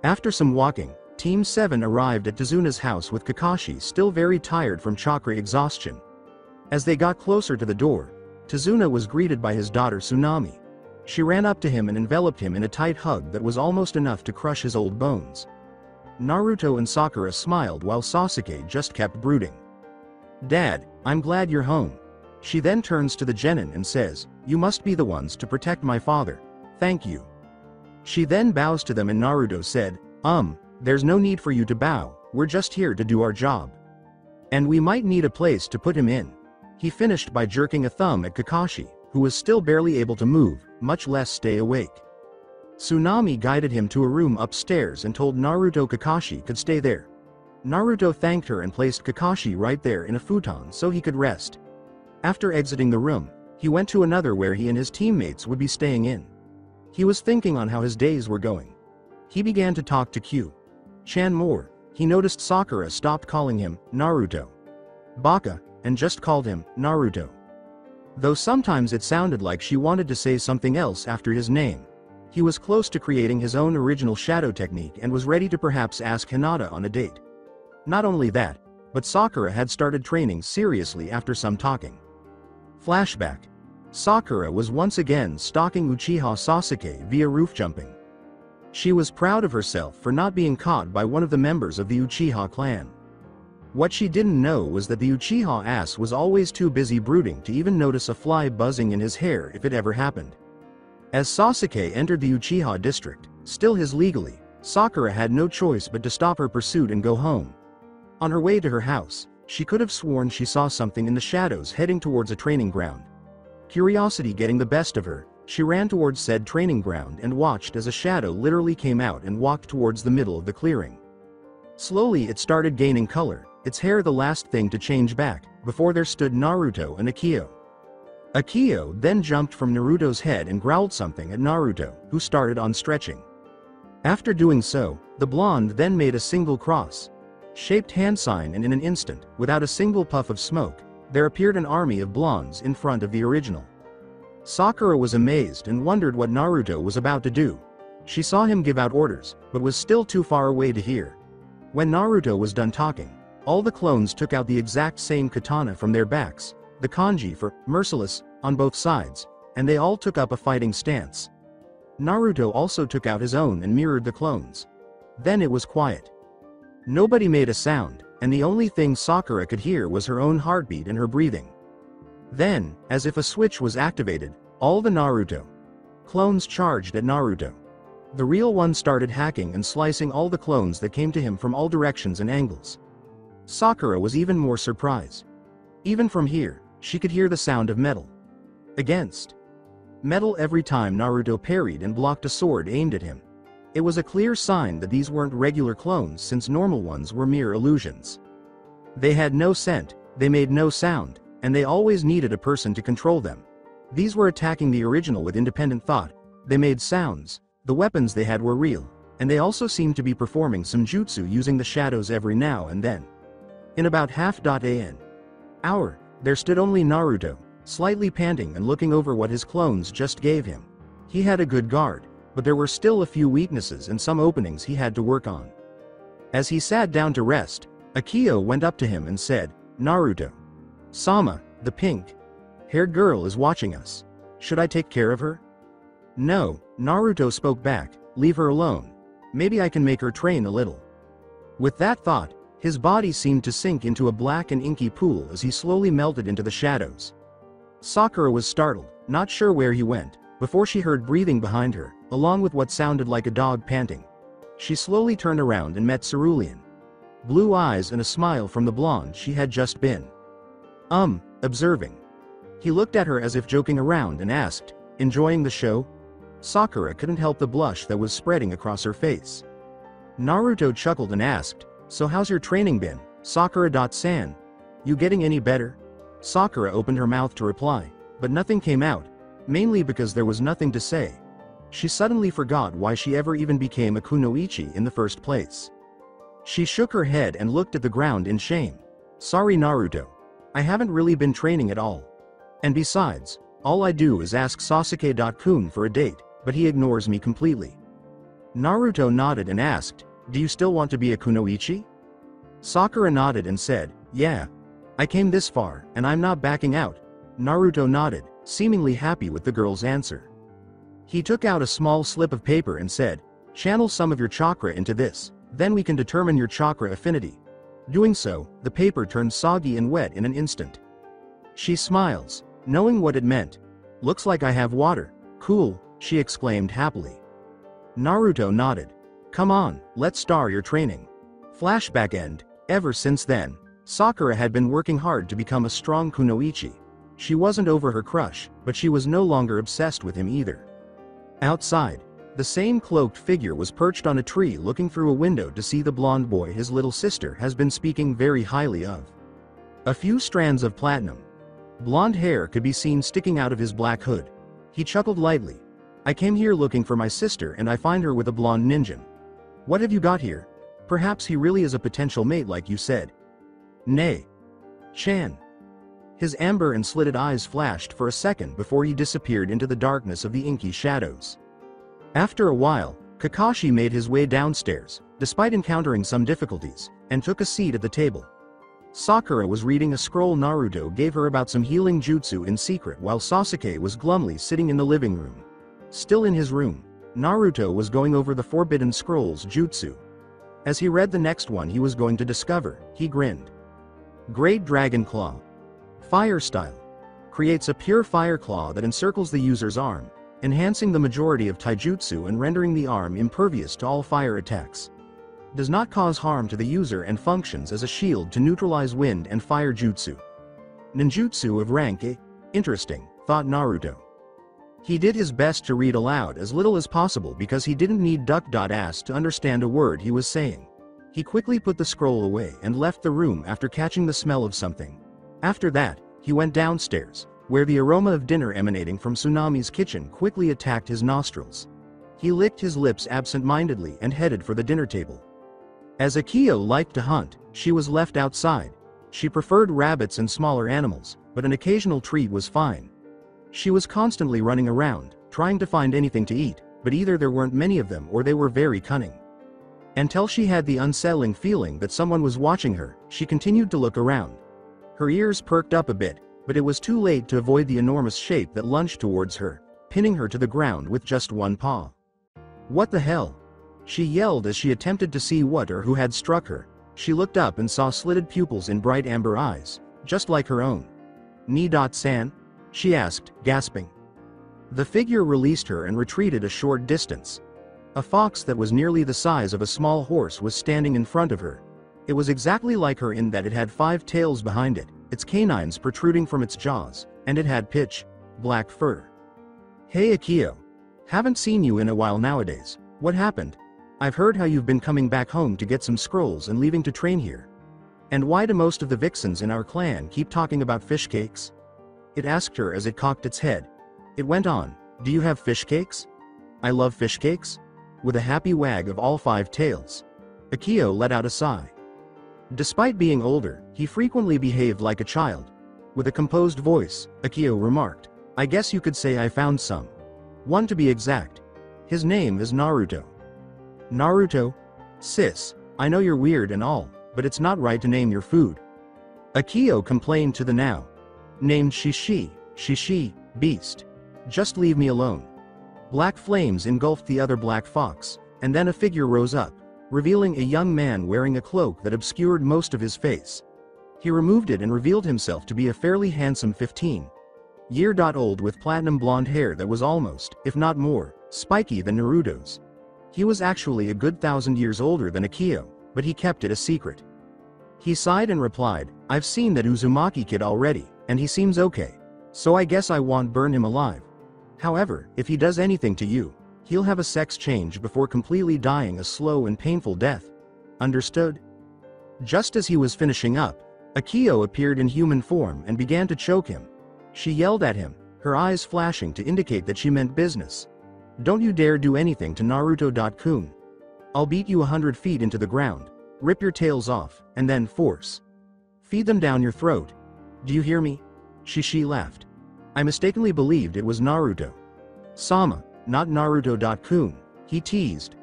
After some walking, Team 7 arrived at Tazuna's house with Kakashi still very tired from chakra exhaustion. As they got closer to the door, Tazuna was greeted by his daughter Tsunami. She ran up to him and enveloped him in a tight hug that was almost enough to crush his old bones. Naruto and Sakura smiled while Sasuke just kept brooding. "Dad, I'm glad you're home." She then turns to the genin and says, "You must be the ones to protect my father. Thank you." She then bows to them and Naruto said, There's no need for you to bow, we're just here to do our job. And we might need a place to put him in." He finished by jerking a thumb at Kakashi, who was still barely able to move, much less stay awake. Tsunami guided him to a room upstairs and told Naruto Kakashi could stay there. Naruto thanked her and placed Kakashi right there in a futon so he could rest. After exiting the room, he went to another where he and his teammates would be staying in. He was thinking on how his days were going. He began to talk to Q-chan more. He noticed Sakura stopped calling him Naruto Baka and just called him Naruto. Though sometimes it sounded like she wanted to say something else after his name. He was close to creating his own original shadow technique and was ready to perhaps ask Hinata on a date. Not only that, but Sakura had started training seriously after some talking. Flashback. Sakura was once again stalking Uchiha Sasuke via roof jumping. She was proud of herself for not being caught by one of the members of the Uchiha clan. What she didn't know was that the Uchiha ass was always too busy brooding to even notice a fly buzzing in his hair if it ever happened. As Sasuke entered the Uchiha district, still his legally, Sakura had no choice but to stop her pursuit and go home. On her way to her house, she could have sworn she saw something in the shadows heading towards a training ground. Curiosity getting the best of her, she ran towards said training ground and watched as a shadow literally came out and walked towards the middle of the clearing. Slowly it started gaining color, its hair the last thing to change back, before there stood Naruto and Akio. Akio then jumped from Naruto's head and growled something at Naruto, who started on stretching. After doing so, the blonde then made a single cross-shaped hand sign and in an instant, without a single puff of smoke, there appeared an army of blondes in front of the original. Sakura was amazed and wondered what Naruto was about to do. She saw him give out orders, but was still too far away to hear. When Naruto was done talking, all the clones took out the exact same katana from their backs, the kanji for merciless, on both sides, and they all took up a fighting stance. Naruto also took out his own and mirrored the clones. Then it was quiet. Nobody made a sound, and the only thing Sakura could hear was her own heartbeat and her breathing. Then, as if a switch was activated, all the Naruto clones charged at Naruto. The real one started hacking and slicing all the clones that came to him from all directions and angles. Sakura was even more surprised. Even from here, she could hear the sound of metal against metal every time Naruto parried and blocked a sword aimed at him. It was a clear sign that these weren't regular clones since normal ones were mere illusions. They had no scent, they made no sound, and they always needed a person to control them. These were attacking the original with independent thought, they made sounds, the weapons they had were real, and they also seemed to be performing some jutsu using the shadows every now and then. In about half-an hour, there stood only Naruto, slightly panting and looking over what his clones just gave him. He had a good guard, but there were still a few weaknesses and some openings he had to work on. As he sat down to rest, Akio went up to him and said, "Naruto Sama, the pink-haired girl is watching us. Should I take care of her?" "No," Naruto spoke back, "leave her alone. Maybe I can make her train a little." With that thought, his body seemed to sink into a black and inky pool as he slowly melted into the shadows. Sakura was startled, not sure where he went, before she heard breathing behind her, along with what sounded like a dog panting. She slowly turned around and met Cerulean. Blue eyes and a smile from the blonde she had just been observing. He looked at her as if joking around and asked, "Enjoying the show?" Sakura couldn't help the blush that was spreading across her face. Naruto chuckled and asked, "So how's your training been, Sakura-san? You getting any better?" Sakura opened her mouth to reply, but nothing came out, mainly because there was nothing to say. She suddenly forgot why she ever even became a kunoichi in the first place. She shook her head and looked at the ground in shame. "Sorry Naruto. I haven't really been training at all. And besides, all I do is ask Sasuke-kun for a date, but he ignores me completely." Naruto nodded and asked, Do you still want to be a kunoichi? Sakura nodded and said, yeah. I came this far, and I'm not backing out. Naruto nodded, seemingly happy with the girl's answer. He took out a small slip of paper and said, channel some of your chakra into this, then we can determine your chakra affinity. Doing so, the paper turned soggy and wet in an instant. She smiles, knowing what it meant. Looks like I have water. Cool, she exclaimed happily. Naruto nodded. Come on, let's start your training. Flashback end. Ever since then, Sakura had been working hard to become a strong kunoichi. She wasn't over her crush, but she was no longer obsessed with him either. Outside, the same cloaked figure was perched on a tree looking through a window to see the blonde boy his little sister has been speaking very highly of. A few strands of platinum blonde hair could be seen sticking out of his black hood. He chuckled lightly. I came here looking for my sister and I find her with a blonde ninja. What have you got here? Perhaps he really is a potential mate like you said. Nay. Chan. His amber and slitted eyes flashed for a second before he disappeared into the darkness of the inky shadows. After a while, Kakashi made his way downstairs, despite encountering some difficulties, and took a seat at the table. Sakura was reading a scroll Naruto gave her about some healing jutsu in secret while Sasuke was glumly sitting in the living room. Still in his room, Naruto was going over the Forbidden Scrolls jutsu. As he read the next one he was going to discover, he grinned. Great Dragon Claw. Fire Style. Creates a pure fire claw that encircles the user's arm, enhancing the majority of taijutsu and rendering the arm impervious to all fire attacks. Does not cause harm to the user and functions as a shield to neutralize wind and fire jutsu. Ninjutsu of rank A. Interesting, thought Naruto. He did his best to read aloud as little as possible because he didn't need duck.ass to understand a word he was saying. He quickly put the scroll away and left the room after catching the smell of something. After that, he went downstairs, where the aroma of dinner emanating from Tsunami's kitchen quickly attacked his nostrils. He licked his lips absent-mindedly and headed for the dinner table. As Akio liked to hunt, she was left outside. She preferred rabbits and smaller animals, but an occasional treat was fine. She was constantly running around, trying to find anything to eat, but either there weren't many of them or they were very cunning. Until she had the unsettling feeling that someone was watching her, she continued to look around. Her ears perked up a bit, but it was too late to avoid the enormous shape that lunged towards her, pinning her to the ground with just one paw. What the hell? She yelled as she attempted to see what or who had struck her. She looked up and saw slitted pupils in bright amber eyes, just like her own. Ni-san? She asked, gasping. The figure released her and retreated a short distance. A fox that was nearly the size of a small horse was standing in front of her. It was exactly like her in that it had 5 tails behind it, its canines protruding from its jaws, and it had pitch black fur. Hey Akio. Haven't seen you in a while nowadays. What happened? I've heard how you've been coming back home to get some scrolls and leaving to train here. And why do most of the vixens in our clan keep talking about fish cakes? It asked her as it cocked its head. It went on, do you have fish cakes? I love fish cakes. With a happy wag of all 5 tails. Akio let out a sigh. Despite being older, he frequently behaved like a child. With a composed voice, Akio remarked, I guess you could say I found some. One to be exact. His name is Naruto. Naruto? Sis, I know you're weird and all, but it's not right to name your food. Akio complained to the now named Shishi, beast. Just leave me alone. Black flames engulfed the other black fox, and then a figure rose up, revealing a young man wearing a cloak that obscured most of his face. He removed it and revealed himself to be a fairly handsome 15-year-old with platinum blonde hair that was almost, if not more, spiky than Naruto's. He was actually a good 1,000 years older than Akio, but he kept it a secret. He sighed and replied, I've seen that Uzumaki kid already, and he seems okay. So I guess I won't burn him alive. However, if he does anything to you, he'll have a sex change before completely dying a slow and painful death. Understood? Just as he was finishing up, Akio appeared in human form and began to choke him. She yelled at him, her eyes flashing to indicate that she meant business. Don't you dare do anything to Naruto-kun. I'll beat you 100 feet into the ground, rip your tails off, and then force feed them down your throat. Do you hear me? Shishi laughed. I mistakenly believed it was Naruto. Sama, not Naruto-kun, he teased.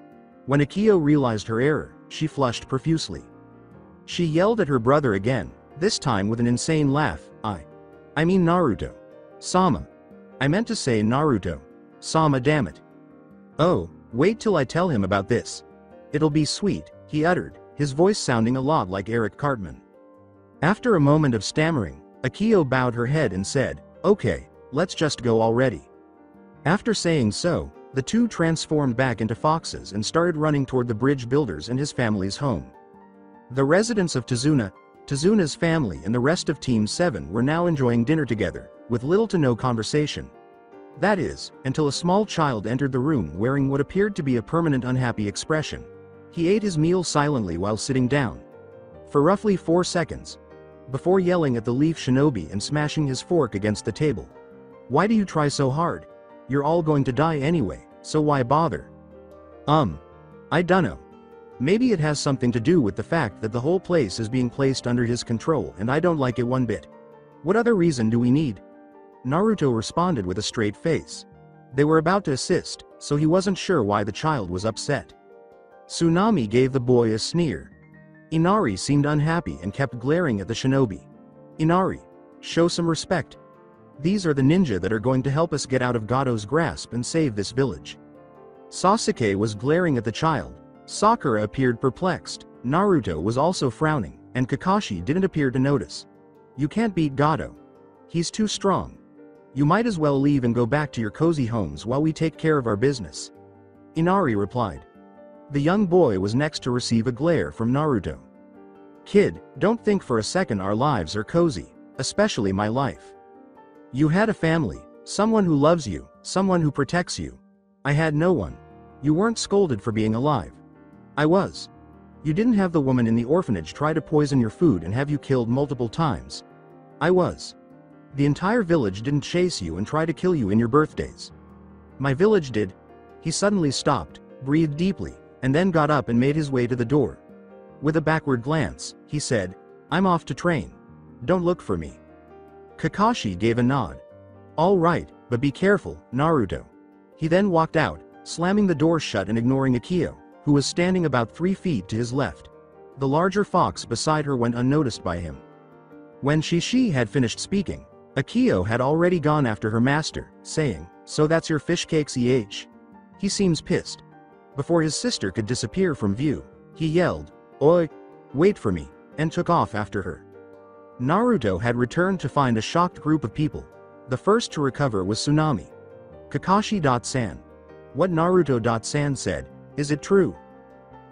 When Akio realized her error, she flushed profusely. She yelled at her brother again, this time with an insane laugh. I mean Naruto. Sama. I meant to say Naruto. Sama, damn it. Oh, wait till I tell him about this. It'll be sweet, he uttered, his voice sounding a lot like Eric Cartman. After a moment of stammering, Akio bowed her head and said, okay, let's just go already. After saying so, the two transformed back into foxes and started running toward the bridge builders and his family's home. The residents of Tazuna's family and the rest of Team 7 were now enjoying dinner together, with little to no conversation. That is, until a small child entered the room wearing what appeared to be a permanent unhappy expression. He ate his meal silently while sitting down. For roughly 4 seconds. Before yelling at the leaf shinobi and smashing his fork against the table. Why do you try so hard? You're all going to die anyway, so why bother? I dunno. Maybe it has something to do with the fact that the whole place is being placed under his control and I don't like it one bit. What other reason do we need? Naruto responded with a straight face. They were about to assist, so he wasn't sure why the child was upset. Tsunami gave the boy a sneer. Inari seemed unhappy and kept glaring at the shinobi. Inari, show some respect. These are the ninja that are going to help us get out of Gado's grasp and save this village. Sasuke was glaring at the child. Sakura appeared perplexed. Naruto was also frowning, and Kakashi didn't appear to notice. You can't beat Gado. He's too strong. You might as well leave and go back to your cozy homes while we take care of our business. Inari replied. The young boy was next to receive a glare from Naruto. Kid, don't think for a second our lives are cozy, especially my life. You had a family, someone who loves you, someone who protects you. I had no one. You weren't scolded for being alive. I was. You didn't have the woman in the orphanage try to poison your food and have you killed multiple times. I was. The entire village didn't chase you and try to kill you in your birthdays. My village did. He suddenly stopped, breathed deeply, and then got up and made his way to the door. With a backward glance, he said, I'm off to train. Don't look for me. Kakashi gave a nod. All right, but be careful, Naruto. He then walked out, slamming the door shut and ignoring Akio, who was standing about 3 feet to his left. The larger fox beside her went unnoticed by him. When Shishi had finished speaking, Akio had already gone after her master, saying, So that's your fish cakes, EH. He seems pissed. Before his sister could disappear from view, he yelled, Oi! Wait for me, and took off after her. Naruto had returned to find a shocked group of people. The first to recover was Tsunami. Kakashi.san. What Naruto.san said, is it true?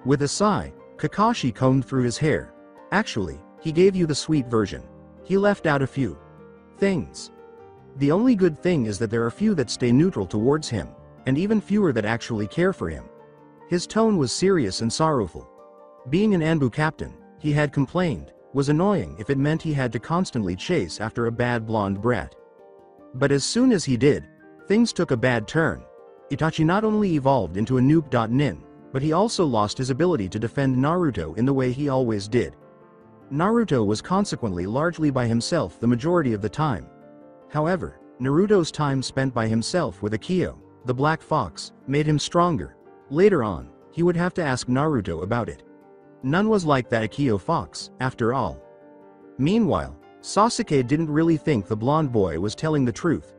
With a sigh, Kakashi combed through his hair. Actually, he gave you the sweet version. He left out a few things. The only good thing is that there are few that stay neutral towards him, and even fewer that actually care for him. His tone was serious and sorrowful. Being an Anbu captain, he had complained, was annoying if it meant he had to constantly chase after a bad blonde brat. But as soon as he did, things took a bad turn. Itachi not only evolved into a nuke.nin, but he also lost his ability to defend Naruto in the way he always did. Naruto was consequently largely by himself the majority of the time. However, Naruto's time spent by himself with Akio, the Black Fox, made him stronger. Later on, he would have to ask Naruto about it. None was like that Akio fox, after all. Meanwhile, Sasuke didn't really think the blonde boy was telling the truth.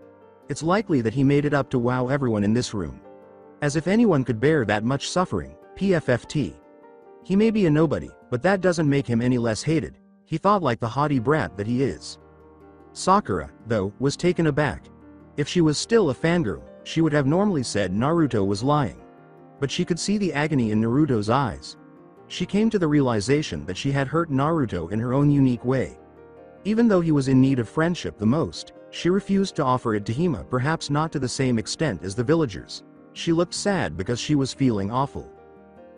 It's likely that he made it up to wow everyone in this room. As if anyone could bear that much suffering, PFFT. He may be a nobody, but that doesn't make him any less hated, he thought like the haughty brat that he is. Sakura, though, was taken aback. If she was still a fangirl, she would have normally said Naruto was lying. But she could see the agony in Naruto's eyes. She came to the realization that she had hurt Naruto in her own unique way. Even though he was in need of friendship the most, she refused to offer it to Hima, perhaps not to the same extent as the villagers. She looked sad because she was feeling awful.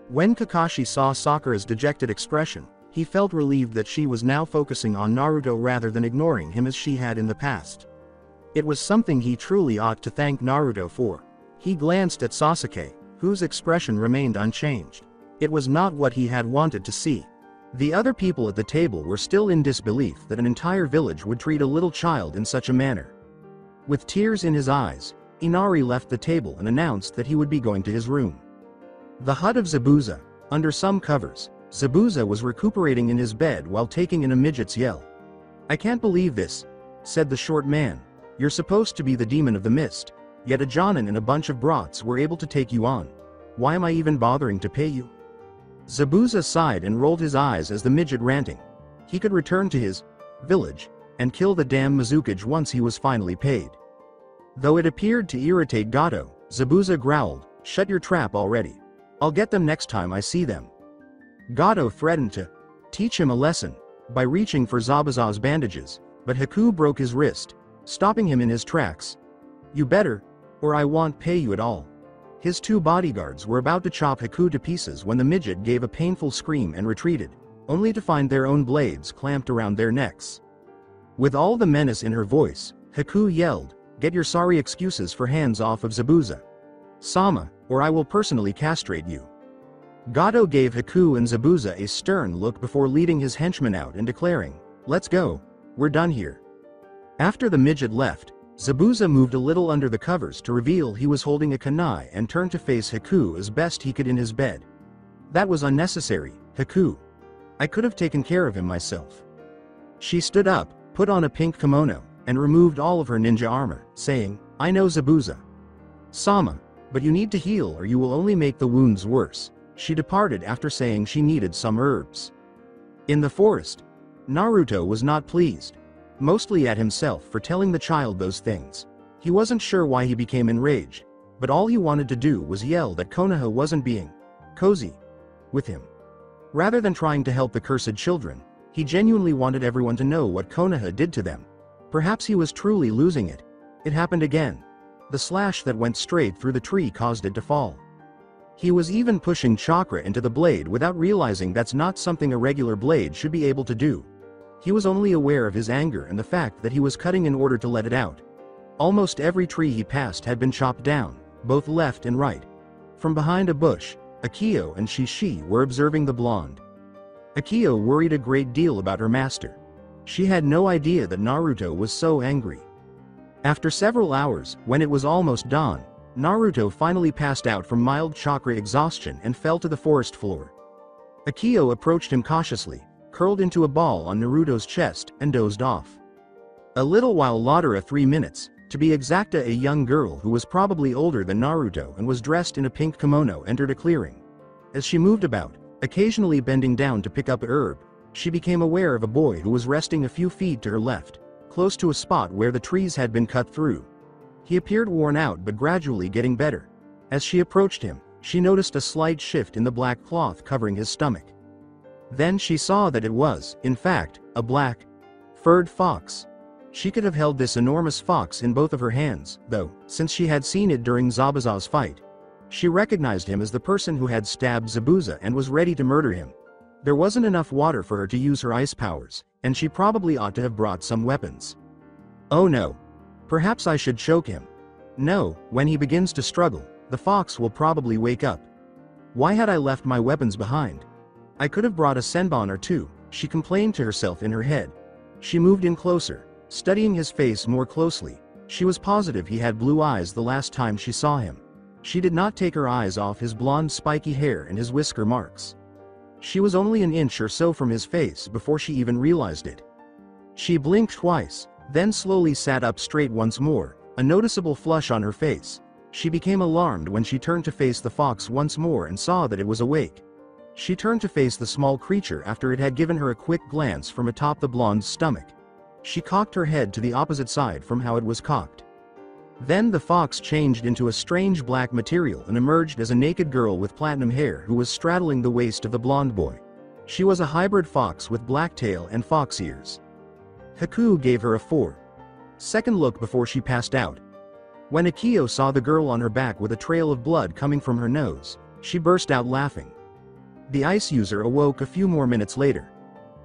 When Kakashi saw Sakura's dejected expression, he felt relieved that she was now focusing on Naruto rather than ignoring him as she had in the past. It was something he truly ought to thank Naruto for. He glanced at Sasuke, whose expression remained unchanged. It was not what he had wanted to see. The other people at the table were still in disbelief that an entire village would treat a little child in such a manner. With tears in his eyes, Inari left the table and announced that he would be going to his room. The hut of Zabuza. Under some covers, Zabuza was recuperating in his bed while taking in a midget's yell. "I can't believe this," said the short man. "You're supposed to be the demon of the mist, yet a Jonin and a bunch of brats were able to take you on. Why am I even bothering to pay you?" Zabuza sighed and rolled his eyes as the midget ranting. He could return to his village and kill the damn Mizukage once he was finally paid. Though it appeared to irritate Gato, Zabuza growled, "Shut your trap already. I'll get them next time I see them." Gato threatened to teach him a lesson by reaching for Zabuza's bandages, but Haku broke his wrist, stopping him in his tracks. "You better, or I won't pay you at all." His two bodyguards were about to chop Haku to pieces when the midget gave a painful scream and retreated, only to find their own blades clamped around their necks. With all the menace in her voice, Haku yelled, "Get your sorry excuses for hands off of Zabuza Sama, or I will personally castrate you." Gato gave Haku and Zabuza a stern look before leading his henchmen out and declaring, "Let's go, we're done here." After the midget left, Zabuza moved a little under the covers to reveal he was holding a kunai and turned to face Haku as best he could in his bed. "That was unnecessary, Haku. I could have taken care of him myself." She stood up, put on a pink kimono, and removed all of her ninja armor, saying, "I know Zabuza Sama, but you need to heal or you will only make the wounds worse." She departed after saying she needed some herbs. In the forest, Naruto was not pleased, mostly at himself for telling the child those things. He wasn't sure why he became enraged, but all he wanted to do was yell that Konoha wasn't being cozy with him. Rather than trying to help the cursed children, he genuinely wanted everyone to know what Konoha did to them. Perhaps he was truly losing it. It happened again. The slash that went straight through the tree caused it to fall. He was even pushing chakra into the blade without realizing that's not something a regular blade should be able to do. He was only aware of his anger and the fact that he was cutting in order to let it out. Almost every tree he passed had been chopped down, both left and right. From behind a bush, Akio and Shishi were observing the blonde. Akio worried a great deal about her master. She had no idea that Naruto was so angry. After several hours, when it was almost dawn, Naruto finally passed out from mild chakra exhaustion and fell to the forest floor. Akio approached him cautiously, curled into a ball on Naruto's chest, and dozed off. A little while later, 3 minutes, to be exacta, a young girl who was probably older than Naruto and was dressed in a pink kimono entered a clearing. As she moved about, occasionally bending down to pick up a herb, she became aware of a boy who was resting a few feet to her left, close to a spot where the trees had been cut through. He appeared worn out but gradually getting better. As she approached him, she noticed a slight shift in the black cloth covering his stomach. Then she saw that it was, in fact, a black, furred fox. She could have held this enormous fox in both of her hands, though, since she had seen it during Zabuza's fight. She recognized him as the person who had stabbed Zabuza and was ready to murder him. There wasn't enough water for her to use her ice powers, and she probably ought to have brought some weapons. Oh no. Perhaps I should choke him. No, when he begins to struggle, the fox will probably wake up. Why had I left my weapons behind? I could have brought a senbon or two, she complained to herself in her head. She moved in closer, studying his face more closely. She was positive he had blue eyes the last time she saw him. She did not take her eyes off his blonde spiky hair and his whisker marks. She was only an inch or so from his face before she even realized it. She blinked twice, then slowly sat up straight once more, a noticeable flush on her face. She became alarmed when she turned to face the fox once more and saw that it was awake. She turned to face the small creature after it had given her a quick glance from atop the blonde's stomach. She cocked her head to the opposite side from how it was cocked. Then the fox changed into a strange black material and emerged as a naked girl with platinum hair who was straddling the waist of the blonde boy. She was a hybrid fox with black tail and fox ears. Haku gave her a 4-second look before she passed out. When Akio saw the girl on her back with a trail of blood coming from her nose, she burst out laughing. The ice user awoke a few more minutes later.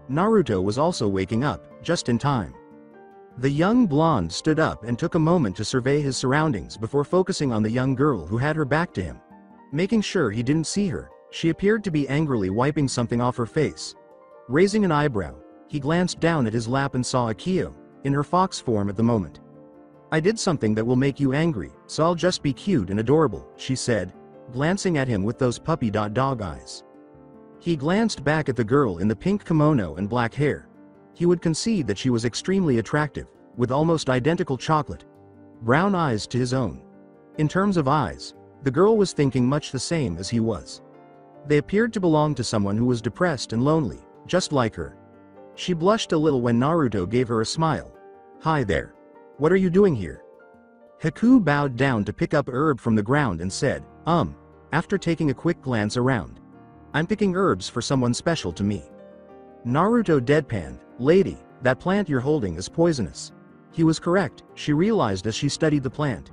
Naruto was also waking up, just in time. The young blonde stood up and took a moment to survey his surroundings before focusing on the young girl who had her back to him. Making sure he didn't see her, she appeared to be angrily wiping something off her face. Raising an eyebrow, he glanced down at his lap and saw Akio, in her fox form at the moment. "I did something that will make you angry, so I'll just be cute and adorable," she said. glancing at him with those puppy dog eyes. He glanced back at the girl in the pink kimono and black hair. He would concede that she was extremely attractive, with almost identical chocolate brown eyes to his own. In terms of eyes, the girl was thinking much the same as he was. They appeared to belong to someone who was depressed and lonely, just like her. She blushed a little when Naruto gave her a smile. "Hi there. What are you doing here?" Haku bowed down to pick up herb from the ground and said, after taking a quick glance around. "I'm picking herbs for someone special to me." Naruto deadpanned, "Lady, that plant you're holding is poisonous." He was correct, she realized as she studied the plant.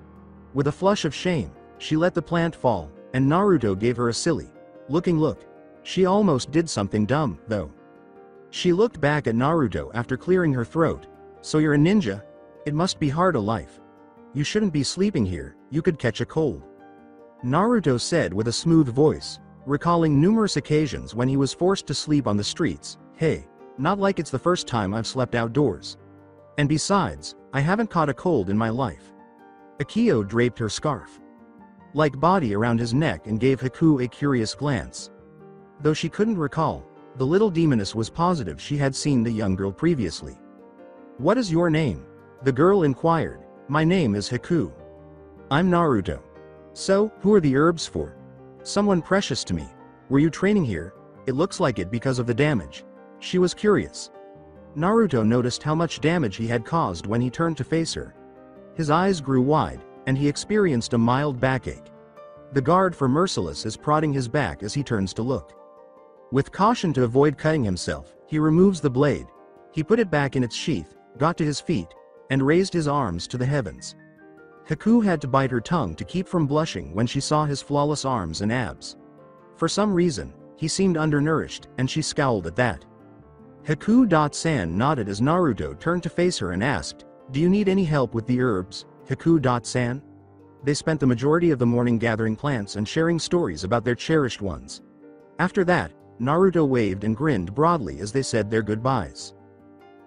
With a flush of shame, she let the plant fall, and Naruto gave her a silly looking look. She almost did something dumb, though. She looked back at Naruto after clearing her throat. "So you're a ninja? It must be hard a life. You shouldn't be sleeping here, you could catch a cold." Naruto said with a smooth voice, recalling numerous occasions when he was forced to sleep on the streets. "Hey, not like it's the first time I've slept outdoors. And besides, I haven't caught a cold in my life." Akio draped her scarf-like body around his neck and gave Haku a curious glance. Though she couldn't recall, the little demoness was positive she had seen the young girl previously. "What is your name?" the girl inquired. "My name is Haku. I'm Naruto." "So, who are the herbs for?" "Someone precious to me. Were you training here?" "It looks like it because of the damage." She was curious. Naruto noticed how much damage he had caused when he turned to face her. His eyes grew wide, and he experienced a mild backache. The guard for Merciless is prodding his back as he turns to look. With caution to avoid cutting himself, he removes the blade. He put it back in its sheath, got to his feet, and raised his arms to the heavens. Haku had to bite her tongue to keep from blushing when she saw his flawless arms and abs. For some reason, he seemed undernourished, and she scowled at that. Haku-san nodded as Naruto turned to face her and asked, "Do you need any help with the herbs, Haku-san?" They spent the majority of the morning gathering plants and sharing stories about their cherished ones. After that, Naruto waved and grinned broadly as they said their goodbyes.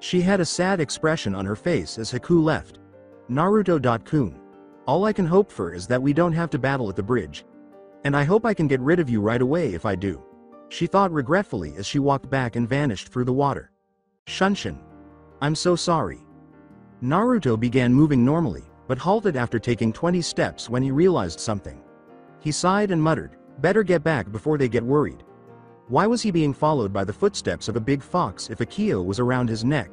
She had a sad expression on her face as Haku left. Naruto-kun. All I can hope for is that we don't have to battle at the bridge. And I hope I can get rid of you right away if I do. She thought regretfully as she walked back and vanished through the water. Shunshin. I'm so sorry. Naruto began moving normally, but halted after taking 20 steps when he realized something. He sighed and muttered, "Better get back before they get worried." Why was he being followed by the footsteps of a big fox if Akio was around his neck?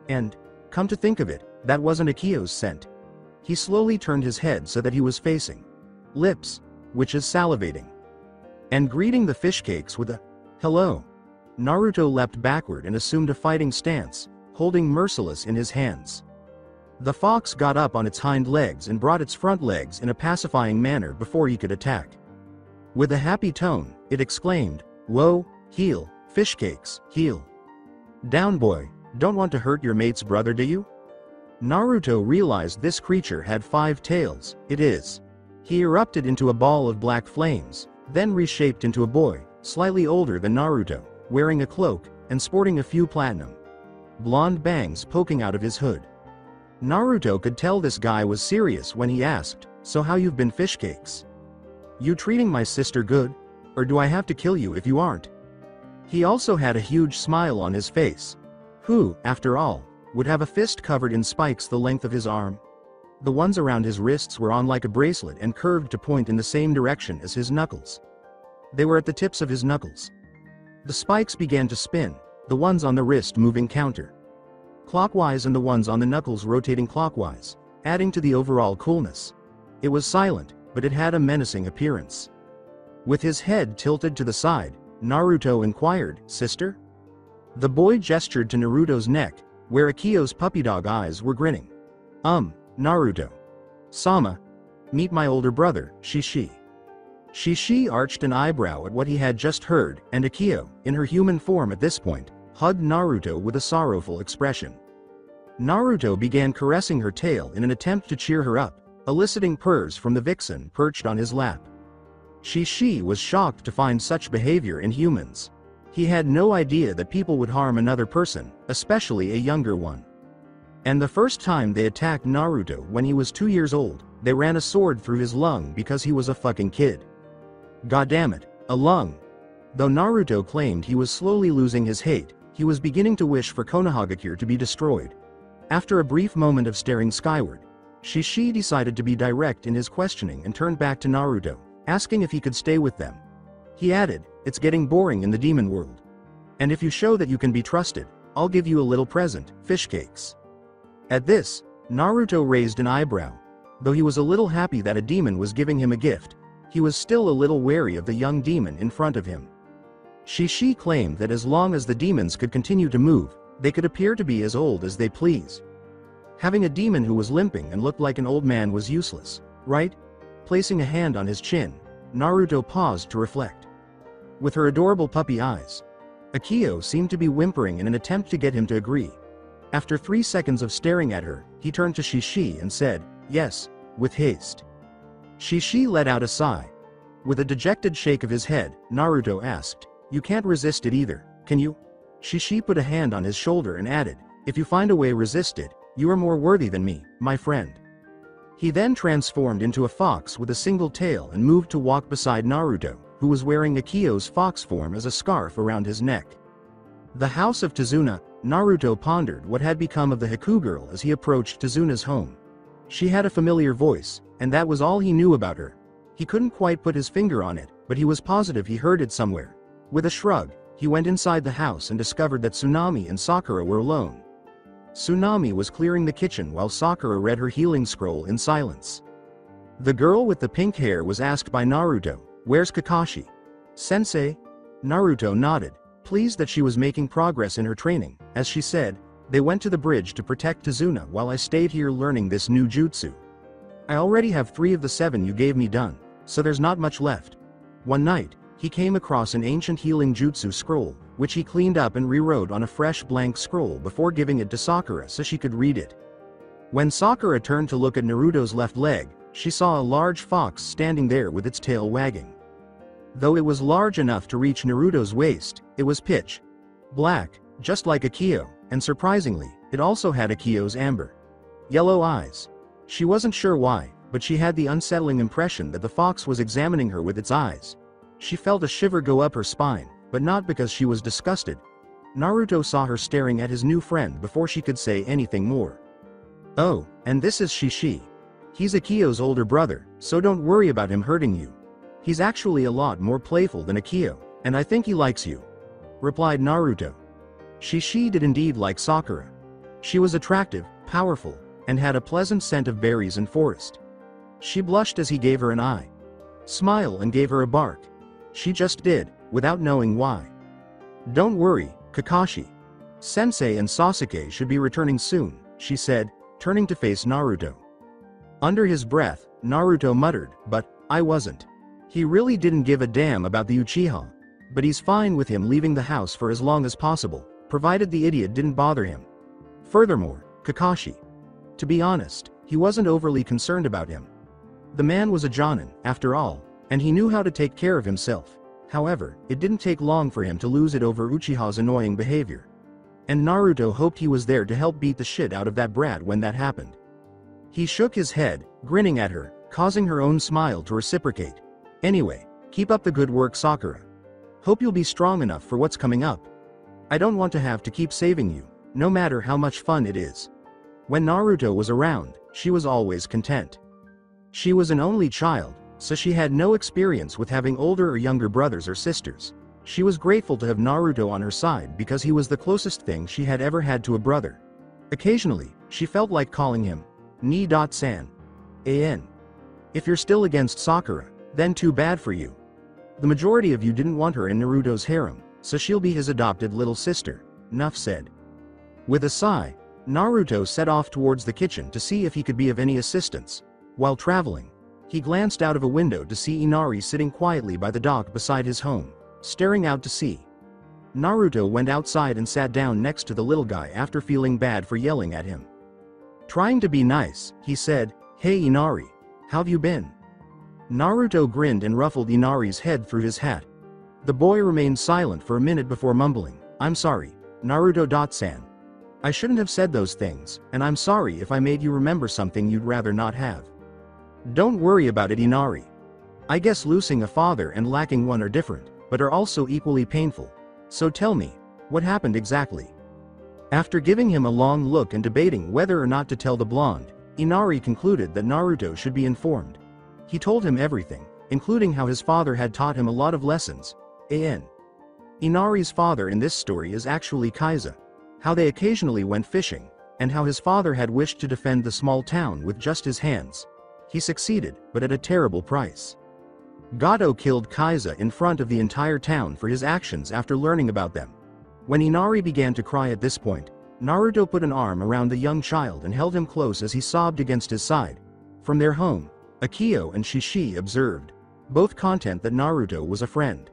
And, come to think of it, that wasn't Akio's scent. He slowly turned his head so that he was facing lips, which is salivating, and greeting the fish cakes with a hello. Naruto leapt backward and assumed a fighting stance, holding Merciless in his hands. The fox got up on its hind legs and brought its front legs in a pacifying manner before he could attack. With a happy tone, it exclaimed, "Whoa, heel, fish cakes, heel. Down boy, don't want to hurt your mate's brother do you?" Naruto realized this creature had 5 tails. It is. He erupted into a ball of black flames, then reshaped into a boy, slightly older than Naruto, wearing a cloak, and sporting a few platinum blonde bangs poking out of his hood. Naruto could tell this guy was serious when he asked, "So how you've been fish cakes? You treating my sister good? Or do I have to kill you if you aren't?" He also had a huge smile on his face. Who, after all, would have a fist covered in spikes the length of his arm? The ones around his wrists were on like a bracelet and curved to point in the same direction as his knuckles. They were at the tips of his knuckles. The spikes began to spin, the ones on the wrist moving counter-clockwise and the ones on the knuckles rotating clockwise, adding to the overall coolness. It was silent, but it had a menacing appearance. With his head tilted to the side, Naruto inquired, "Sister?" The boy gestured to Naruto's neck, where Akio's puppy dog eyes were grinning. Naruto. Sama. Meet my older brother, Shishi. Shishi arched an eyebrow at what he had just heard, and Akio, in her human form at this point, hugged Naruto with a sorrowful expression. Naruto began caressing her tail in an attempt to cheer her up, eliciting purrs from the vixen perched on his lap. Shishi was shocked to find such behavior in humans. He had no idea that people would harm another person, especially a younger one. And the first time they attacked Naruto when he was 2 years old, they ran a sword through his lung because he was a fucking kid. Goddammit, a lung. Though Naruto claimed he was slowly losing his hate, he was beginning to wish for Konohagakure to be destroyed. After a brief moment of staring skyward, Shishi decided to be direct in his questioning and turned back to Naruto, asking if he could stay with them. He added, "It's getting boring in the demon world. And if you show that you can be trusted, I'll give you a little present, fish cakes." At this, Naruto raised an eyebrow. Though he was a little happy that a demon was giving him a gift, he was still a little wary of the young demon in front of him. Shishi claimed that as long as the demons could continue to move, they could appear to be as old as they please. Having a demon who was limping and looked like an old man was useless, right? Placing a hand on his chin, Naruto paused to reflect. With her adorable puppy eyes, Akio seemed to be whimpering in an attempt to get him to agree. After 3 seconds of staring at her, he turned to Shishi and said, "Yes," with haste. Shishi let out a sigh. With a dejected shake of his head, Naruto asked, "You can't resist it either, can you?" Shishi put a hand on his shoulder and added, "If you find a way resist it, you are more worthy than me, my friend." He then transformed into a fox with a single tail and moved to walk beside Naruto, who was wearing Akio's fox form as a scarf around his neck. The house of Tazuna. Naruto pondered what had become of the Haku girl as he approached Tazuna's home. She had a familiar voice, and that was all he knew about her. He couldn't quite put his finger on it, but he was positive he heard it somewhere. With a shrug, he went inside the house and discovered that Tsunami and Sakura were alone. Tsunami was clearing the kitchen while Sakura read her healing scroll in silence. The girl with the pink hair was asked by Naruto, "Where's Kakashi?" "Sensei?" Naruto nodded, pleased that she was making progress in her training. As she said, "They went to the bridge to protect Tazuna while I stayed here learning this new jutsu. I already have 3 of the 7 you gave me done, so there's not much left." One night, he came across an ancient healing jutsu scroll, which he cleaned up and rewrote on a fresh blank scroll before giving it to Sakura so she could read it. When Sakura turned to look at Naruto's left leg, she saw a large fox standing there with its tail wagging. Though it was large enough to reach Naruto's waist, it was pitch black, just like Akio, and surprisingly, it also had Akio's amber yellow eyes. She wasn't sure why, but she had the unsettling impression that the fox was examining her with its eyes. She felt a shiver go up her spine, but not because she was disgusted. Naruto saw her staring at his new friend before she could say anything more. "Oh, and this is Shishi. He's Akio's older brother, so don't worry about him hurting you. He's actually a lot more playful than Akio, and I think he likes you," replied Naruto. Shishi did indeed like Sakura. She was attractive, powerful, and had a pleasant scent of berries and forest. She blushed as he gave her an eye smile and gave her a bark. She just did, without knowing why. "Don't worry, Kakashi. Sensei and Sasuke should be returning soon," she said, turning to face Naruto. Under his breath, Naruto muttered, "But I wasn't." He really didn't give a damn about the Uchiha, but he's fine with him leaving the house for as long as possible, provided the idiot didn't bother him. Furthermore, Kakashi. To be honest, he wasn't overly concerned about him. The man was a Jonin, after all, and he knew how to take care of himself. However, it didn't take long for him to lose it over Uchiha's annoying behavior. And Naruto hoped he was there to help beat the shit out of that brat when that happened. He shook his head, grinning at her, causing her own smile to reciprocate. "Anyway, keep up the good work, Sakura. Hope you'll be strong enough for what's coming up. I don't want to have to keep saving you, no matter how much fun it is." When Naruto was around, she was always content. She was an only child, so she had no experience with having older or younger brothers or sisters. She was grateful to have Naruto on her side because he was the closest thing she had ever had to a brother. Occasionally, she felt like calling him Ni-san. An. If you're still against Sakura, then too bad for you. The majority of you didn't want her in Naruto's harem, so she'll be his adopted little sister, Nuff said. With a sigh, Naruto set off towards the kitchen to see if he could be of any assistance. While traveling, he glanced out of a window to see Inari sitting quietly by the dock beside his home, staring out to sea. Naruto went outside and sat down next to the little guy after feeling bad for yelling at him. Trying to be nice, he said, "Hey Inari, how've you been?" Naruto grinned and ruffled Inari's head through his hat. The boy remained silent for a minute before mumbling, "I'm sorry, Naruto-san. I shouldn't have said those things, and I'm sorry if I made you remember something you'd rather not have." "Don't worry about it, Inari. I guess losing a father and lacking one are different, but are also equally painful. So tell me, what happened exactly? After giving him a long look and debating whether or not to tell the blonde, Inari concluded that Naruto should be informed. He told him everything, including how his father had taught him a lot of lessons. Inari's father in this story is actually Kaiza, how they occasionally went fishing, and how his father had wished to defend the small town with just his hands. He succeeded, but at a terrible price. Gato killed Kaiza in front of the entire town for his actions after learning about them. When Inari began to cry at this point, Naruto put an arm around the young child and held him close as he sobbed against his side. From their home, Akio and Shishi observed, both content that Naruto was a friend.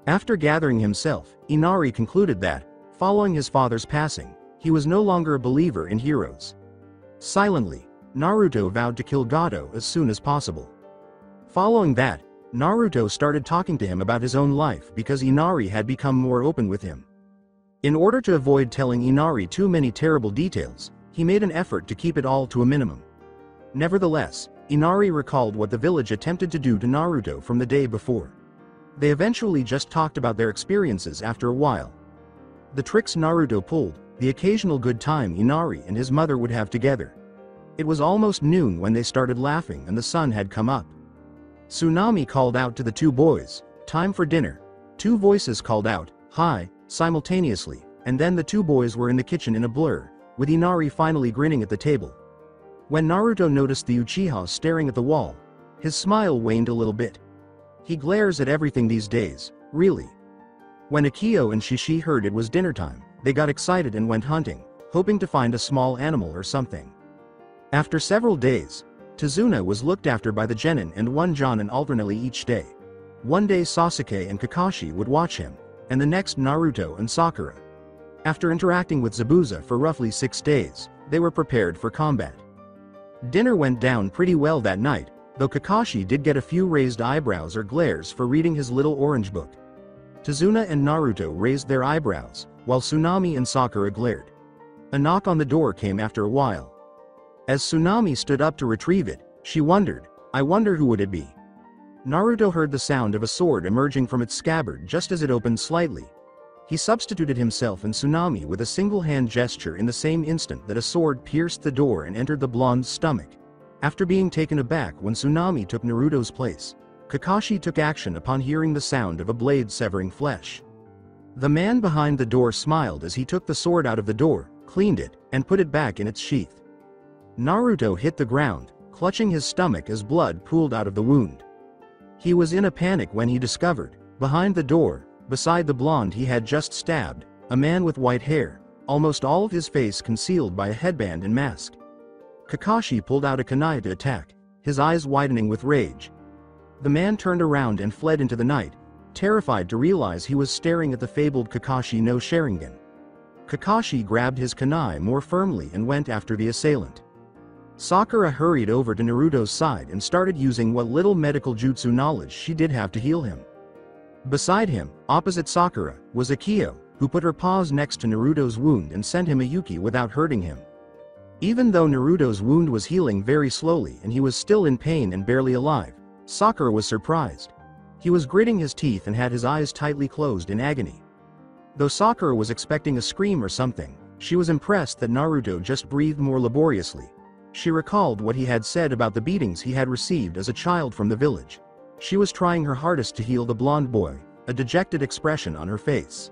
After gathering himself, Inari concluded that, following his father's passing, he was no longer a believer in heroes. Silently, Naruto vowed to kill Gato as soon as possible. Following that, Naruto started talking to him about his own life because Inari had become more open with him. In order to avoid telling Inari too many terrible details, he made an effort to keep it all to a minimum. Nevertheless, Inari recalled what the village attempted to do to Naruto from the day before. They eventually just talked about their experiences after a while. The tricks Naruto pulled, the occasional good time Inari and his mother would have together. It was almost noon when they started laughing and the sun had come up. Tsunami called out to the two boys, "Time for dinner." Two voices called out, "Hi," simultaneously, and then the two boys were in the kitchen in a blur, with Inari finally grinning at the table. When Naruto noticed the Uchiha staring at the wall, his smile waned a little bit. He glares at everything these days, really. When Akio and Shishi heard it was dinner time, they got excited and went hunting, hoping to find a small animal or something. After several days, Tazuna was looked after by the genin and one jonin alternately each day. One day Sasuke and Kakashi would watch him, and the next Naruto and Sakura. After interacting with Zabuza for roughly 6 days, they were prepared for combat. Dinner went down pretty well that night, though Kakashi did get a few raised eyebrows or glares for reading his little orange book. Tazuna and Naruto raised their eyebrows, while Tsunami and Sakura glared. A knock on the door came after a while. As Tsunami stood up to retrieve it, she wondered, "I wonder who would it be?" Naruto heard the sound of a sword emerging from its scabbard just as it opened slightly. He substituted himself and Tsunami with a single hand gesture in the same instant that a sword pierced the door and entered the blonde's stomach. After being taken aback when Tsunami took Naruto's place, Kakashi took action upon hearing the sound of a blade severing flesh. The man behind the door smiled as he took the sword out of the door, cleaned it, and put it back in its sheath. Naruto hit the ground, clutching his stomach as blood pooled out of the wound. He was in a panic when he discovered, behind the door, beside the blonde he had just stabbed, a man with white hair, almost all of his face concealed by a headband and mask. Kakashi pulled out a kunai to attack, his eyes widening with rage. The man turned around and fled into the night, terrified to realize he was staring at the fabled Kakashi no Sharingan. Kakashi grabbed his kunai more firmly and went after the assailant. Sakura hurried over to Naruto's side and started using what little medical jutsu knowledge she did have to heal him. Beside him, opposite Sakura, was Akio, who put her paws next to Naruto's wound and sent him a yuki without hurting him. Even though Naruto's wound was healing very slowly and he was still in pain and barely alive, Sakura was surprised. He was gritting his teeth and had his eyes tightly closed in agony. Though Sakura was expecting a scream or something, she was impressed that Naruto just breathed more laboriously. She recalled what he had said about the beatings he had received as a child from the village. She was trying her hardest to heal the blonde boy, a dejected expression on her face.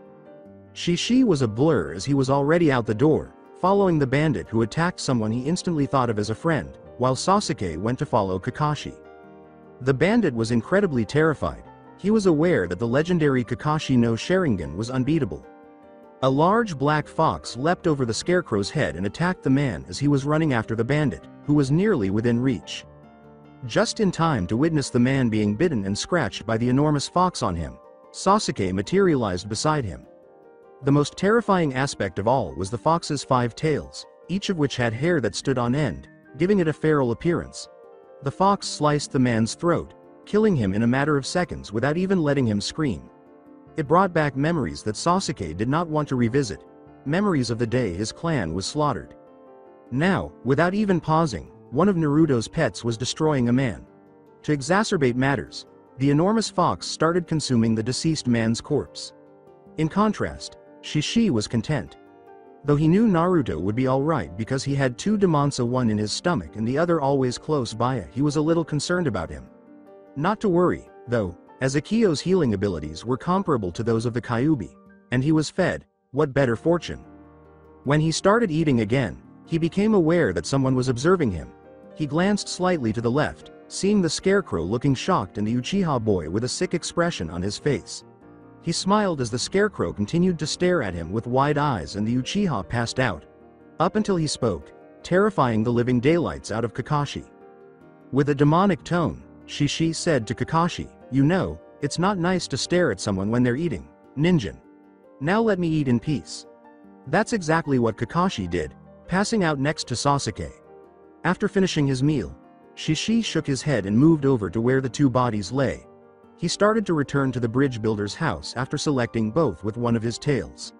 Shishi was a blur as he was already out the door, following the bandit who attacked someone he instantly thought of as a friend, while Sasuke went to follow Kakashi. The bandit was incredibly terrified. He was aware that the legendary Kakashi no Sharingan was unbeatable. A large black fox leapt over the scarecrow's head and attacked the man as he was running after the bandit, who was nearly within reach. Just in time to witness the man being bitten and scratched by the enormous fox on him, Sasuke materialized beside him. The most terrifying aspect of all was the fox's 5 tails, each of which had hair that stood on end, giving it a feral appearance. The fox sliced the man's throat, killing him in a matter of seconds without even letting him scream. It brought back memories that Sasuke did not want to revisit, memories of the day his clan was slaughtered. Now, without even pausing, one of Naruto's pets was destroying a man. To exacerbate matters, the enormous fox started consuming the deceased man's corpse. In contrast, Shishi was content. Though he knew Naruto would be alright because he had two Damansa, one in his stomach and the other always close by, he was a little concerned about him. Not to worry, though, as Akio's healing abilities were comparable to those of the Kyuubi, and he was fed, what better fortune? When he started eating again, he became aware that someone was observing him. He glanced slightly to the left, seeing the scarecrow looking shocked and the Uchiha boy with a sick expression on his face. He smiled as the scarecrow continued to stare at him with wide eyes and the Uchiha passed out. Up until he spoke, terrifying the living daylights out of Kakashi. With a demonic tone, Shishi said to Kakashi, "You know, it's not nice to stare at someone when they're eating, ninjin. Now let me eat in peace." That's exactly what Kakashi did, passing out next to Sasuke. After finishing his meal, Shishi shook his head and moved over to where the two bodies lay. He started to return to the bridge builder's house after selecting both with one of his tails.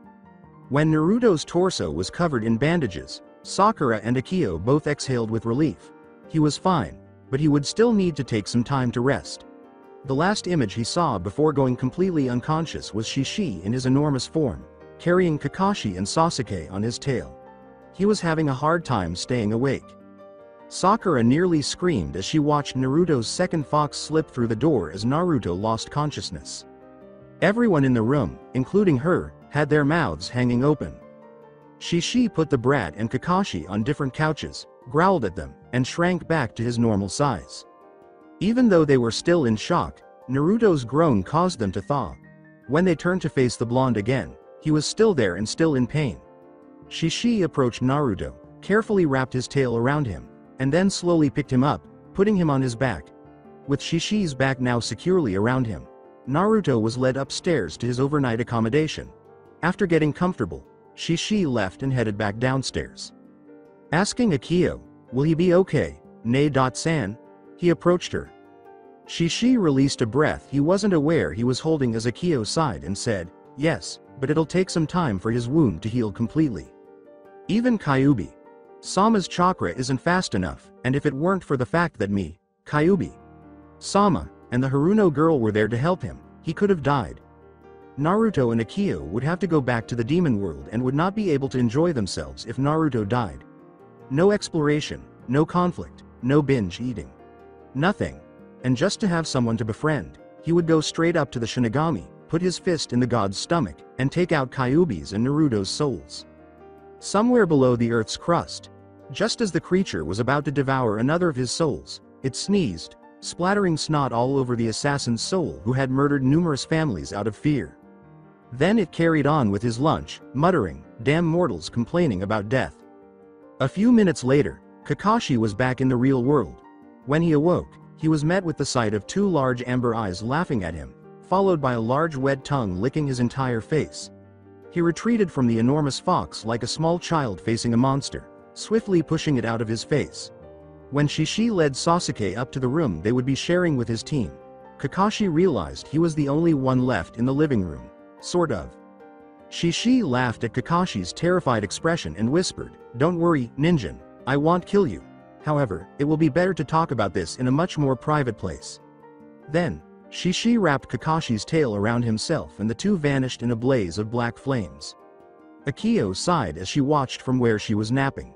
When Naruto's torso was covered in bandages, Sakura and Akio both exhaled with relief. He was fine, but he would still need to take some time to rest. The last image he saw before going completely unconscious was Shishi in his enormous form, carrying Kakashi and Sasuke on his tail. He was having a hard time staying awake. Sakura nearly screamed as she watched Naruto's second fox slip through the door as Naruto lost consciousness. Everyone in the room, including her, had their mouths hanging open. Shishi put the brat and Kakashi on different couches, growled at them, and shrank back to his normal size. Even though they were still in shock, Naruto's groan caused them to thaw. When they turned to face the blonde again, he was still there and still in pain. Shishi approached Naruto, carefully wrapped his tail around him, and then slowly picked him up, putting him on his back. With Shishi's back now securely around him, Naruto was led upstairs to his overnight accommodation. After getting comfortable, Shishi left and headed back downstairs. Asking Akio, "Will he be okay, Nae-san?" he approached her. Shishi released a breath he wasn't aware he was holding as Akio sighed and said, "Yes, but it'll take some time for his wound to heal completely. Even Kyuubi Sama's chakra isn't fast enough, and if it weren't for the fact that me, Kyuubi Sama, and the Haruno girl were there to help him, he could have died. Naruto and Akio would have to go back to the demon world and would not be able to enjoy themselves if Naruto died. No exploration, no conflict, no binge eating. Nothing. And just to have someone to befriend, he would go straight up to the Shinigami, put his fist in the god's stomach, and take out Kyuubi's and Naruto's souls. Somewhere below the earth's crust, just as the creature was about to devour another of his souls, it sneezed, splattering snot all over the assassin's soul who had murdered numerous families out of fear. Then it carried on with his lunch, muttering, "Damn mortals complaining about death." A few minutes later, Kakashi was back in the real world. When he awoke, he was met with the sight of two large amber eyes laughing at him, followed by a large wet tongue licking his entire face. He retreated from the enormous fox like a small child facing a monster, swiftly pushing it out of his face. When Shishi led Sasuke up to the room they would be sharing with his team, Kakashi realized he was the only one left in the living room, sort of. Shishi laughed at Kakashi's terrified expression and whispered, "Don't worry, ninjin, I won't kill you. However, it will be better to talk about this in a much more private place." Then, Shishi wrapped Kakashi's tail around himself and the two vanished in a blaze of black flames. Akio sighed as she watched from where she was napping.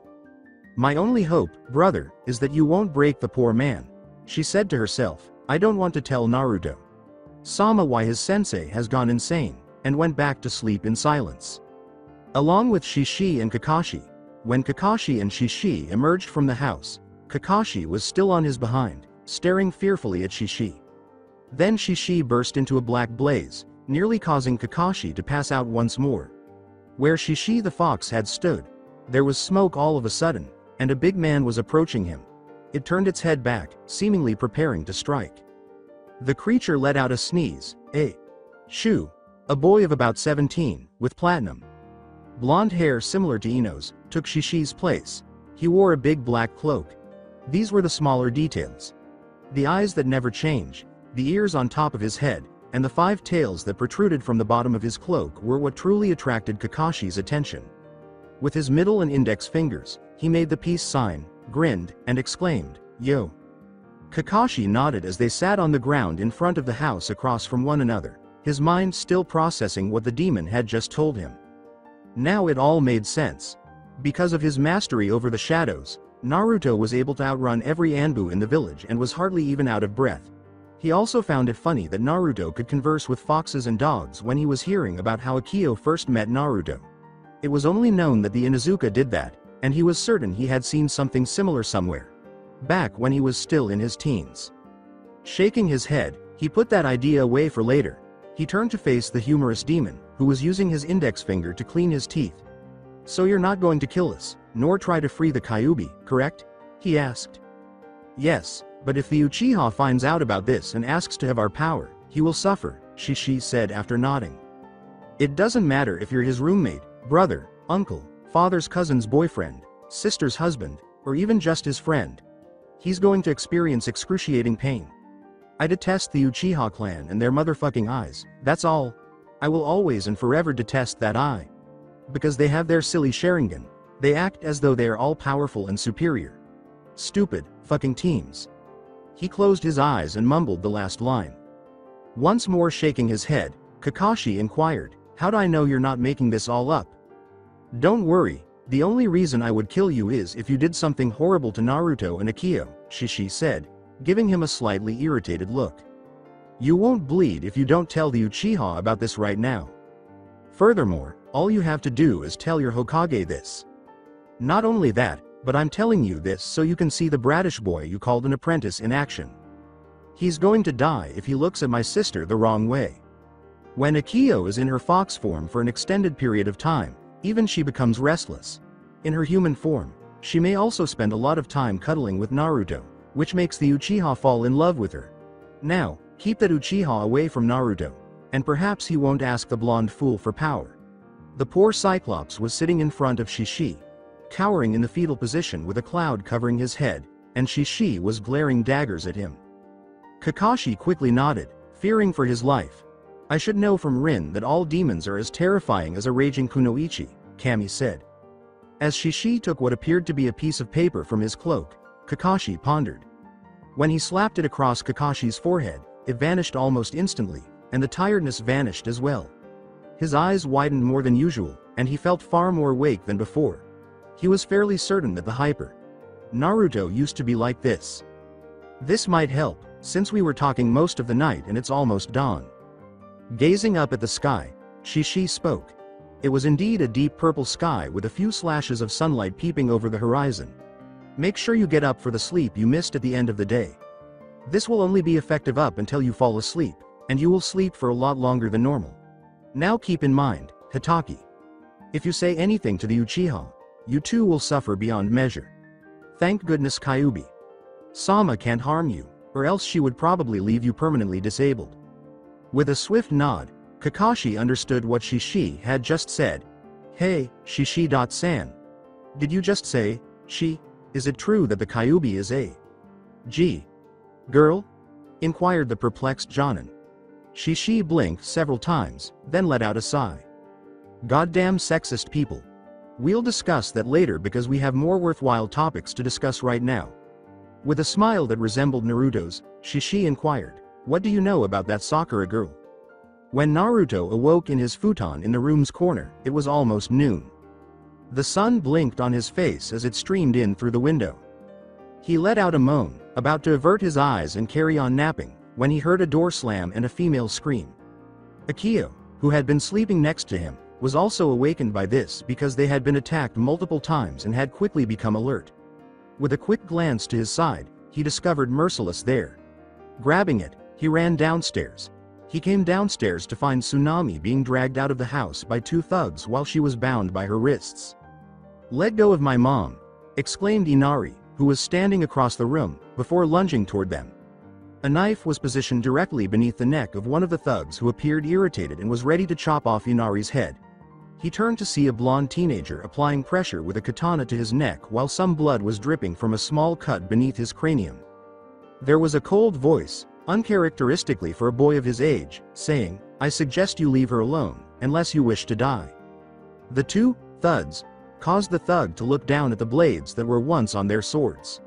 "My only hope, brother, is that you won't break the poor man," she said to herself. "I don't want to tell Naruto Sama why his sensei has gone insane," and went back to sleep in silence. Along with Shishi and Kakashi, when Kakashi and Shishi emerged from the house, Kakashi was still on his behind, staring fearfully at Shishi. Then Shishi burst into a black blaze, nearly causing Kakashi to pass out once more. Where Shishi the fox had stood, there was smoke all of a sudden, and a big man was approaching him. It turned its head back, seemingly preparing to strike. The creature let out a sneeze. Shu, a boy of about 17, with platinum blonde hair similar to Ino's, took Shishi's place. He wore a big black cloak. These were the smaller details. The eyes that never change, the ears on top of his head, and the 5 tails that protruded from the bottom of his cloak were what truly attracted Kakashi's attention. With his middle and index fingers, he made the peace sign, grinned, and exclaimed, "Yo." Kakashi nodded as they sat on the ground in front of the house across from one another, his mind still processing what the demon had just told him. Now it all made sense. Because of his mastery over the shadows, Naruto was able to outrun every Anbu in the village and was hardly even out of breath. He also found it funny that Naruto could converse with foxes and dogs when he was hearing about how Akio first met Naruto. It was only known that the Inuzuka did that, and he was certain he had seen something similar somewhere, back when he was still in his teens. Shaking his head, he put that idea away for later. He turned to face the humorous demon, who was using his index finger to clean his teeth. "So you're not going to kill us, nor try to free the Kyuubi, correct?" he asked. "Yes, but if the Uchiha finds out about this and asks to have our power, he will suffer," Shishi said after nodding. "It doesn't matter if you're his roommate, brother, uncle, father's cousin's boyfriend, sister's husband, or even just his friend. He's going to experience excruciating pain. I detest the Uchiha clan and their motherfucking eyes, that's all. I will always and forever detest that eye. Because they have their silly Sharingan. They act as though they are all powerful and superior. Stupid, fucking teams." He closed his eyes and mumbled the last line. Once more shaking his head, Kakashi inquired, "How'd I know you're not making this all up?" "Don't worry, the only reason I would kill you is if you did something horrible to Naruto and Akio," Shishi said, giving him a slightly irritated look. "You won't bleed if you don't tell the Uchiha about this right now. Furthermore, all you have to do is tell your Hokage this. Not only that, but I'm telling you this so you can see the bratish boy you called an apprentice in action. He's going to die if he looks at my sister the wrong way. When Akio is in her fox form for an extended period of time, even she becomes restless. In her human form, she may also spend a lot of time cuddling with Naruto, which makes the Uchiha fall in love with her. Now, keep that Uchiha away from Naruto, and perhaps he won't ask the blonde fool for power." The poor Cyclops was sitting in front of Shishi, cowering in the fetal position with a cloud covering his head, and Shishi was glaring daggers at him. Kakashi quickly nodded, fearing for his life. "I should know from Rin that all demons are as terrifying as a raging kunoichi," Kami said. As Shishi took what appeared to be a piece of paper from his cloak, Kakashi pondered. When he slapped it across Kakashi's forehead, it vanished almost instantly, and the tiredness vanished as well. His eyes widened more than usual, and he felt far more awake than before. He was fairly certain that the hyper Naruto used to be like this. "This might help, since we were talking most of the night and it's almost dawn." Gazing up at the sky, Shishi spoke. It was indeed a deep purple sky with a few slashes of sunlight peeping over the horizon. "Make sure you get up for the sleep you missed at the end of the day. This will only be effective up until you fall asleep, and you will sleep for a lot longer than normal. Now keep in mind, Hitaki. If you say anything to the Uchiha, you too will suffer beyond measure. Thank goodness Kyuubi Sama can't harm you, or else she would probably leave you permanently disabled." With a swift nod, Kakashi understood what Shishi had just said. "Hey, Shishi-san. Did you just say, is it true that the Kyuubi is a girl?" inquired the perplexed Jonin. Shishi blinked several times, then let out a sigh. "Goddamn sexist people. We'll discuss that later because we have more worthwhile topics to discuss right now." With a smile that resembled Naruto's, Shishi inquired, "What do you know about that Sakura girl?" When Naruto awoke in his futon in the room's corner, it was almost noon. The sun blinked on his face as it streamed in through the window. He let out a moan, about to avert his eyes and carry on napping, when he heard a door slam and a female scream. Akio, who had been sleeping next to him, was also awakened by this because they had been attacked multiple times and had quickly become alert. With a quick glance to his side, he discovered Merciless there. Grabbing it, he ran downstairs. He came downstairs to find Tsunami being dragged out of the house by two thugs while she was bound by her wrists. "Let go of my mom," exclaimed Inari, who was standing across the room, before lunging toward them. A knife was positioned directly beneath the neck of one of the thugs who appeared irritated and was ready to chop off Inari's head. He turned to see a blonde teenager applying pressure with a katana to his neck while some blood was dripping from a small cut beneath his cranium. There was a cold voice, uncharacteristically for a boy of his age, saying, "I suggest you leave her alone, unless you wish to die." The two thuds caused the thug to look down at the blades that were once on their swords.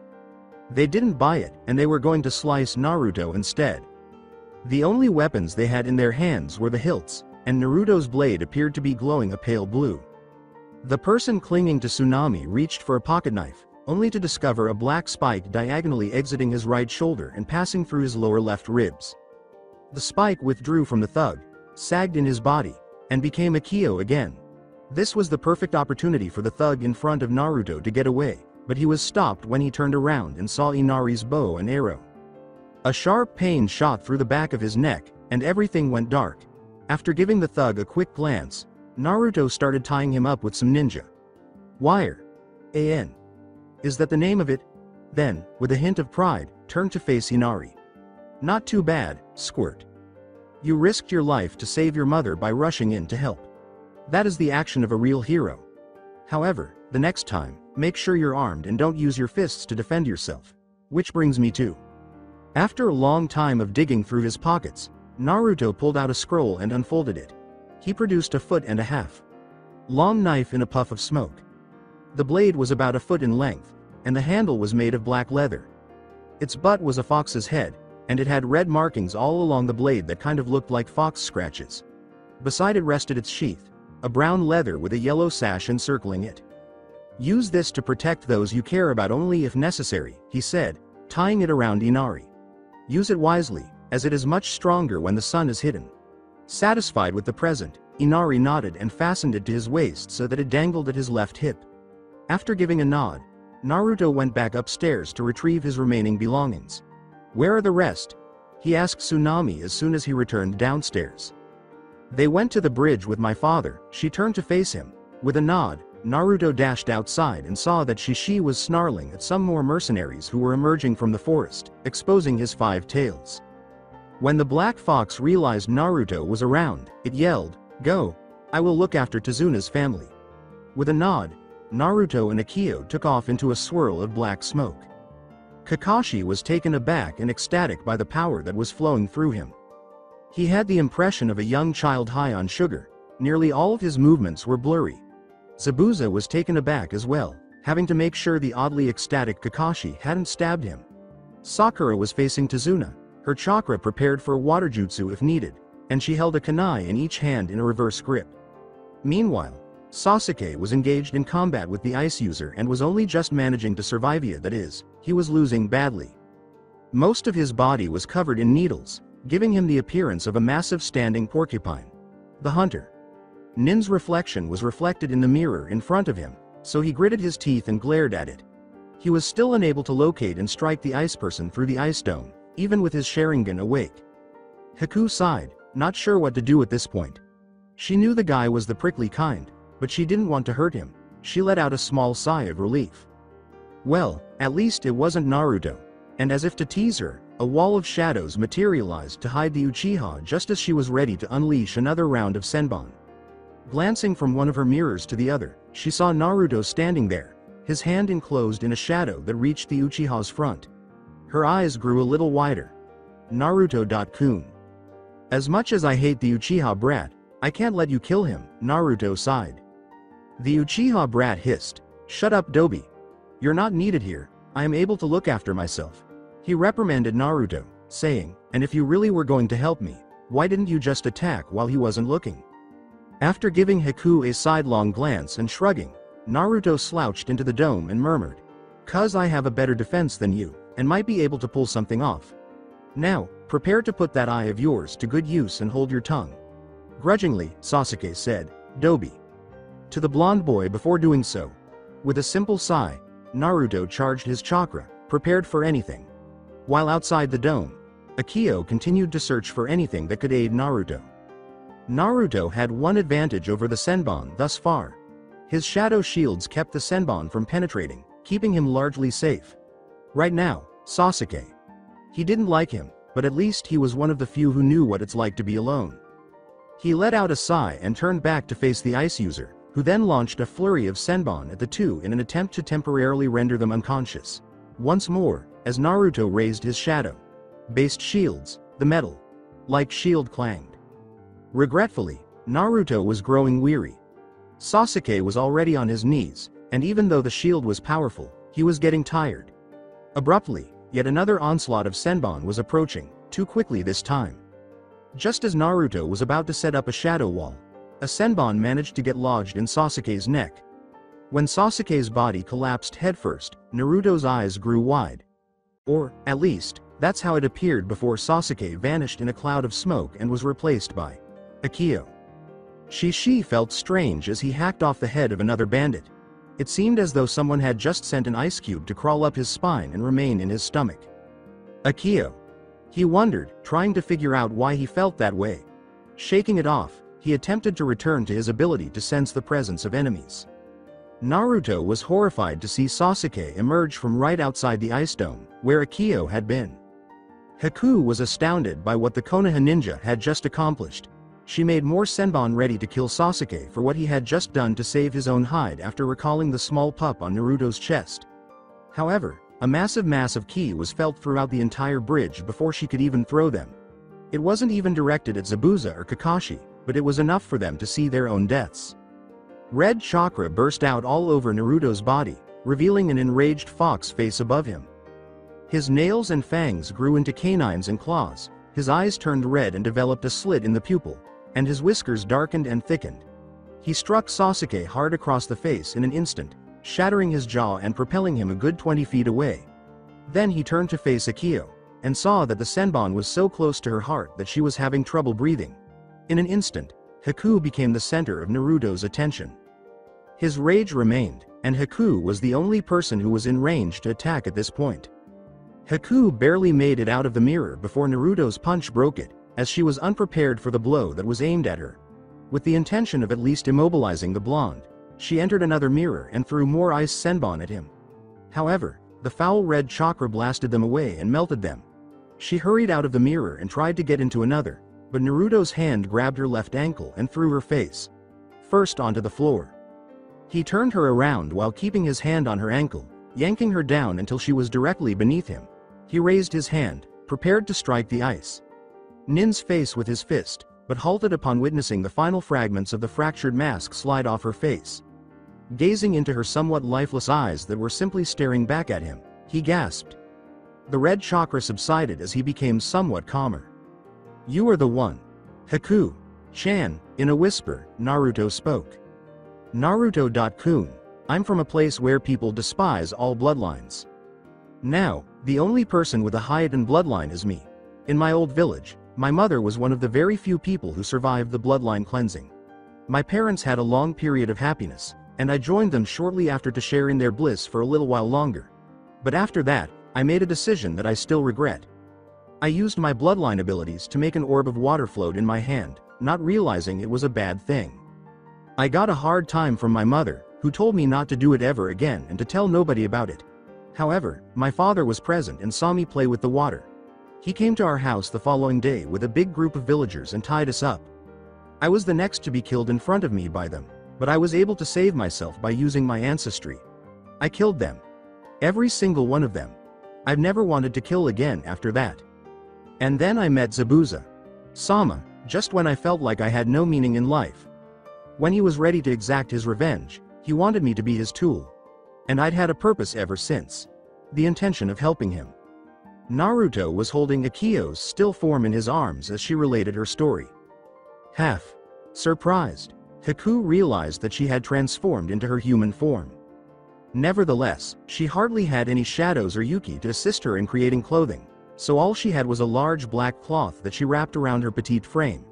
They didn't buy it, and they were going to slice Naruto instead. The only weapons they had in their hands were the hilts, and Naruto's blade appeared to be glowing a pale blue. The person clinging to Tsunami reached for a pocket knife, only to discover a black spike diagonally exiting his right shoulder and passing through his lower left ribs. The spike withdrew from the thug, sagged in his body, and became a Kyo again. This was the perfect opportunity for the thug in front of Naruto to get away, but he was stopped when he turned around and saw Inari's bow and arrow. A sharp pain shot through the back of his neck, and everything went dark. After giving the thug a quick glance, Naruto started tying him up with some ninja wire. An. Is that the name of it? Then, with a hint of pride, turned to face Inari. Not too bad, squirt. You risked your life to save your mother by rushing in to help. That is the action of a real hero. However, the next time, make sure you're armed and don't use your fists to defend yourself. Which brings me to. After a long time of digging through his pockets, Naruto pulled out a scroll and unfolded it. He produced a 1.5-foot long knife in a puff of smoke. The blade was about a foot in length, and the handle was made of black leather. Its butt was a fox's head, and it had red markings all along the blade that kind of looked like fox scratches. Beside it rested its sheath, a brown leather with a yellow sash encircling it. Use this to protect those you care about only if necessary, he said, tying it around Inari. Use it wisely, as it is much stronger when the sun is hidden. Satisfied with the present, Inari nodded and fastened it to his waist so that it dangled at his left hip. After giving a nod, Naruto went back upstairs to retrieve his remaining belongings. Where are the rest? He asked Tsunami as soon as he returned downstairs. They went to the bridge with my father, she turned to face him. With a nod, Naruto dashed outside and saw that Shishi was snarling at some more mercenaries who were emerging from the forest, exposing his 5 tails. When the black fox realized Naruto was around, it yelled, "Go! I will look after Tezuna's family." With a nod, Naruto and Akio took off into a swirl of black smoke. Kakashi was taken aback and ecstatic by the power that was flowing through him. He had the impression of a young child high on sugar. Nearly all of his movements were blurry. Zabuza was taken aback as well, having to make sure the oddly ecstatic Kakashi hadn't stabbed him. Sakura was facing Tezuna, her chakra prepared for a water jutsu if needed, and she held a kunai in each hand in a reverse grip. Meanwhile, Sasuke was engaged in combat with the ice user and was only just managing to survive, that is, he was losing badly. Most of his body was covered in needles, giving him the appearance of a massive standing porcupine. The hunter. Nin's reflection was reflected in the mirror in front of him, so he gritted his teeth and glared at it. He was still unable to locate and strike the ice person through the ice dome, even with his Sharingan awake. Haku sighed, not sure what to do at this point. She knew the guy was the prickly kind, but she didn't want to hurt him. She let out a small sigh of relief. Well, at least it wasn't Naruto. And as if to tease her, a wall of shadows materialized to hide the Uchiha just as she was ready to unleash another round of Senbon. Glancing from one of her mirrors to the other, she saw Naruto standing there, his hand enclosed in a shadow that reached the Uchiha's front. Her eyes grew a little wider. Naruto-kun. As much as I hate the Uchiha brat, I can't let you kill him, Naruto sighed. The Uchiha brat hissed, "Shut up, Dobi. You're not needed here, I am able to look after myself." He reprimanded Naruto, saying, "And if you really were going to help me, why didn't you just attack while he wasn't looking?" After giving Haku a sidelong glance and shrugging, Naruto slouched into the dome and murmured, "'Cause I have a better defense than you, and might be able to pull something off. Now, prepare to put that eye of yours to good use and hold your tongue." Grudgingly, Sasuke said, "Dobi." To the blonde boy before doing so. With a simple sigh, Naruto charged his chakra, prepared for anything. While outside the dome, Akio continued to search for anything that could aid Naruto. Naruto had one advantage over the Senbon thus far. His shadow shields kept the Senbon from penetrating, keeping him largely safe. Right now, Sasuke. He didn't like him, but at least he was one of the few who knew what it's like to be alone. He let out a sigh and turned back to face the ice user, who then launched a flurry of Senbon at the two in an attempt to temporarily render them unconscious. Once more, as Naruto raised his shadow based shields, the metal like shield clanged. Regretfully, Naruto was growing weary. Sasuke was already on his knees, and even though the shield was powerful, he was getting tired. Abruptly, yet another onslaught of senbon was approaching, too quickly this time. Just as Naruto was about to set up a shadow wall, a senbon managed to get lodged in Sasuke's neck. When Sasuke's body collapsed headfirst, Naruto's eyes grew wide. Or, at least, that's how it appeared before Sasuke vanished in a cloud of smoke and was replaced by Akio. Shishi felt strange as he hacked off the head of another bandit. It seemed as though someone had just sent an ice cube to crawl up his spine and remain in his stomach. Akio. He wondered, trying to figure out why he felt that way. Shaking it off, he attempted to return to his ability to sense the presence of enemies. Naruto was horrified to see Sasuke emerge from right outside the ice dome, where Akio had been. Haku was astounded by what the Konoha ninja had just accomplished. She made more senbon ready to kill Sasuke for what he had just done to save his own hide after recalling the small pup on Naruto's chest. However, a massive mass of ki was felt throughout the entire bridge before she could even throw them. It wasn't even directed at Zabuza or Kakashi, but it was enough for them to see their own deaths. Red chakra burst out all over Naruto's body, revealing an enraged fox face above him. His nails and fangs grew into canines and claws, his eyes turned red and developed a slit in the pupil, and his whiskers darkened and thickened. He struck Sasuke hard across the face in an instant, shattering his jaw and propelling him a good 20 feet away. Then he turned to face Akio, and saw that the senbon was so close to her heart that she was having trouble breathing. In an instant, Haku became the center of Naruto's attention. His rage remained, and Haku was the only person who was in range to attack at this point. Haku barely made it out of the mirror before Naruto's punch broke it, as she was unprepared for the blow that was aimed at her. With the intention of at least immobilizing the blonde, she entered another mirror and threw more ice senbon at him. However, the foul red chakra blasted them away and melted them. She hurried out of the mirror and tried to get into another, but Naruto's hand grabbed her left ankle and threw her face first onto the floor. He turned her around while keeping his hand on her ankle, yanking her down until she was directly beneath him. He raised his hand, prepared to strike the ice. Nin's face with his fist, but halted upon witnessing the final fragments of the fractured mask slide off her face. Gazing into her somewhat lifeless eyes that were simply staring back at him, he gasped. The red chakra subsided as he became somewhat calmer. "You are the one. Haku-chan," in a whisper, Naruto spoke. Naruto.kun, I'm from a place where people despise all bloodlines. Now, the only person with a heightened bloodline is me. In my old village, my mother was one of the very few people who survived the bloodline cleansing. My parents had a long period of happiness, and I joined them shortly after to share in their bliss for a little while longer. But after that, I made a decision that I still regret. I used my bloodline abilities to make an orb of water float in my hand, not realizing it was a bad thing. I got a hard time from my mother, who told me not to do it ever again and to tell nobody about it. However, my father was present and saw me play with the water. He came to our house the following day with a big group of villagers and tied us up. I was the next to be killed in front of me by them, but I was able to save myself by using my ancestry. I killed them. Every single one of them. I've never wanted to kill again after that. And then I met Zabuza-sama, just when I felt like I had no meaning in life. When he was ready to exact his revenge, he wanted me to be his tool. And I'd had a purpose ever since. The intention of helping him. Naruto was holding Akio's still form in his arms as she related her story. Half surprised, Haku realized that she had transformed into her human form. Nevertheless, she hardly had any shadows or yuki to assist her in creating clothing, so all she had was a large black cloth that she wrapped around her petite frame.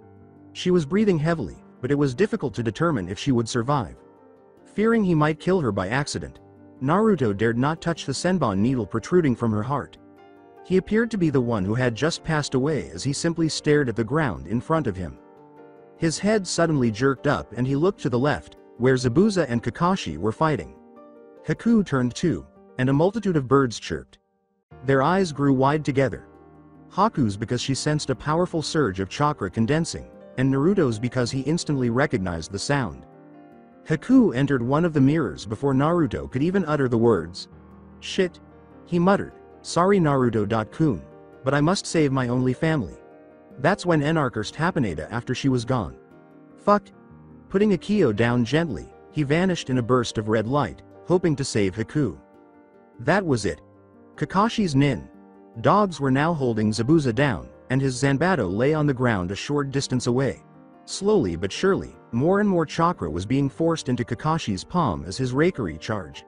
She was breathing heavily, but it was difficult to determine if she would survive. Fearing he might kill her by accident, Naruto dared not touch the senbon needle protruding from her heart. He appeared to be the one who had just passed away as he simply stared at the ground in front of him. His head suddenly jerked up and he looked to the left, where Zabuza and Kakashi were fighting. Haku turned too, and a multitude of birds chirped. Their eyes grew wide together. Haku's because she sensed a powerful surge of chakra condensing, and Naruto's because he instantly recognized the sound. Haku entered one of the mirrors before Naruto could even utter the words. "Shit," he muttered. "Sorry Naruto.kun, but I must save my only family." That's when Enar cursed Hapaneda after she was gone. Fuck. Putting Akio down gently, he vanished in a burst of red light, hoping to save Haku. That was it. Kakashi's nin. Dogs were now holding Zabuza down, and his Zanbato lay on the ground a short distance away. Slowly but surely, more and more chakra was being forced into Kakashi's palm as his Reikiri charge.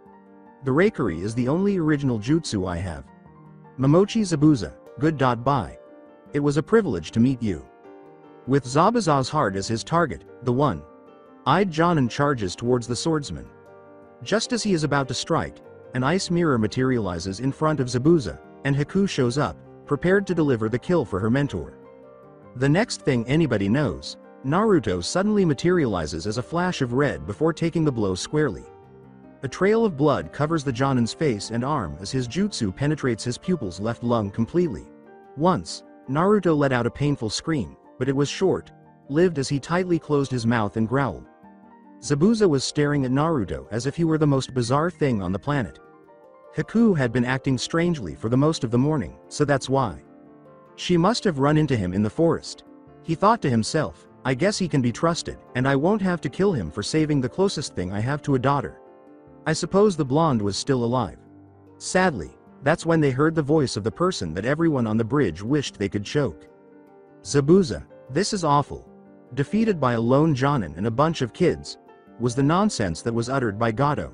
The Reikiri is the only original jutsu I have. Momochi Zabuza, good.bye. It was a privilege to meet you. With Zabuza's heart as his target, the one-eyed Jonin charges towards the swordsman. Just as he is about to strike, an ice mirror materializes in front of Zabuza, and Haku shows up, prepared to deliver the kill for her mentor. The next thing anybody knows, Naruto suddenly materializes as a flash of red before taking the blow squarely. A trail of blood covers the Jonin's face and arm as his jutsu penetrates his pupil's left lung completely. Once, Naruto let out a painful scream, but it was short-lived as he tightly closed his mouth and growled. Zabuza was staring at Naruto as if he were the most bizarre thing on the planet. Haku had been acting strangely for the most of the morning, so that's why. She must have run into him in the forest. He thought to himself, I guess he can be trusted, and I won't have to kill him for saving the closest thing I have to a daughter. I suppose the blonde was still alive. Sadly, that's when they heard the voice of the person that everyone on the bridge wished they could choke. Zabuza, this is awful. Defeated by a lone Jonin and a bunch of kids, was the nonsense that was uttered by Gato.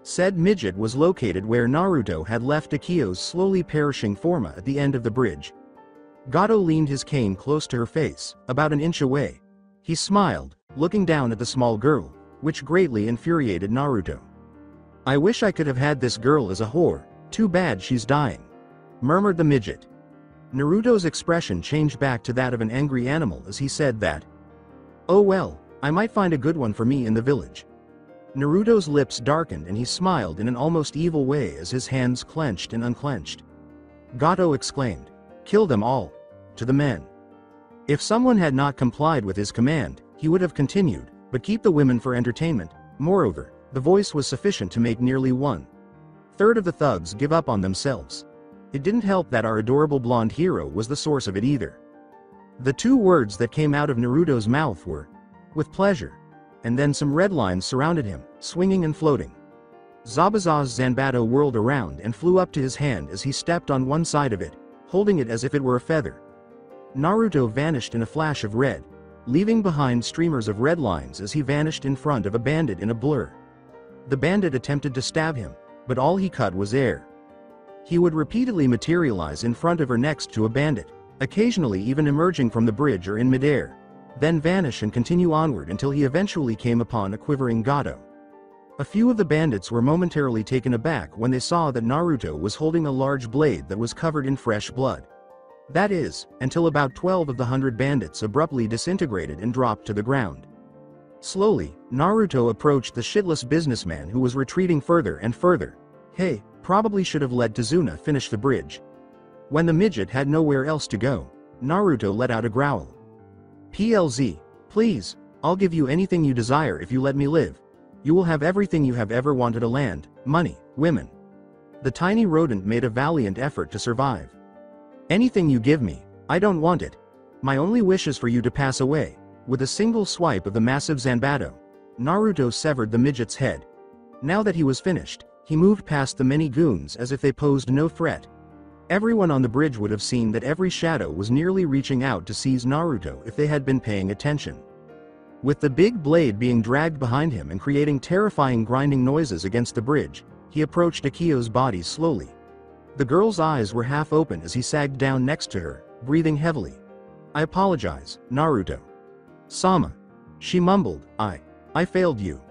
Said midget was located where Naruto had left Akio's slowly perishing forma at the end of the bridge. Gato leaned his cane close to her face, about an inch away. He smiled, looking down at the small girl, which greatly infuriated Naruto. I wish I could have had this girl as a whore, too bad she's dying, murmured the midget. Naruto's expression changed back to that of an angry animal as he said that. Oh well, I might find a good one for me in the village. Naruto's lips darkened and he smiled in an almost evil way as his hands clenched and unclenched. Gato exclaimed, kill them all. To the men. If someone had not complied with his command, he would have continued, but keep the women for entertainment. Moreover, the voice was sufficient to make nearly 1/3 of the thugs give up on themselves. It didn't help that our adorable blonde hero was the source of it either. The two words that came out of Naruto's mouth were, with pleasure. And then some red lines surrounded him, swinging and floating. Zabuza's Zanbato whirled around and flew up to his hand as he stepped on one side of it, holding it as if it were a feather. Naruto vanished in a flash of red, leaving behind streamers of red lines as he vanished in front of a bandit in a blur. The bandit attempted to stab him, but all he cut was air. He would repeatedly materialize in front of or next to a bandit, occasionally even emerging from the bridge or in midair, then vanish and continue onward until he eventually came upon a quivering Gato. A few of the bandits were momentarily taken aback when they saw that Naruto was holding a large blade that was covered in fresh blood. That is, until about 12 of the 100 bandits abruptly disintegrated and dropped to the ground. Slowly, Naruto approached the shitless businessman who was retreating further and further. Hey, probably should have let Tazuna finish the bridge. When the midget had nowhere else to go, Naruto let out a growl. PLZ, please, I'll give you anything you desire if you let me live. You will have everything you have ever wanted: a land, money, women. The tiny rodent made a valiant effort to survive. Anything you give me, I don't want it. My only wish is for you to pass away. With a single swipe of the massive Zanbato, Naruto severed the midget's head. Now that he was finished, he moved past the many goons as if they posed no threat. Everyone on the bridge would have seen that every shadow was nearly reaching out to seize Naruto if they had been paying attention. With the big blade being dragged behind him and creating terrifying grinding noises against the bridge, he approached Akio's body slowly. The girl's eyes were half open as he sagged down next to her, breathing heavily. I apologize, Naruto. Sama. She mumbled, I failed you.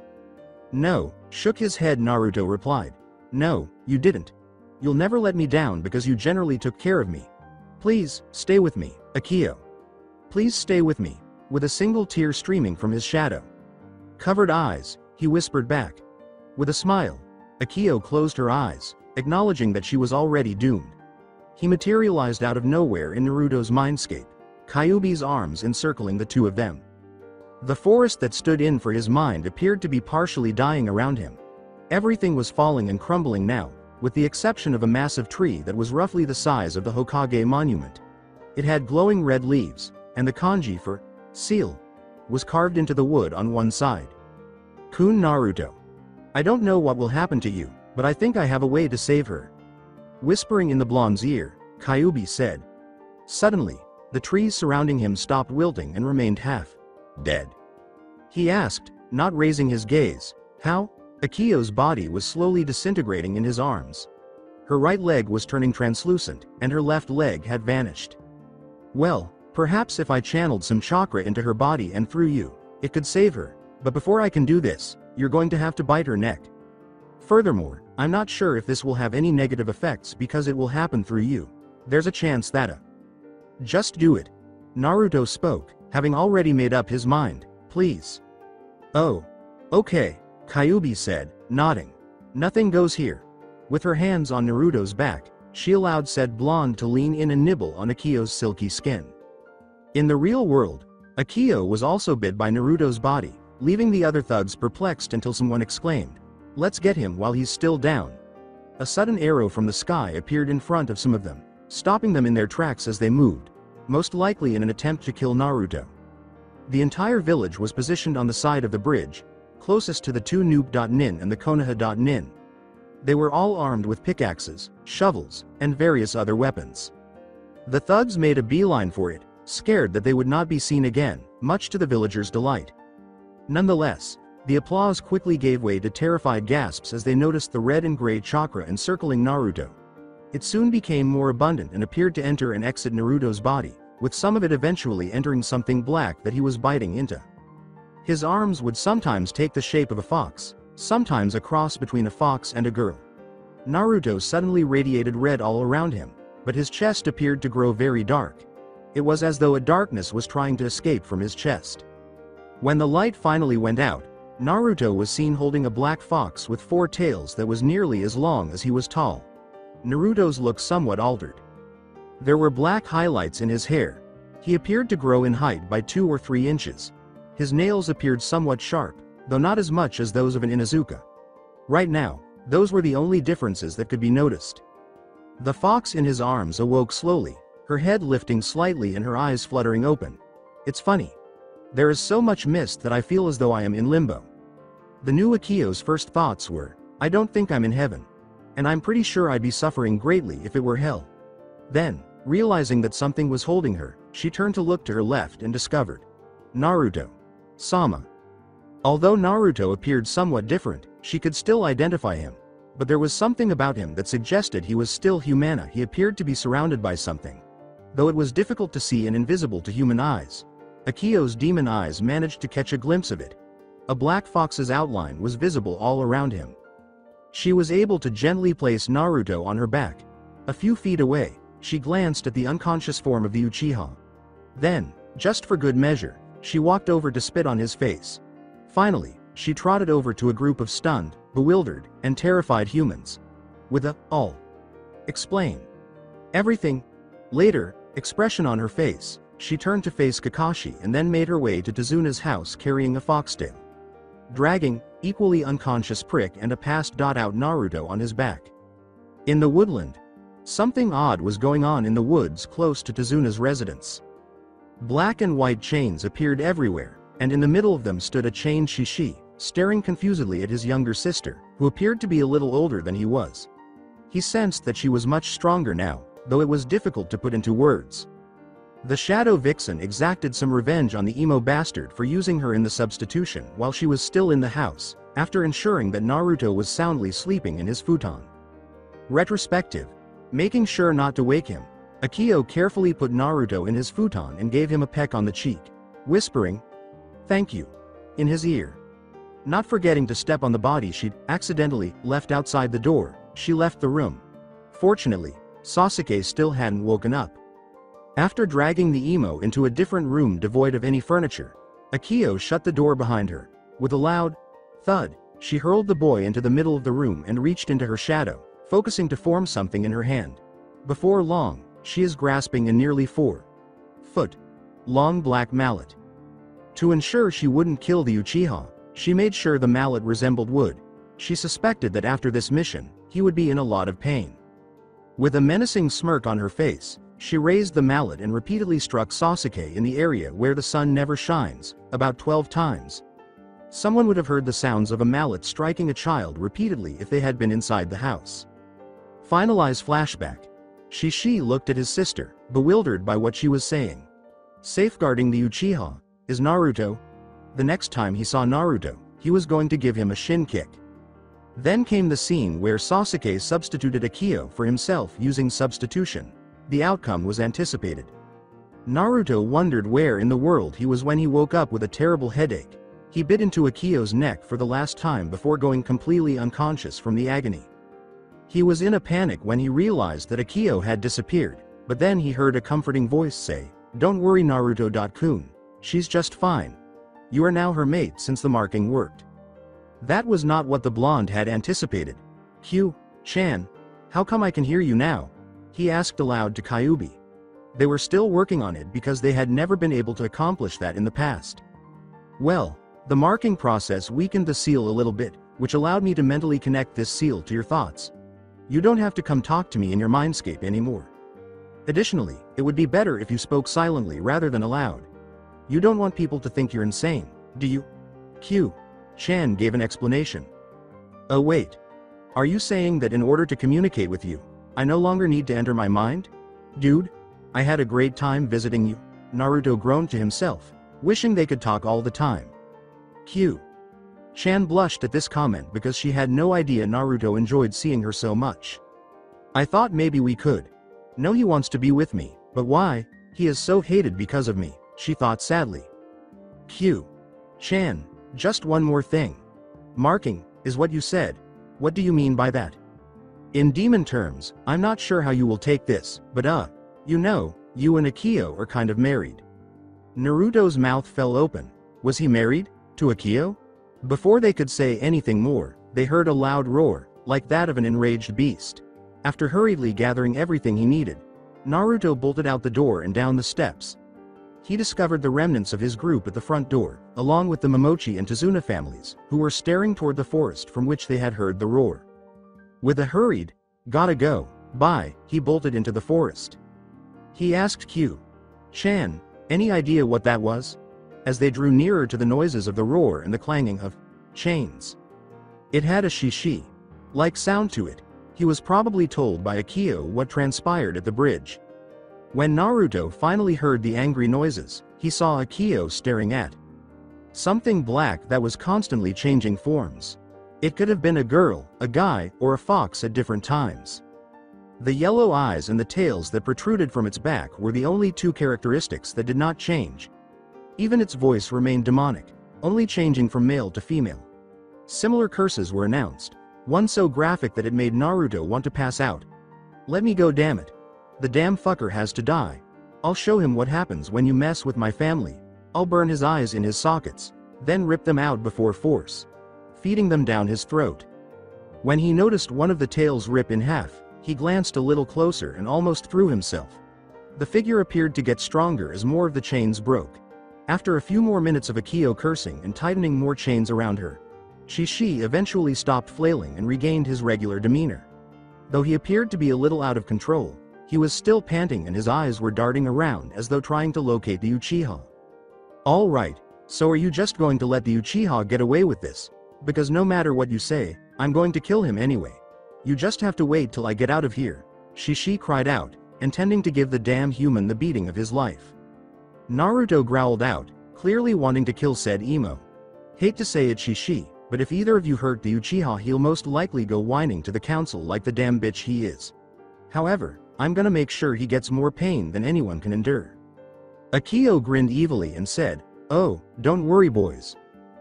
No, shook his head. Naruto replied. No, you didn't. You'll never let me down because you generally took care of me. Please, stay with me, Akio. Please stay with me. With a single tear streaming from his shadow. Covered eyes, he whispered back. With a smile, Akio closed her eyes, acknowledging that she was already doomed. He materialized out of nowhere in Naruto's mindscape, Kyuubi's arms encircling the two of them. The forest that stood in for his mind appeared to be partially dying around him. Everything was falling and crumbling now, with the exception of a massive tree that was roughly the size of the Hokage monument. It had glowing red leaves, and the kanji for seal was carved into the wood on one side. Kun Naruto. I don't know what will happen to you, but I think I have a way to save her. Whispering in the blonde's ear, Kyuubi said. Suddenly, the trees surrounding him stopped wilting and remained half dead. He asked, not raising his gaze, how? Akio's body was slowly disintegrating in his arms. Her right leg was turning translucent, and her left leg had vanished. Well, perhaps if I channeled some chakra into her body and through you, it could save her, but before I can do this, you're going to have to bite her neck. Furthermore, I'm not sure if this will have any negative effects because it will happen through you. There's a chance that Just do it. Naruto spoke, having already made up his mind. Please. Oh. Okay, Kyuubi said, nodding. Nothing goes here. With her hands on Naruto's back, she allowed said blonde to lean in and nibble on Akio's silky skin. In the real world, Akio was also bit by Naruto's body, leaving the other thugs perplexed until someone exclaimed, "Let's get him while he's still down." A sudden arrow from the sky appeared in front of some of them, stopping them in their tracks as they moved, most likely in an attempt to kill Naruto. The entire village was positioned on the side of the bridge, closest to the two Nuke.Nin and the Konoha.Nin. They were all armed with pickaxes, shovels, and various other weapons. The thugs made a beeline for it, scared that they would not be seen again, much to the villagers' delight. Nonetheless, the applause quickly gave way to terrified gasps as they noticed the red and gray chakra encircling Naruto. It soon became more abundant and appeared to enter and exit Naruto's body, with some of it eventually entering something black that he was biting into. His arms would sometimes take the shape of a fox, sometimes a cross between a fox and a girl. Naruto suddenly radiated red all around him, but his chest appeared to grow very dark. It was as though a darkness was trying to escape from his chest. When the light finally went out, Naruto was seen holding a black fox with 4 tails that was nearly as long as he was tall. Naruto's look somewhat altered. There were black highlights in his hair. He appeared to grow in height by 2 or 3 inches. His nails appeared somewhat sharp, though not as much as those of an Inuzuka. Right now, those were the only differences that could be noticed. The fox in his arms awoke slowly, her head lifting slightly and her eyes fluttering open. It's funny. There is so much mist that I feel as though I am in limbo. The new Akio's first thoughts were, I don't think I'm in heaven. And I'm pretty sure I'd be suffering greatly if it were hell. Then, realizing that something was holding her, she turned to look to her left and discovered Naruto. Sama. Although Naruto appeared somewhat different, she could still identify him. But there was something about him that suggested he was still humana. He appeared to be surrounded by something. Though it was difficult to see and invisible to human eyes, Akio's demon eyes managed to catch a glimpse of it. A black fox's outline was visible all around him. She was able to gently place Naruto on her back. A few feet away, she glanced at the unconscious form of the Uchiha. Then, just for good measure, she walked over to spit on his face. Finally, she trotted over to a group of stunned, bewildered, and terrified humans. With a, "All. Explain. Everything." Later, expression on her face, she turned to face Kakashi and then made her way to Tazuna's house carrying a foxtail. Dragging, equally unconscious Prick and a passed-out Naruto on his back. In the woodland, something odd was going on in the woods close to Tazuna's residence. Black and white chains appeared everywhere, and in the middle of them stood a chained Shishi, staring confusedly at his younger sister, who appeared to be a little older than he was. He sensed that she was much stronger now, though it was difficult to put into words. The Shadow Vixen exacted some revenge on the emo bastard for using her in the substitution while she was still in the house, after ensuring that Naruto was soundly sleeping in his futon. Retrospective. Making sure not to wake him, Akio carefully put Naruto in his futon and gave him a peck on the cheek, whispering, "Thank you," in his ear. Not forgetting to step on the body she'd accidentally left outside the door, she left the room. Fortunately, Sasuke still hadn't woken up. After dragging the emo into a different room devoid of any furniture, Akio shut the door behind her. With a loud thud, she hurled the boy into the middle of the room and reached into her shadow, focusing to form something in her hand. Before long, she is grasping a nearly 4-foot long black mallet. To ensure she wouldn't kill the Uchiha, she made sure the mallet resembled wood. She suspected that after this mission, he would be in a lot of pain. With a menacing smirk on her face, she raised the mallet and repeatedly struck Sasuke in the area where the sun never shines, about 12 times. Someone would have heard the sounds of a mallet striking a child repeatedly if they had been inside the house. Finalize flashback. Shishi looked at his sister, bewildered by what she was saying. Safeguarding the Uchiha is Naruto. The next time he saw Naruto, he was going to give him a shin kick. Then came the scene where Sasuke substituted Akio for himself using substitution. The outcome was anticipated. Naruto wondered where in the world he was when he woke up with a terrible headache. He bit into Akio's neck for the last time before going completely unconscious from the agony. He was in a panic when he realized that Akio had disappeared, but then he heard a comforting voice say, "Don't worry Naruto-kun, she's just fine. You are now her mate since the marking worked." That was not what the blonde had anticipated. "Q-chan, how come I can hear you now?" he asked aloud to Kyuubi. They were still working on it because they had never been able to accomplish that in the past. "Well, the marking process weakened the seal a little bit, which allowed me to mentally connect this seal to your thoughts. You don't have to come talk to me in your mindscape anymore. Additionally, it would be better if you spoke silently rather than aloud. You don't want people to think you're insane, do you?" Q-chan gave an explanation. "Oh wait. Are you saying that in order to communicate with you, I no longer need to enter my mind? Dude, I had a great time visiting you." Naruto groaned to himself, wishing they could talk all the time. Q-chan blushed at this comment because she had no idea Naruto enjoyed seeing her so much. "I thought maybe we could. No, he wants to be with me, but why? He is so hated because of me," she thought sadly. Q-chan, just one more thing. Marking is what you said. What do you mean by that? In demon terms, I'm not sure how you will take this, but you know, you and Akio are kind of married. Naruto's mouth fell open. Was he married? To Akio? Before they could say anything more, they heard a loud roar, like that of an enraged beast. After hurriedly gathering everything he needed, Naruto bolted out the door and down the steps. He discovered the remnants of his group at the front door, along with the Momochi and Tazuna families, who were staring toward the forest from which they had heard the roar. With a hurried, "Gotta go, bye," he bolted into the forest. He asked Q-chan, any idea what that was? As they drew nearer to the noises of the roar and the clanging of chains. It had a shishi-like sound to it. He was probably told by Akio what transpired at the bridge. When Naruto finally heard the angry noises, he saw Akio staring at something black that was constantly changing forms. It could have been a girl, a guy, or a fox at different times. The yellow eyes and the tails that protruded from its back were the only two characteristics that did not change. Even its voice remained demonic, only changing from male to female. Similar curses were announced, one so graphic that it made Naruto want to pass out. "Let me go, damn it. The damn fucker has to die. I'll show him what happens when you mess with my family. I'll burn his eyes in his sockets, then rip them out before force, feeding them down his throat." When he noticed one of the tails rip in half, he glanced a little closer and almost threw himself. The figure appeared to get stronger as more of the chains broke. After a few more minutes of Akio cursing and tightening more chains around her, Shishi eventually stopped flailing and regained his regular demeanor. Though he appeared to be a little out of control, he was still panting and his eyes were darting around as though trying to locate the Uchiha. "All right, so are you just going to let the Uchiha get away with this? Because no matter what you say, I'm going to kill him anyway. You just have to wait till I get out of here," Shishi cried out, intending to give the damn human the beating of his life. Naruto growled out, clearly wanting to kill said emo. "Hate to say it, Shishi, but if either of you hurt the Uchiha, he'll most likely go whining to the council like the damn bitch he is. However, I'm gonna make sure he gets more pain than anyone can endure." Akio grinned evilly and said, "Oh, don't worry boys.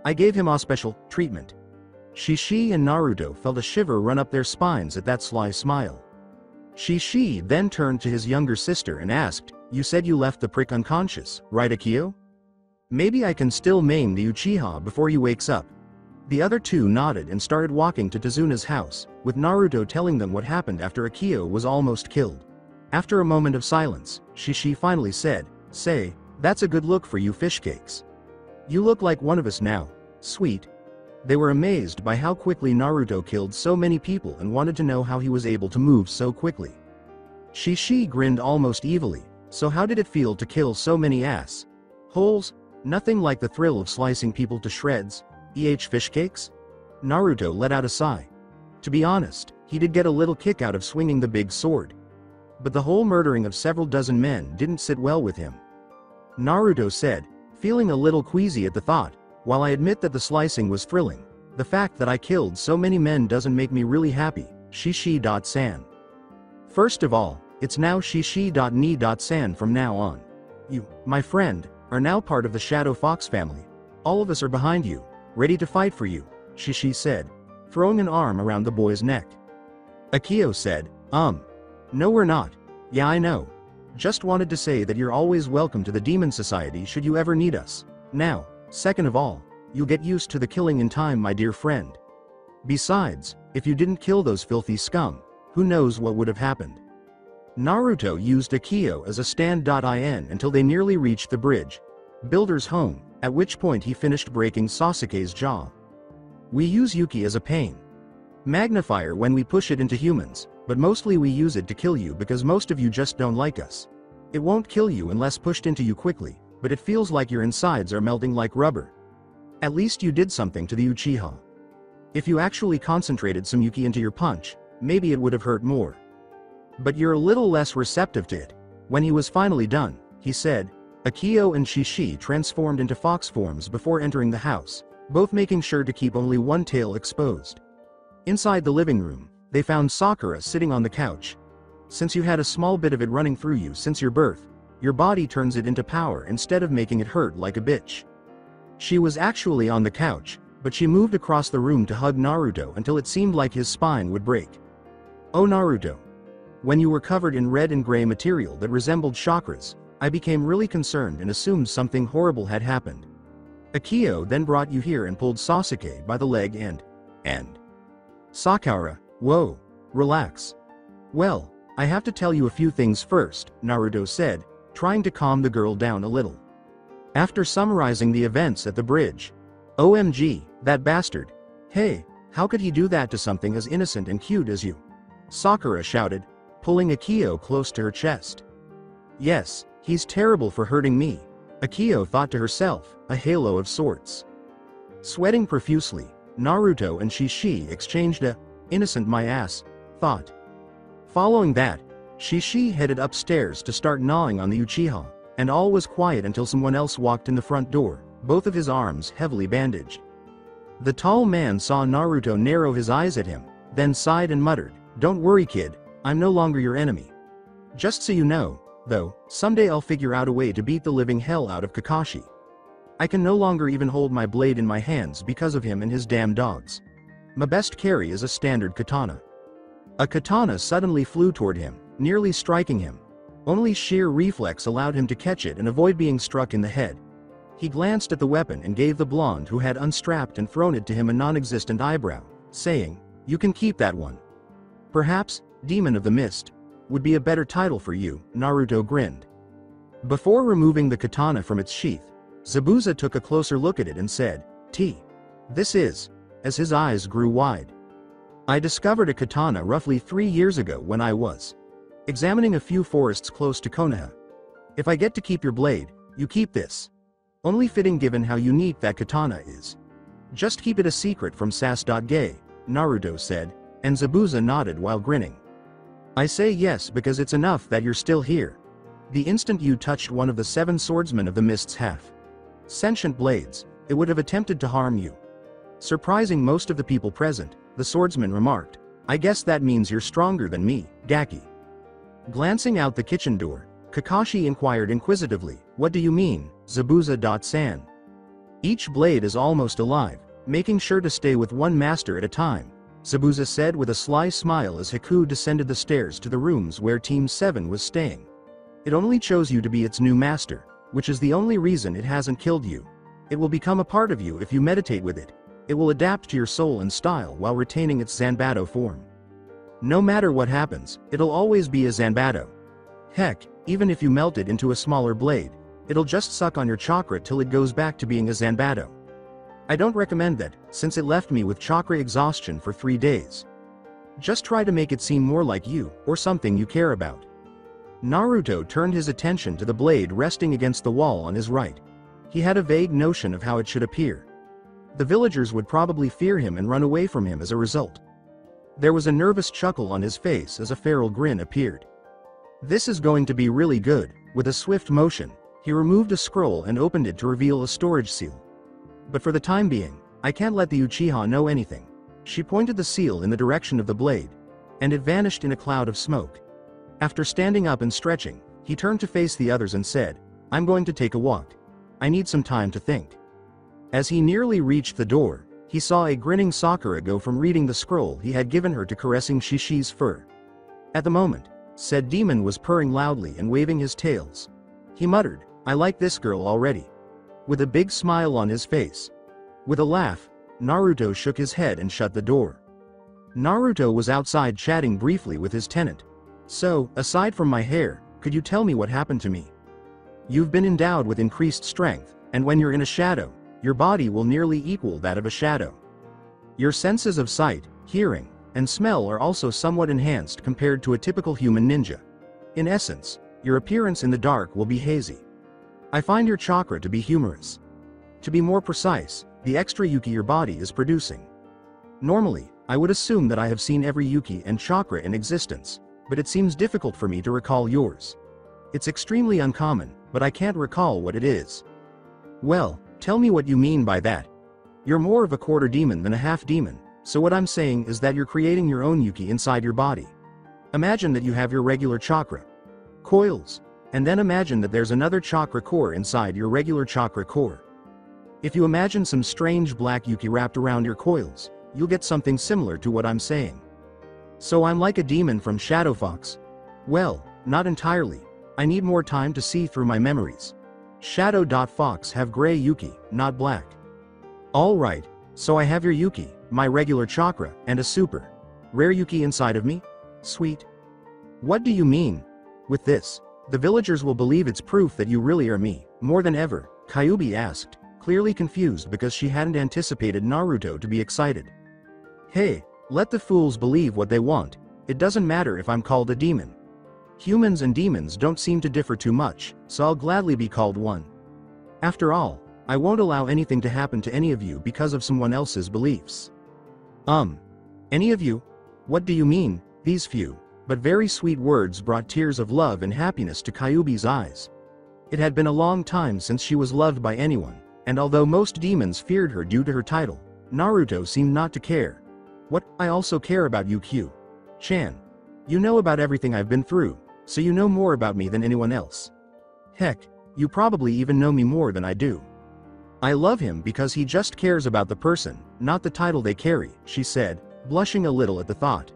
I gave him a special treatment." Shishi and Naruto felt a shiver run up their spines at that sly smile. Shishi then turned to his younger sister and asked, "You said you left the prick unconscious, right Akio? Maybe I can still maim the Uchiha before he wakes up." The other two nodded and started walking to Tazuna's house, with Naruto telling them what happened after Akio was almost killed. After a moment of silence, Shishi finally said, "Say, that's a good look for you fish cakes. You look like one of us now, sweet." They were amazed by how quickly Naruto killed so many people and wanted to know how he was able to move so quickly. Shishi grinned almost evilly. "So how did it feel to kill so many ass holes? Nothing like the thrill of slicing people to shreds, fish cakes?" Naruto let out a sigh. "To be honest, he did get a little kick out of swinging the big sword. But the whole murdering of several dozen men didn't sit well with him. Naruto said, feeling a little queasy at the thought. While I admit that the slicing was thrilling, the fact that I killed so many men doesn't make me really happy, Shishi.san. First of all, it's now Shishi.ni.san from now on. You, my friend, are now part of the Shadow Fox family. All of us are behind you, ready to fight for you, Shishi said, throwing an arm around the boy's neck. Akio said, no we're not. Yeah I know. Just wanted to say that you're always welcome to the Demon Society should you ever need us. Now, second of all, you'll get used to the killing in time my dear friend. Besides, if you didn't kill those filthy scum, who knows what would have happened. Naruto used Akio as a stand-in until they nearly reached the bridge. Builder's home, at which point he finished breaking Sasuke's jaw. We use Yuki as a pain magnifier when we push it into humans, but mostly we use it to kill you because most of you just don't like us. It won't kill you unless pushed into you quickly, but it feels like your insides are melting like rubber. At least you did something to the Uchiha. If you actually concentrated some Yuki into your punch, maybe it would have hurt more. But you're a little less receptive to it. When he was finally done, he said, Akio and Shishi transformed into fox forms before entering the house, both making sure to keep only one tail exposed. Inside the living room, they found Sakura sitting on the couch. Since you had a small bit of it running through you since your birth, your body turns it into power instead of making it hurt like a bitch. She was actually on the couch, but she moved across the room to hug Naruto until it seemed like his spine would break. Oh Naruto. When you were covered in red and gray material that resembled chakras, I became really concerned and assumed something horrible had happened. Akio then brought you here and pulled Sasuke by the leg and... Sakura, whoa, relax. Well, I have to tell you a few things first, Naruto said, trying to calm the girl down a little. After summarizing the events at the bridge. OMG, that bastard. Hey, how could he do that to something as innocent and cute as you? Sakura shouted, pulling Akio close to her chest. Yes, he's terrible for hurting me, Akio thought to herself, a halo of sorts. Sweating profusely, Naruto and Shishi exchanged a, innocent my ass, thought. Following that, Shishi headed upstairs to start gnawing on the Uchiha, and all was quiet until someone else walked in the front door, both of his arms heavily bandaged. The tall man saw Naruto narrow his eyes at him, then sighed and muttered, don't worry kid, I'm no longer your enemy. Just so you know, though, someday I'll figure out a way to beat the living hell out of Kakashi. I can no longer even hold my blade in my hands because of him and his damn dogs. My best carry is a standard katana. A katana suddenly flew toward him, nearly striking him. Only sheer reflex allowed him to catch it and avoid being struck in the head. He glanced at the weapon and gave the blonde who had unstrapped and thrown it to him a non-existent eyebrow, saying, you can keep that one. Perhaps, Demon of the Mist, would be a better title for you, Naruto grinned. Before removing the katana from its sheath, Zabuza took a closer look at it and said, this is, as his eyes grew wide. I discovered a katana roughly 3 years ago when I was examining a few forests close to Konoha. If I get to keep your blade, you keep this. Only fitting given how unique that katana is. Just keep it a secret from Sas.Gay, Naruto said, and Zabuza nodded while grinning. I say yes because it's enough that you're still here. The instant you touched one of the 7 swordsmen of the Mist's half sentient blades, it would have attempted to harm you. Surprising most of the people present, the swordsman remarked, I guess that means you're stronger than me, Gaki. Glancing out the kitchen door, Kakashi inquired inquisitively, what do you mean, Zabuza.san? Each blade is almost alive, making sure to stay with one master at a time, Zabuza said with a sly smile as Haku descended the stairs to the rooms where Team 7 was staying. It only chose you to be its new master, which is the only reason it hasn't killed you. It will become a part of you if you meditate with it. It will adapt to your soul and style while retaining its Zanbato form. No matter what happens, it'll always be a Zanbato. Heck, even if you melt it into a smaller blade, it'll just suck on your chakra till it goes back to being a Zanbato. I don't recommend that, since it left me with chakra exhaustion for 3 days. Just try to make it seem more like you, or something you care about. Naruto turned his attention to the blade resting against the wall on his right. He had a vague notion of how it should appear. The villagers would probably fear him and run away from him as a result. There was a nervous chuckle on his face as a feral grin appeared. This is going to be really good. With a swift motion, he removed a scroll and opened it to reveal a storage seal. But for the time being, I can't let the Uchiha know anything. She pointed the seal in the direction of the blade, and it vanished in a cloud of smoke. After standing up and stretching, he turned to face the others and said, "I'm going to take a walk. I need some time to think." As he nearly reached the door, he saw a grinning Sakura go from reading the scroll he had given her to caressing Shishi's fur. At the moment, said demon was purring loudly and waving his tails. He muttered, "I like this girl already." With a big smile on his face. With a laugh, Naruto shook his head and shut the door. Naruto was outside chatting briefly with his tenant. "So, aside from my hair, could you tell me what happened to me? You've been endowed with increased strength, and when you're in a shadow, your body will nearly equal that of a shadow. Your senses of sight, hearing, and smell are also somewhat enhanced compared to a typical human ninja. In essence, your appearance in the dark will be hazy. I find your chakra to be humorous. To be more precise, the extra yuki your body is producing. Normally, I would assume that I have seen every yuki and chakra in existence, but it seems difficult for me to recall yours. It's extremely uncommon, but I can't recall what it is." "Well, tell me what you mean by that. You're more of a quarter demon than a half demon, so what I'm saying is that you're creating your own yuki inside your body. Imagine that you have your regular chakra coils, and then imagine that there's another chakra core inside your regular chakra core. If you imagine some strange black yuki wrapped around your coils, you'll get something similar to what I'm saying. So I'm like a demon from Shadow Fox? Well, not entirely. I need more time to see through my memories. Shadow.Fox have gray yuki, not black. Alright, so I have your yuki, my regular chakra, and a super rare yuki inside of me? Sweet. What do you mean? With this, the villagers will believe it's proof that you really are me, more than ever, Kyuubi asked, clearly confused because she hadn't anticipated Naruto to be excited. Hey, let the fools believe what they want. It doesn't matter if I'm called a demon. Humans and demons don't seem to differ too much, so I'll gladly be called one. After all, I won't allow anything to happen to any of you because of someone else's beliefs." Any of you? What do you mean?" These few, but very sweet words brought tears of love and happiness to Kyuubi's eyes. It had been a long time since she was loved by anyone, and although most demons feared her due to her title, Naruto seemed not to care. "What? I also care about you, Q-chan. You know about everything I've been through, so you know more about me than anyone else. Heck, you probably even know me more than I do. I love him because he just cares about the person, not the title they carry," she said, blushing a little at the thought.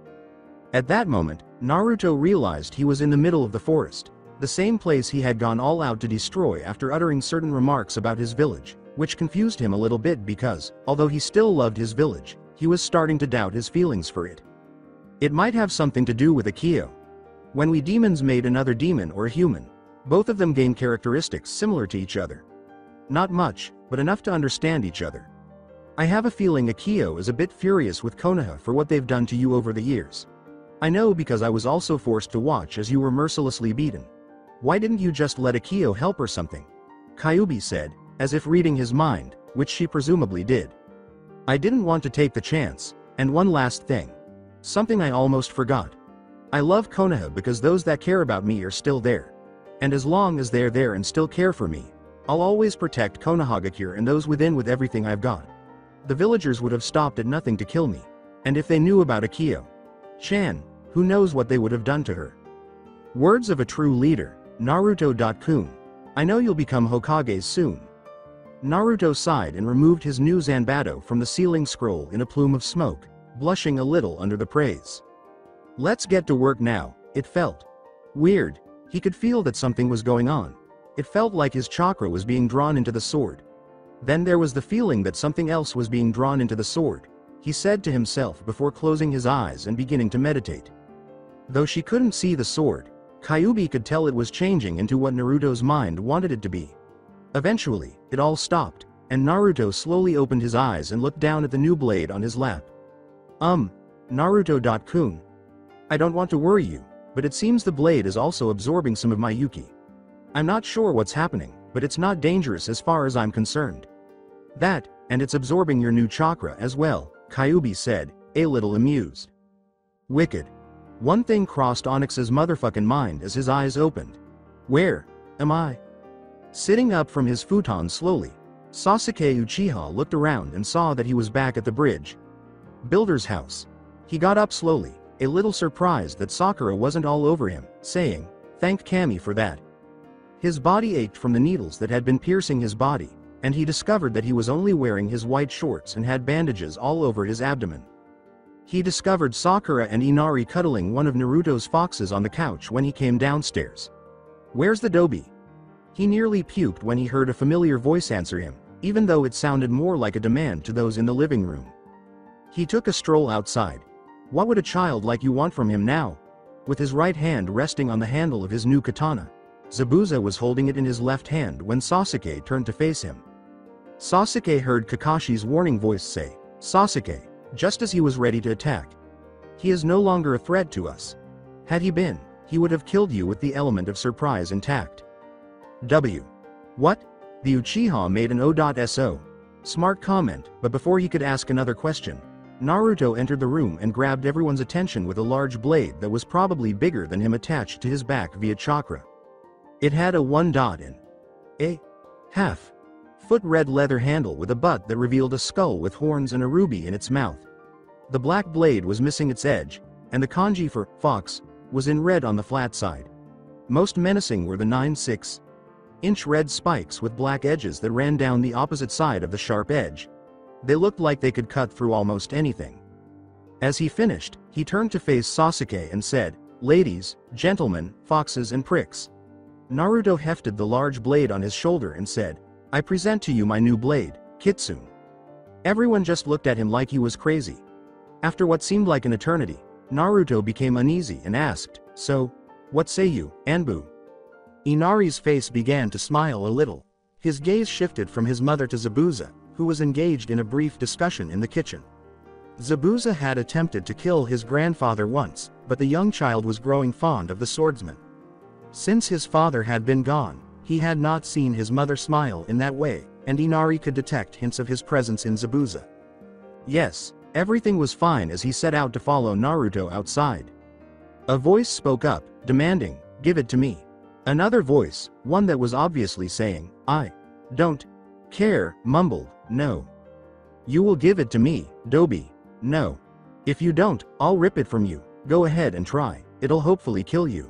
At that moment, Naruto realized he was in the middle of the forest, the same place he had gone all out to destroy after uttering certain remarks about his village, which confused him a little bit because, although he still loved his village, he was starting to doubt his feelings for it. It might have something to do with Akio. When we demons made another demon or a human, both of them gain characteristics similar to each other. Not much, but enough to understand each other. I have a feeling Akio is a bit furious with Konoha for what they've done to you over the years. I know because I was also forced to watch as you were mercilessly beaten. Why didn't you just let Akio help or something? Kyuubi said, as if reading his mind, which she presumably did. I didn't want to take the chance, and one last thing. Something I almost forgot. I love Konoha because those that care about me are still there. And as long as they're there and still care for me, I'll always protect Konohagakure and those within with everything I've got. The villagers would have stopped at nothing to kill me. And if they knew about Akio-chan, who knows what they would have done to her. Words of a true leader, Naruto.kun. I know you'll become Hokage soon. Naruto sighed and removed his new Zanbato from the ceiling scroll in a plume of smoke, blushing a little under the praise. Let's get to work now. It felt weird. He could feel that something was going on. It felt like his chakra was being drawn into the sword. Then there was the feeling that something else was being drawn into the sword, he said to himself before closing his eyes and beginning to meditate. Though she couldn't see the sword, Kyuubi could tell it was changing into what Naruto's mind wanted it to be. Eventually, it all stopped, and Naruto slowly opened his eyes and looked down at the new blade on his lap. Naruto.kun. I don't want to worry you, but it seems the blade is also absorbing some of my yuki. I'm not sure what's happening, but it's not dangerous as far as I'm concerned. That, and it's absorbing your new chakra as well, Kyuubi said, a little amused. Wicked. One thing crossed Onyx's motherfucking mind as his eyes opened. Where am I? Sitting up from his futon slowly, Sasuke Uchiha looked around and saw that he was back at the bridge. Builder's house. He got up slowly, a little surprised that Sakura wasn't all over him, saying, "Thank Kami for that." His body ached from the needles that had been piercing his body, and he discovered that he was only wearing his white shorts and had bandages all over his abdomen. He discovered Sakura and Inari cuddling one of Naruto's foxes on the couch when he came downstairs. "Where's the Dobi?" He nearly puked when he heard a familiar voice answer him, even though it sounded more like a demand to those in the living room. He took a stroll outside. What would a child like you want from him now? With his right hand resting on the handle of his new katana, Zabuza was holding it in his left hand when Sasuke turned to face him. Sasuke heard Kakashi's warning voice say, "Sasuke," just as he was ready to attack. "He is no longer a threat to us. Had he been, he would have killed you with the element of surprise intact." W. What? The Uchiha made an O.So. Smart comment, but before he could ask another question, Naruto entered the room and grabbed everyone's attention with a large blade that was probably bigger than him attached to his back via chakra. It had a 1 in a half foot red leather handle with a butt that revealed a skull with horns and a ruby in its mouth. The black blade was missing its edge, and the kanji for fox was in red on the flat side. Most menacing were the 9.6-inch red spikes with black edges that ran down the opposite side of the sharp edge. They looked like they could cut through almost anything. As he finished, he turned to face Sasuke and said, "Ladies, gentlemen, foxes and pricks." Naruto hefted the large blade on his shoulder and said, "I present to you my new blade, Kitsune." Everyone just looked at him like he was crazy. After what seemed like an eternity, Naruto became uneasy and asked, "So, what say you, Anbu?" Inari's face began to smile a little. His gaze shifted from his mother to Zabuza, who was engaged in a brief discussion in the kitchen. Zabuza had attempted to kill his grandfather once, but the young child was growing fond of the swordsman. Since his father had been gone, he had not seen his mother smile in that way, and Inari could detect hints of his presence in Zabuza. Yes, everything was fine as he set out to follow Naruto outside. A voice spoke up, demanding, "Give it to me." Another voice, one that was obviously saying, "I don't care," mumbled, "No. You will give it to me, Dobi. No. If you don't, I'll rip it from you. Go ahead and try, it'll hopefully kill you."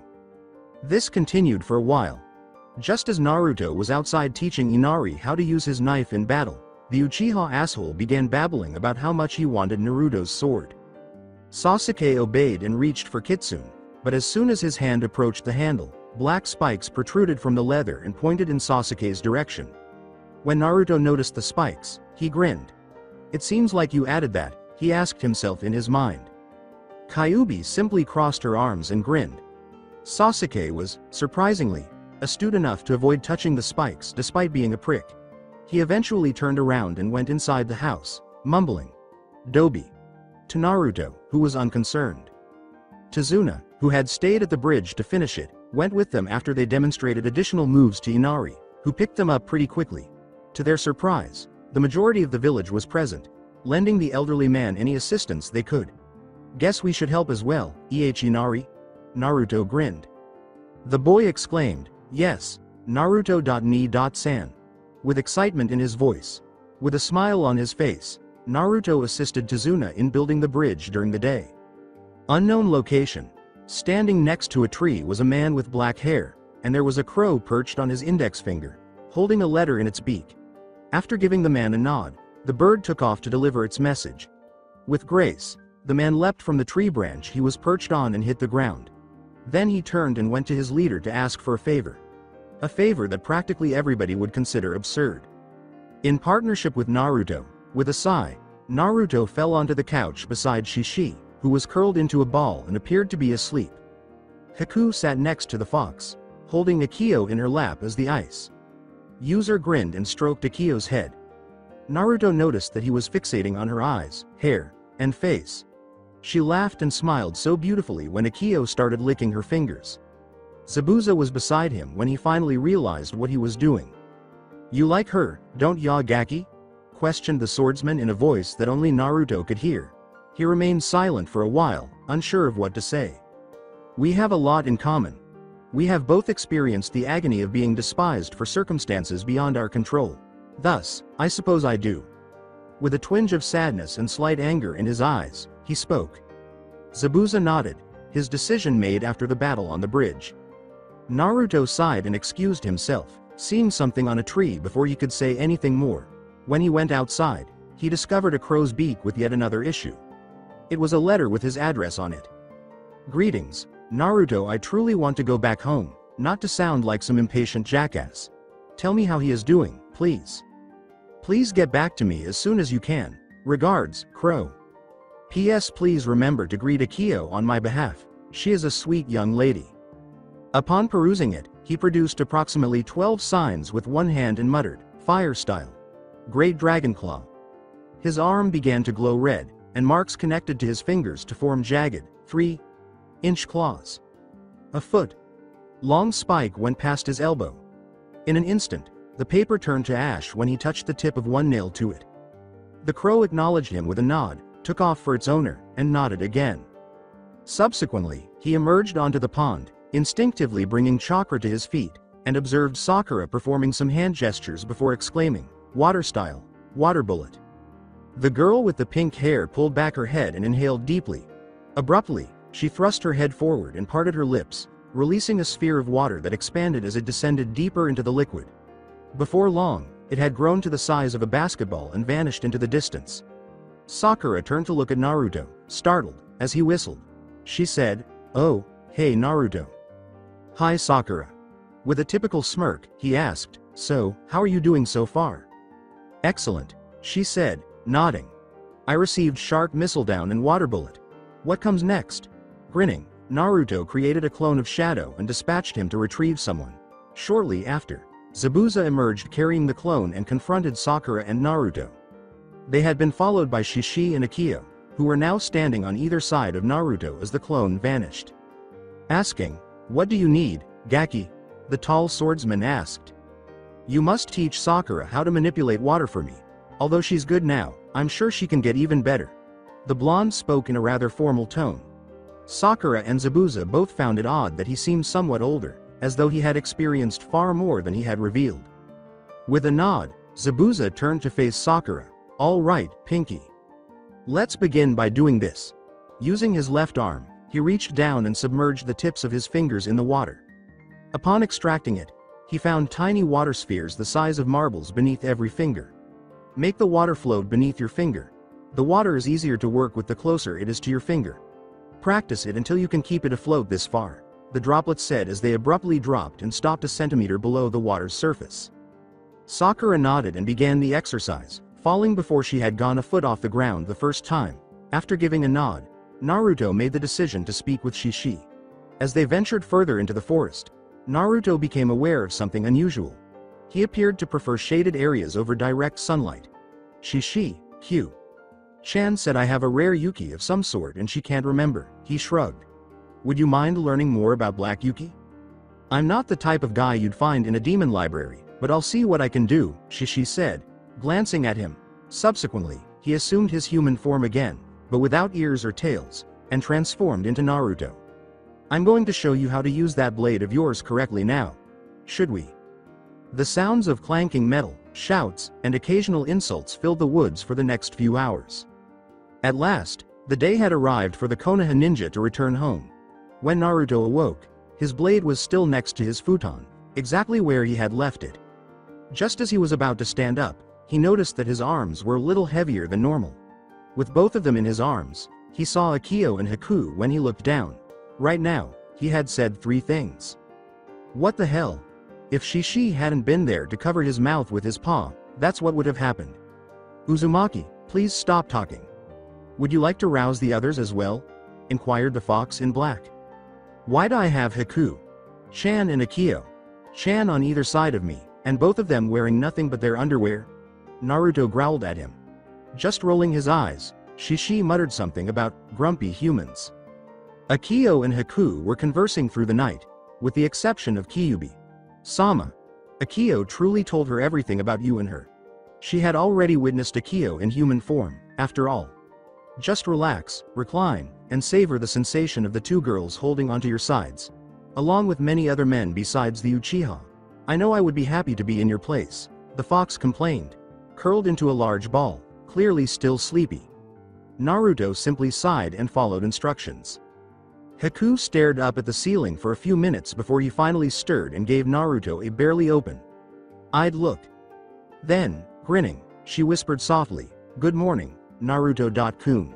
This continued for a while. Just as Naruto was outside teaching Inari how to use his knife in battle, the Uchiha asshole began babbling about how much he wanted Naruto's sword. Sasuke obeyed and reached for Kitsune, but as soon as his hand approached the handle, black spikes protruded from the leather and pointed in Sasuke's direction. When Naruto noticed the spikes, he grinned. "It seems like you added that," he asked himself in his mind. Kyuubi simply crossed her arms and grinned. Sasuke was, surprisingly, astute enough to avoid touching the spikes despite being a prick. He eventually turned around and went inside the house, mumbling, "Dobi," to Naruto, who was unconcerned. Tazuna, who had stayed at the bridge to finish it, went with them after they demonstrated additional moves to Inari, who picked them up pretty quickly. To their surprise, the majority of the village was present, lending the elderly man any assistance they could. "Guess we should help as well, Inari?" Naruto grinned. The boy exclaimed, "Yes, Naruto.ni.san," with excitement in his voice. With a smile on his face, Naruto assisted Tazuna in building the bridge during the day. Unknown location. Standing next to a tree was a man with black hair, and there was a crow perched on his index finger, holding a letter in its beak. After giving the man a nod, the bird took off to deliver its message. With grace, the man leapt from the tree branch he was perched on and hit the ground. Then he turned and went to his leader to ask for a favor. A favor that practically everybody would consider absurd. In partnership with Naruto, with a sigh, Naruto fell onto the couch beside Shishi, who was curled into a ball and appeared to be asleep. Haku sat next to the fox, holding Akio in her lap as the ice. User grinned and stroked Akio's head. Naruto noticed that he was fixating on her eyes, hair, and face. She laughed and smiled so beautifully when Akio started licking her fingers. Zabuza was beside him when he finally realized what he was doing. "You like her, don't ya, Gaki?" questioned the swordsman in a voice that only Naruto could hear. He remained silent for a while, unsure of what to say. We have a lot in common. We have both experienced the agony of being despised for circumstances beyond our control. Thus, I suppose I do. With a twinge of sadness and slight anger in his eyes, he spoke. Zabuza nodded, his decision made after the battle on the bridge. Naruto sighed and excused himself, seeing something on a tree before he could say anything more. When he went outside, he discovered a crow's beak with yet another issue. It was a letter with his address on it. Greetings, Naruto. I truly want to go back home, not to sound like some impatient jackass. Tell me how he is doing, please. Please get back to me as soon as you can. Regards, Crow. P.S. Please remember to greet Akio on my behalf. She is a sweet young lady. Upon perusing it, he produced approximately 12 signs with one hand and muttered, Fire style. Great Dragon Claw. His arm began to glow red, and marks connected to his fingers to form jagged, 3-inch claws. A foot-long spike went past his elbow. In an instant, the paper turned to ash when he touched the tip of one nail to it. The crow acknowledged him with a nod, took off for its owner, and nodded again. Subsequently, he emerged onto the pond, instinctively bringing chakra to his feet, and observed Sakura performing some hand gestures before exclaiming, Water style, water bullet. The girl with the pink hair pulled back her head and inhaled deeply. Abruptly, she thrust her head forward and parted her lips, releasing a sphere of water that expanded as it descended deeper into the liquid. Before long, it had grown to the size of a basketball and vanished into the distance. Sakura turned to look at Naruto, startled, as he whistled. She said, Oh, hey Naruto. Hi Sakura. With a typical smirk, he asked, So, how are you doing so far? Excellent, she said, nodding. I received shark missile down and water bullet. What comes next? Grinning, Naruto created a clone of Shadow and dispatched him to retrieve someone. Shortly after, Zabuza emerged carrying the clone and confronted Sakura and Naruto. They had been followed by Shishi and Akio, who were now standing on either side of Naruto as the clone vanished. Asking, What do you need, Gaki? The tall swordsman asked. You must teach Sakura how to manipulate water for me. Although she's good now, I'm sure she can get even better. The blonde spoke in a rather formal tone. Sakura and Zabuza both found it odd that he seemed somewhat older, as though he had experienced far more than he had revealed. With a nod, Zabuza turned to face Sakura. All right, Pinky. Let's begin by doing this. Using his left arm, he reached down and submerged the tips of his fingers in the water. Upon extracting it, he found tiny water spheres the size of marbles beneath every finger. Make the water float beneath your finger. The water is easier to work with the closer it is to your finger. Practice it until you can keep it afloat this far, the droplets said as they abruptly dropped and stopped a centimeter below the water's surface. Sakura nodded and began the exercise, falling before she had gone a foot off the ground the first time. After giving a nod, Naruto made the decision to speak with Shishi. As they ventured further into the forest, Naruto became aware of something unusual. He appeared to prefer shaded areas over direct sunlight. Shishi, Chan said I have a rare Yuki of some sort and she can't remember. He shrugged. Would you mind learning more about Black Yuki? I'm not the type of guy you'd find in a demon library, but I'll see what I can do, Shishi said, glancing at him. Subsequently, he assumed his human form again, but without ears or tails, and transformed into Naruto. I'm going to show you how to use that blade of yours correctly now. Should we? The sounds of clanking metal, shouts, and occasional insults filled the woods for the next few hours. At last, the day had arrived for the Konoha ninja to return home. When Naruto awoke, his blade was still next to his futon, exactly where he had left it. Just as he was about to stand up, he noticed that his arms were a little heavier than normal. With both of them in his arms, he saw Akio and Haku when he looked down. Right now, he had said 3 things. What the hell? If Shishi hadn't been there to cover his mouth with his paw, that's what would have happened. Uzumaki, please stop talking. Would you like to rouse the others as well? Inquired the fox in black. Why'd I have Haku, Chan and Akio? Chan on either side of me, and both of them wearing nothing but their underwear? Naruto growled at him. Just rolling his eyes, Shishi muttered something about grumpy humans. Akio and Haku were conversing through the night, with the exception of Kyubi-sama. Akio truly told her everything about you and her. She had already witnessed Akio in human form, after all. Just relax, recline, and savor the sensation of the two girls holding onto your sides. Along with many other men besides the Uchiha. I know I would be happy to be in your place, the fox complained. Curled into a large ball, clearly still sleepy. Naruto simply sighed and followed instructions. Haku stared up at the ceiling for a few minutes before he finally stirred and gave Naruto a barely open-eyed look. Then, grinning, she whispered softly, "Good morning, Naruto-kun."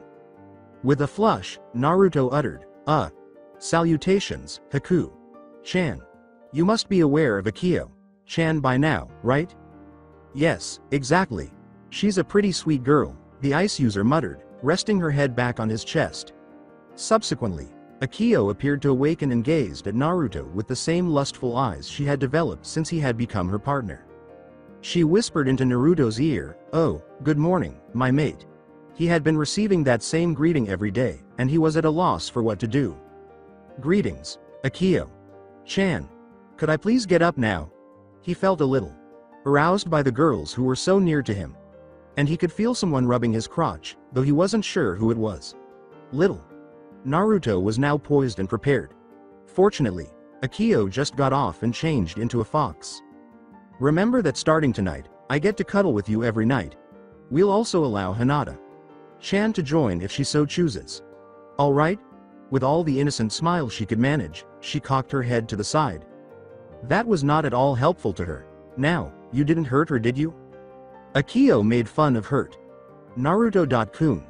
With a flush, Naruto uttered, Salutations, Haku-chan. You must be aware of Akio-chan by now, right? Yes, exactly. She's a pretty sweet girl, the ice user muttered, resting her head back on his chest. Subsequently, Akio appeared to awaken and gazed at Naruto with the same lustful eyes she had developed since he had become her partner. She whispered into Naruto's ear, "Oh, good morning, my mate." He had been receiving that same greeting every day, and he was at a loss for what to do. "Greetings, Akio-chan. Could I please get up now?" He felt a little aroused by the girls who were so near to him. And he could feel someone rubbing his crotch, though he wasn't sure who it was. Little Naruto was now poised and prepared. Fortunately, Akio just got off and changed into a fox. "Remember that starting tonight, I get to cuddle with you every night. We'll also allow Hinata-chan to join if she so chooses. All right?" With all the innocent smile she could manage, she cocked her head to the side. That was not at all helpful to her. "Now, you didn't hurt her, did you?" Akio made fun of hurt. "Naruto-kun.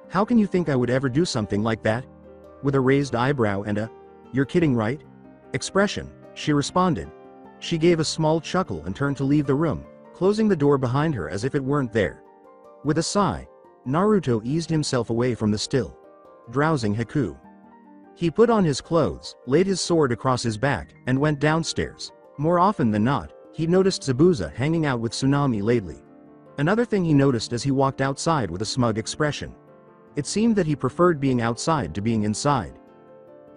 How can you think I would ever do something like that?" With a raised eyebrow and a, "You're kidding, right?" expression, she responded. She gave a small chuckle and turned to leave the room, closing the door behind her as if it weren't there. With a sigh, Naruto eased himself away from the still drowsing Haku. He put on his clothes, laid his sword across his back, and went downstairs. More often than not, he'd noticed Zabuza hanging out with Tsunami lately. Another thing he noticed as he walked outside with a smug expression. It seemed that he preferred being outside to being inside.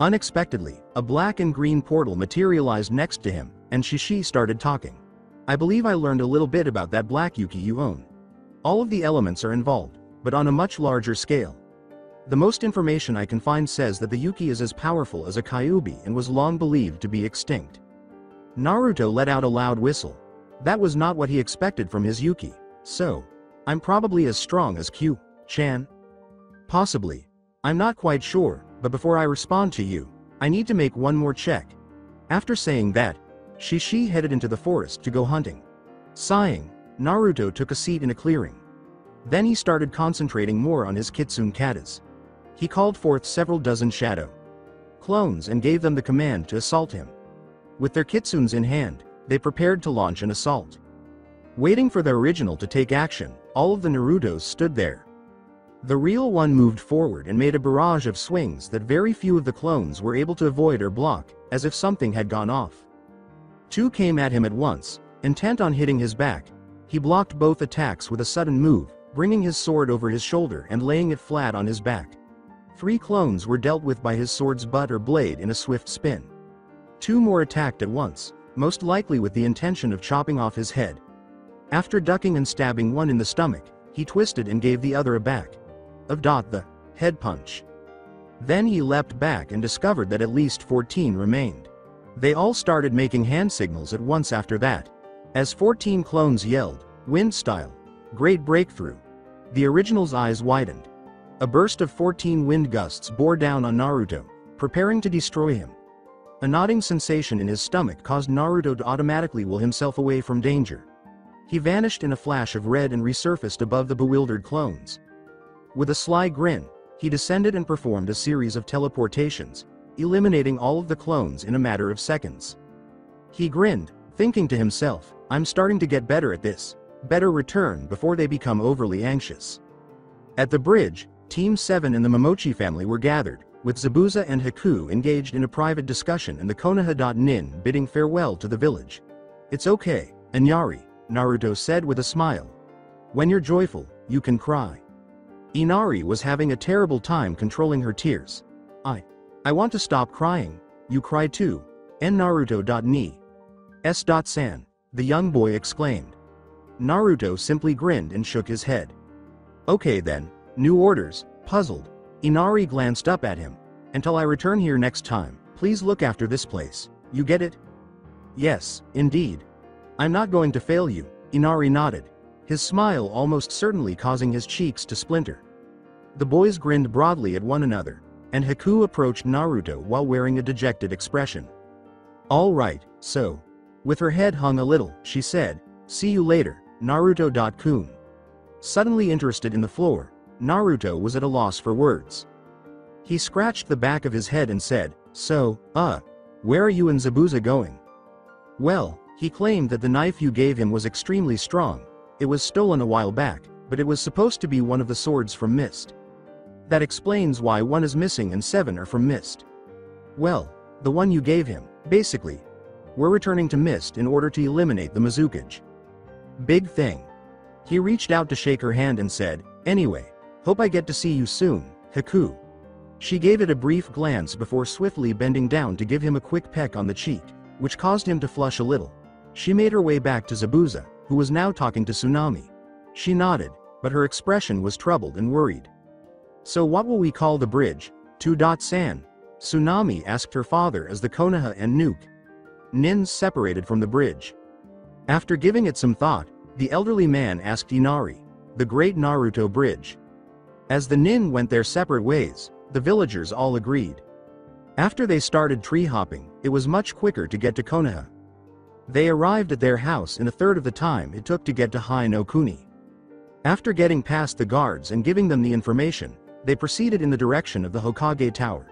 Unexpectedly, a black and green portal materialized next to him, and Shishi started talking. "I believe I learned a little bit about that black Yuki you own. All of the elements are involved, but on a much larger scale. The most information I can find says that the Yuki is as powerful as a Kyuubi and was long believed to be extinct." Naruto let out a loud whistle. That was not what he expected from his Yuki. "So, I'm probably as strong as Q-chan?" "Possibly. I'm not quite sure, but before I respond to you, I need to make one more check." After saying that, Shishi headed into the forest to go hunting. Sighing, Naruto took a seat in a clearing. Then he started concentrating more on his kitsune katas. He called forth several dozen shadow clones and gave them the command to assault him. With their kitsunes in hand, they prepared to launch an assault. Waiting for the original to take action, all of the Narutos stood there. The real one moved forward and made a barrage of swings that very few of the clones were able to avoid or block, as if something had gone off. Two came at him at once, intent on hitting his back. He blocked both attacks with a sudden move, bringing his sword over his shoulder and laying it flat on his back. 3 clones were dealt with by his sword's butt or blade in a swift spin. 2 more attacked at once, most likely with the intention of chopping off his head. After ducking and stabbing one in the stomach, he twisted and gave the other a back of the head punch. Then he leapt back and discovered that at least 14 remained. They all started making hand signals at once after that. As 14 clones yelled, "Wind style! Great breakthrough!" The original's eyes widened. A burst of 14 wind gusts bore down on Naruto, preparing to destroy him. A knotting sensation in his stomach caused Naruto to automatically will himself away from danger. He vanished in a flash of red and resurfaced above the bewildered clones. With a sly grin, he descended and performed a series of teleportations, eliminating all of the clones in a matter of seconds. He grinned, thinking to himself, "I'm starting to get better at this. Better return before they become overly anxious." At the bridge, Team 7 and the Momochi family were gathered, with Zabuza and Haku engaged in a private discussion and the Konoha.nin bidding farewell to the village. "It's okay, Inari," Naruto said with a smile. "When you're joyful, you can cry." Inari was having a terrible time controlling her tears. I want to stop crying. You cry too. Naruto.ni. S.San, the young boy exclaimed. Naruto simply grinned and shook his head. "Okay then, new orders," puzzled. Inari glanced up at him. Until I return here next time, please look after this place. You get it? Yes, indeed. I'm not going to fail you, Inari nodded, his smile almost certainly causing his cheeks to splinter. The boys grinned broadly at one another, and Haku approached Naruto while wearing a dejected expression. All right, so. With her head hung a little, she said, see you later, Naruto-kun. Suddenly interested in the floor, Naruto was at a loss for words. He scratched the back of his head and said, so, where are you and Zabuza going? Well, he claimed that the knife you gave him was extremely strong. It was stolen a while back, but it was supposed to be one of the swords from Mist. That explains why 1 is missing and 7 are from Mist. Well, the one you gave him, basically. We're returning to Mist in order to eliminate the Mizukage. Big thing. He reached out to shake her hand and said, anyway, hope I get to see you soon, Haku. She gave it a brief glance before swiftly bending down to give him a quick peck on the cheek, which caused him to flush a little. She made her way back to Zabuza, who was now talking to Tsunami. She nodded, but her expression was troubled and worried. So what will we call the bridge? 2.san? Tsunami asked her father as the Konoha and Nins separated from the bridge. After giving it some thought, the elderly man asked Inari, the Great Naruto Bridge. As the Nin went their separate ways, the villagers all agreed. After they started tree hopping, it was much quicker to get to Konoha. They arrived at their house in a third of the time it took to get to Hai no Kuni. After getting past the guards and giving them the information, they proceeded in the direction of the Hokage Tower.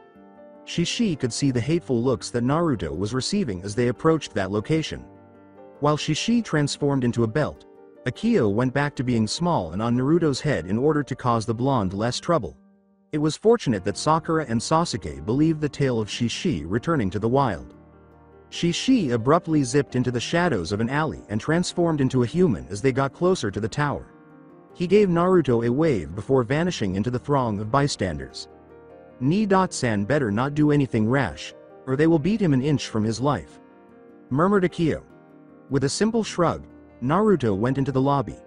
Shishi could see the hateful looks that Naruto was receiving as they approached that location. While Shishi transformed into a belt, Akio went back to being small and on Naruto's head in order to cause the blonde less trouble. It was fortunate that Sakura and Sasuke believed the tale of Shishi returning to the wild. Shishi abruptly zipped into the shadows of an alley and transformed into a human as they got closer to the tower. He gave Naruto a wave before vanishing into the throng of bystanders. Ni-san better not do anything rash, or they will beat him an inch from his life, murmured Akio. With a simple shrug, Naruto went into the lobby.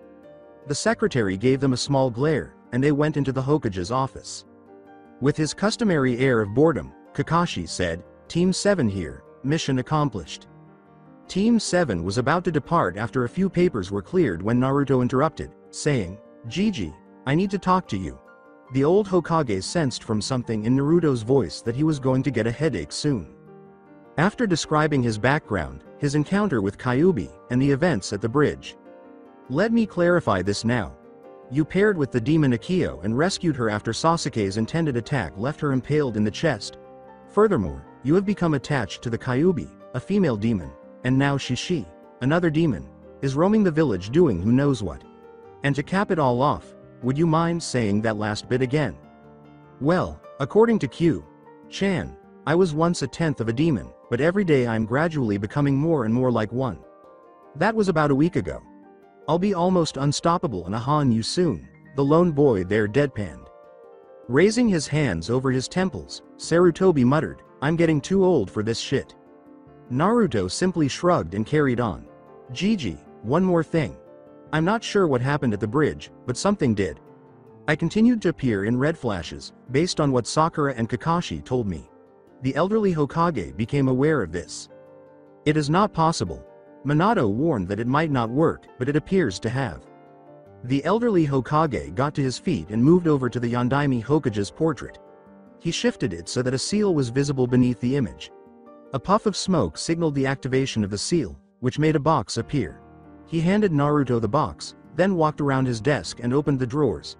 The secretary gave them a small glare, and they went into the Hokage's office. With his customary air of boredom, Kakashi said, Team 7 here, mission accomplished. Team 7 was about to depart after a few papers were cleared when Naruto interrupted, saying, Gigi, I need to talk to you. The old Hokage sensed from something in Naruto's voice that he was going to get a headache soon. After describing his background, his encounter with Kyuubi, and the events at the bridge. Let me clarify this now. You paired with the demon Akio and rescued her after Sasuke's intended attack left her impaled in the chest. Furthermore, you have become attached to the Kyuubi, a female demon, and now Shishi, another demon, is roaming the village doing who knows what. And to cap it all off, would you mind saying that last bit again? Well, according to Q-chan, I was once a tenth of a demon, but every day I'm gradually becoming more and more like one. That was about a week ago. I'll be almost unstoppable and Han you soon, the lone boy there deadpanned. Raising his hands over his temples, Sarutobi muttered, I'm getting too old for this shit. Naruto simply shrugged and carried on. Gigi, one more thing. I'm not sure what happened at the bridge, but something did. I continued to appear in red flashes, based on what Sakura and Kakashi told me. The elderly Hokage became aware of this. It is not possible. Minato warned that it might not work, but it appears to have. The elderly Hokage got to his feet and moved over to the Yondaime Hokage's portrait. He shifted it so that a seal was visible beneath the image. A puff of smoke signaled the activation of the seal, which made a box appear. He handed Naruto the box, then walked around his desk and opened the drawers.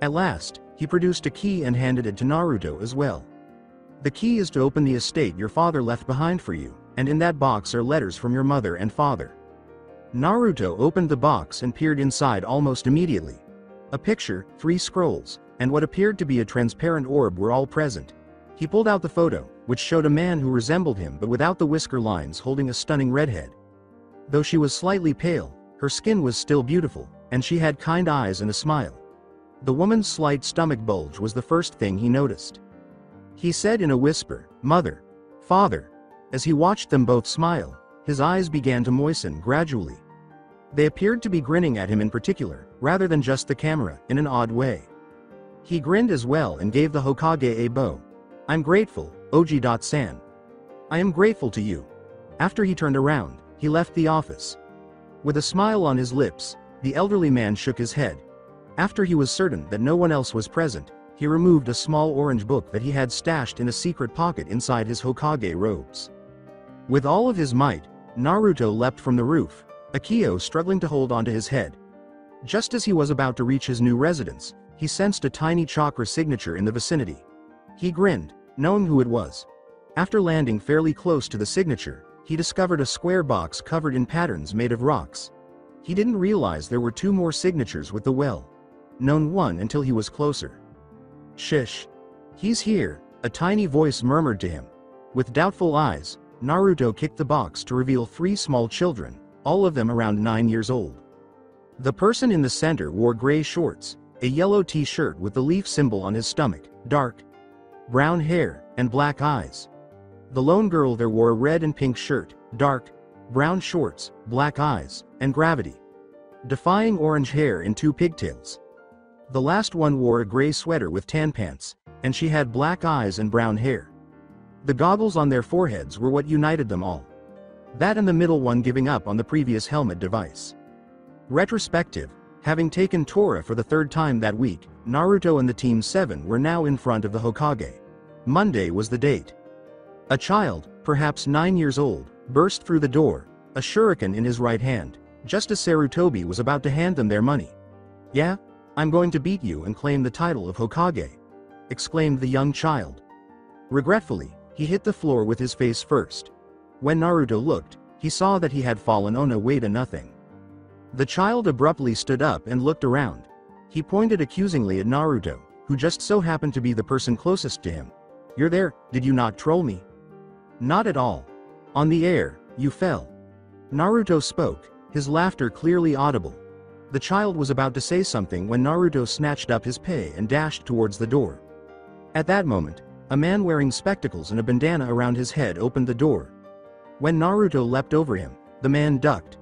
At last, he produced a key and handed it to Naruto as well. The key is to open the estate your father left behind for you, and in that box are letters from your mother and father. Naruto opened the box and peered inside almost immediately. A picture, 3 scrolls, and what appeared to be a transparent orb were all present. He pulled out the photo, which showed a man who resembled him but without the whisker lines holding a stunning redhead. Though she was slightly pale, her skin was still beautiful, and she had kind eyes and a smile. The woman's slight stomach bulge was the first thing he noticed. He said in a whisper, Mother, Father. As he watched them both smile, his eyes began to moisten gradually. They appeared to be grinning at him in particular, rather than just the camera, in an odd way. He grinned as well and gave the Hokage a bow. I'm grateful, Oji-san. I am grateful to you. After he turned around, he left the office. With a smile on his lips, the elderly man shook his head. After he was certain that no one else was present, he removed a small orange book that he had stashed in a secret pocket inside his Hokage robes. With all of his might, Naruto leapt from the roof, Akio struggling to hold onto his head. Just as he was about to reach his new residence, he sensed a tiny chakra signature in the vicinity. He grinned, knowing who it was. After landing fairly close to the signature, he discovered a square box covered in patterns made of rocks. He didn't realize there were two more signatures with the well-known one until he was closer. Shish. He's here, a tiny voice murmured to him. With doubtful eyes, Naruto kicked the box to reveal 3 small children, all of them around 9 years old. The person in the center wore gray shorts, a yellow t-shirt with the leaf symbol on his stomach, dark brown hair, and black eyes. The lone girl there wore a red and pink shirt, dark brown shorts, black eyes, and gravity defying orange hair in 2 pigtails. The last one wore a gray sweater with tan pants, and she had black eyes and brown hair. The goggles on their foreheads were what united them all. That and the middle one giving up on the previous helmet device. Retrospective. Having taken Tora for the 3rd time that week, Naruto and the Team 7 were now in front of the Hokage. Monday was the date. A child, perhaps 9 years old, burst through the door, a shuriken in his right hand, just as Sarutobi was about to hand them their money. "Yeah? I'm going to beat you and claim the title of Hokage," exclaimed the young child. Regretfully, he hit the floor with his face first. When Naruto looked, he saw that he had fallen on a way to nothing. The child abruptly stood up and looked around. He pointed accusingly at Naruto, who just so happened to be the person closest to him. "You're there, did you not troll me?" "Not at all. On the air, you fell." Naruto spoke, his laughter clearly audible. The child was about to say something when Naruto snatched up his pay and dashed towards the door. At that moment, a man wearing spectacles and a bandana around his head opened the door. When Naruto leapt over him, the man ducked.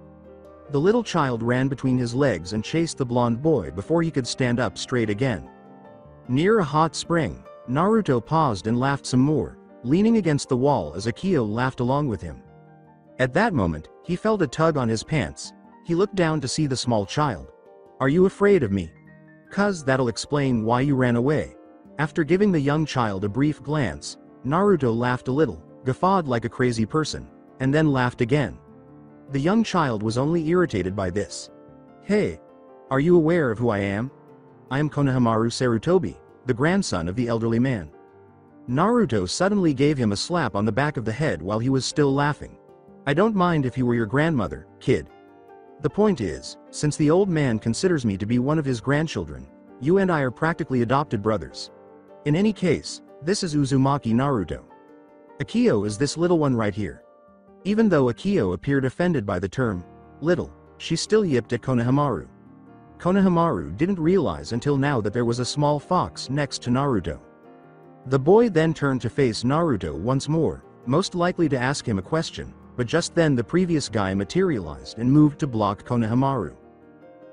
The little child ran between his legs and chased the blonde boy before he could stand up straight again. Near a hot spring, Naruto paused and laughed some more, leaning against the wall as Akio laughed along with him. At that moment, he felt a tug on his pants. He looked down to see the small child. "Are you afraid of me?" "'Cause that'll explain why you ran away." After giving the young child a brief glance, Naruto laughed a little, guffawed like a crazy person, and then laughed again. The young child was only irritated by this. "Hey! Are you aware of who I am? I am Konohamaru Sarutobi, the grandson of the elderly man." Naruto suddenly gave him a slap on the back of the head while he was still laughing. "I don't mind if he were your grandmother, kid. The point is, since the old man considers me to be one of his grandchildren, you and I are practically adopted brothers. In any case, this is Uzumaki Naruto. Akio is this little one right here." Even though Akio appeared offended by the term little, she still yipped at Konohamaru. Konohamaru didn't realize until now that there was a small fox next to Naruto. The boy then turned to face Naruto once more, most likely to ask him a question, but just then the previous guy materialized and moved to block Konohamaru.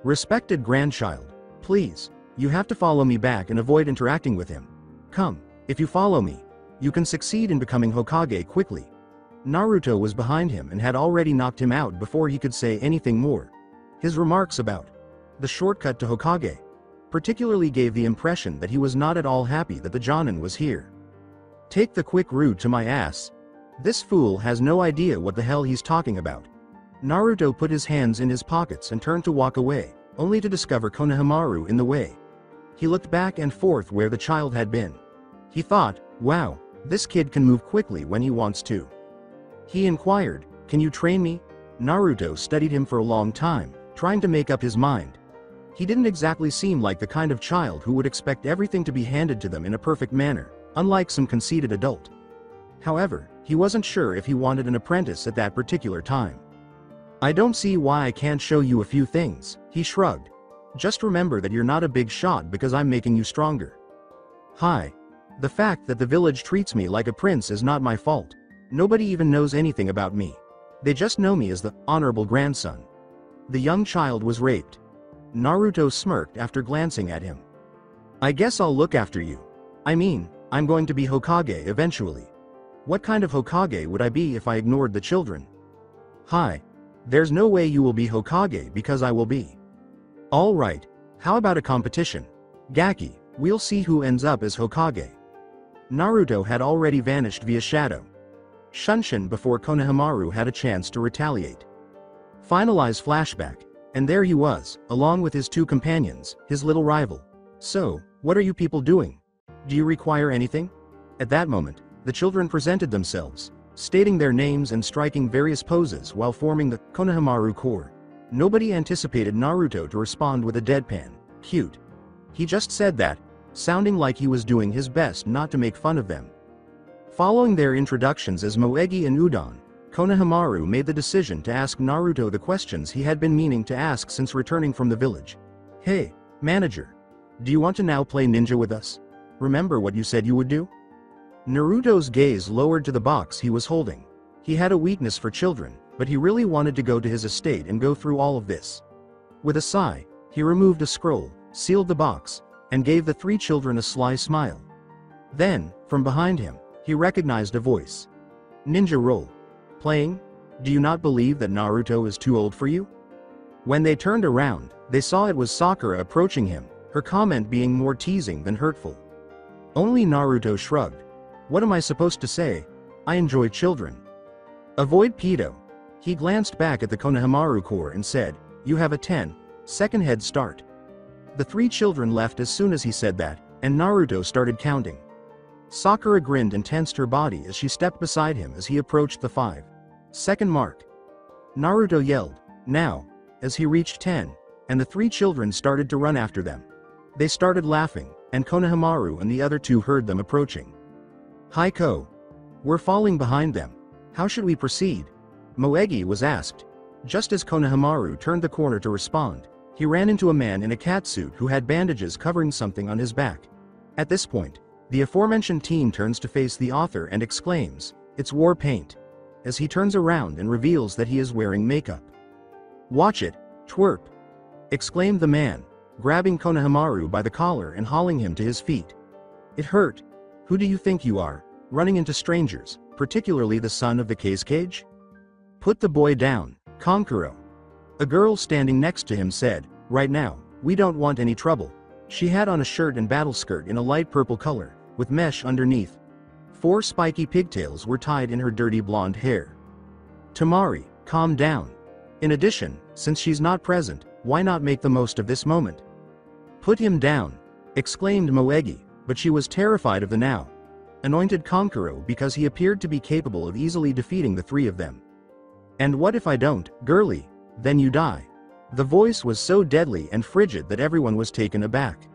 "Respected grandchild, please, you have to follow me back and avoid interacting with him. Come, if you follow me, you can succeed in becoming Hokage quickly." Naruto was behind him and had already knocked him out before he could say anything more. His remarks about the shortcut to Hokage particularly gave the impression that he was not at all happy that the Jonin was here. "Take the quick route to my ass. This fool has no idea what the hell he's talking about." Naruto put his hands in his pockets and turned to walk away, only to discover Konohamaru in the way. He looked back and forth where the child had been. He thought, wow, this kid can move quickly when he wants to. He inquired, "Can you train me?" Naruto studied him for a long time, trying to make up his mind. He didn't exactly seem like the kind of child who would expect everything to be handed to them in a perfect manner, unlike some conceited adult. However, he wasn't sure if he wanted an apprentice at that particular time. "I don't see why I can't show you a few things," he shrugged. "Just remember that you're not a big shot because I'm making you stronger." "Hi. The fact that the village treats me like a prince is not my fault. Nobody even knows anything about me. They just know me as the honorable grandson." The young child was raped. Naruto smirked after glancing at him. I guess I'll look after you. I mean, I'm going to be Hokage eventually. What kind of Hokage would I be if I ignored the children? Hi. There's no way you will be Hokage because I will be. Alright, how about a competition? Gaki, we'll see who ends up as Hokage. Naruto had already vanished via shadow. Shunshin before Konohamaru had a chance to retaliate. Finalize flashback, and there he was, along with his two companions, his little rival. So, what are you people doing? Do you require anything? At that moment, the children presented themselves, stating their names and striking various poses while forming the Konohamaru core. Nobody anticipated Naruto to respond with a deadpan, cute. He just said that, sounding like he was doing his best not to make fun of them. Following their introductions as Moegi and Udon, Konohamaru made the decision to ask Naruto the questions he had been meaning to ask since returning from the village. Hey, manager. Do you want to now play ninja with us? Remember what you said you would do? Naruto's gaze lowered to the box he was holding. He had a weakness for children, but he really wanted to go to his estate and go through all of this. With a sigh, he removed a scroll, sealed the box, and gave the three children a sly smile. Then, from behind him, he recognized a voice. Ninja roll. Playing? Do you not believe that Naruto is too old for you? When they turned around, they saw it was Sakura approaching him, her comment being more teasing than hurtful. Only Naruto shrugged. What am I supposed to say? I enjoy children. Avoid pedo. He glanced back at the Konohamaru core and said, you have a 10-second head start. The three children left as soon as he said that, and Naruto started counting. Sakura grinned and tensed her body as she stepped beside him as he approached the 5-second mark. Naruto yelled, now, as he reached 10, and the three children started to run after them. They started laughing, and Konohamaru and the other two heard them approaching. Hi Ko. We're falling behind them. How should we proceed? Moegi was asked. Just as Konohamaru turned the corner to respond, he ran into a man in a catsuit who had bandages covering something on his back. At this point, the aforementioned team turns to face the author and exclaims, it's war paint, as he turns around and reveals that he is wearing makeup. Watch it, twerp! Exclaimed the man, grabbing Konohamaru by the collar and hauling him to his feet. It hurt. Who do you think you are, running into strangers, particularly the son of the case cage? Put the boy down, Kankuro. A girl standing next to him said, right now, we don't want any trouble. She had on a shirt and battle skirt in a light purple color, with mesh underneath. 4 spiky pigtails were tied in her dirty blonde hair. Tamari, calm down. In addition, since she's not present, why not make the most of this moment? Put him down, exclaimed Moegi, but she was terrified of the now anointed Kankuro because he appeared to be capable of easily defeating the three of them. And what if I don't, girly? Then you die. The voice was so deadly and frigid that everyone was taken aback.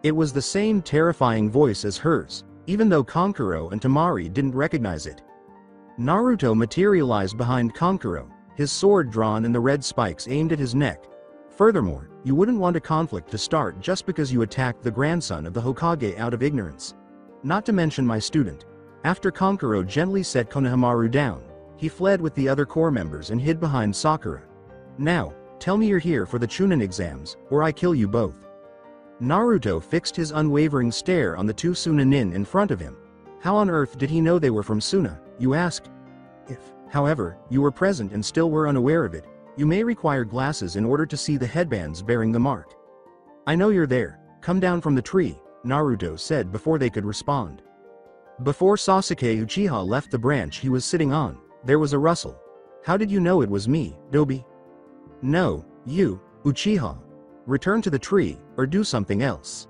It was the same terrifying voice as hers, even though Kankuro and Tamari didn't recognize it. Naruto materialized behind Kankuro, his sword drawn and the red spikes aimed at his neck. Furthermore, you wouldn't want a conflict to start just because you attacked the grandson of the Hokage out of ignorance. Not to mention my student. After Kankuro gently set Konohamaru down, he fled with the other core members and hid behind Sakura. Now, tell me you're here for the Chunin exams, or I kill you both. Naruto fixed his unwavering stare on the two Sunanin in front of him. How on earth did he know they were from Suna, you ask? If, however, you were present and still were unaware of it, you may require glasses in order to see the headbands bearing the mark. I know you're there, come down from the tree, Naruto said before they could respond. Before Sasuke Uchiha left the branch he was sitting on, there was a rustle. How did you know it was me, Dobi? No, you, Uchiha. Return to the tree, or do something else.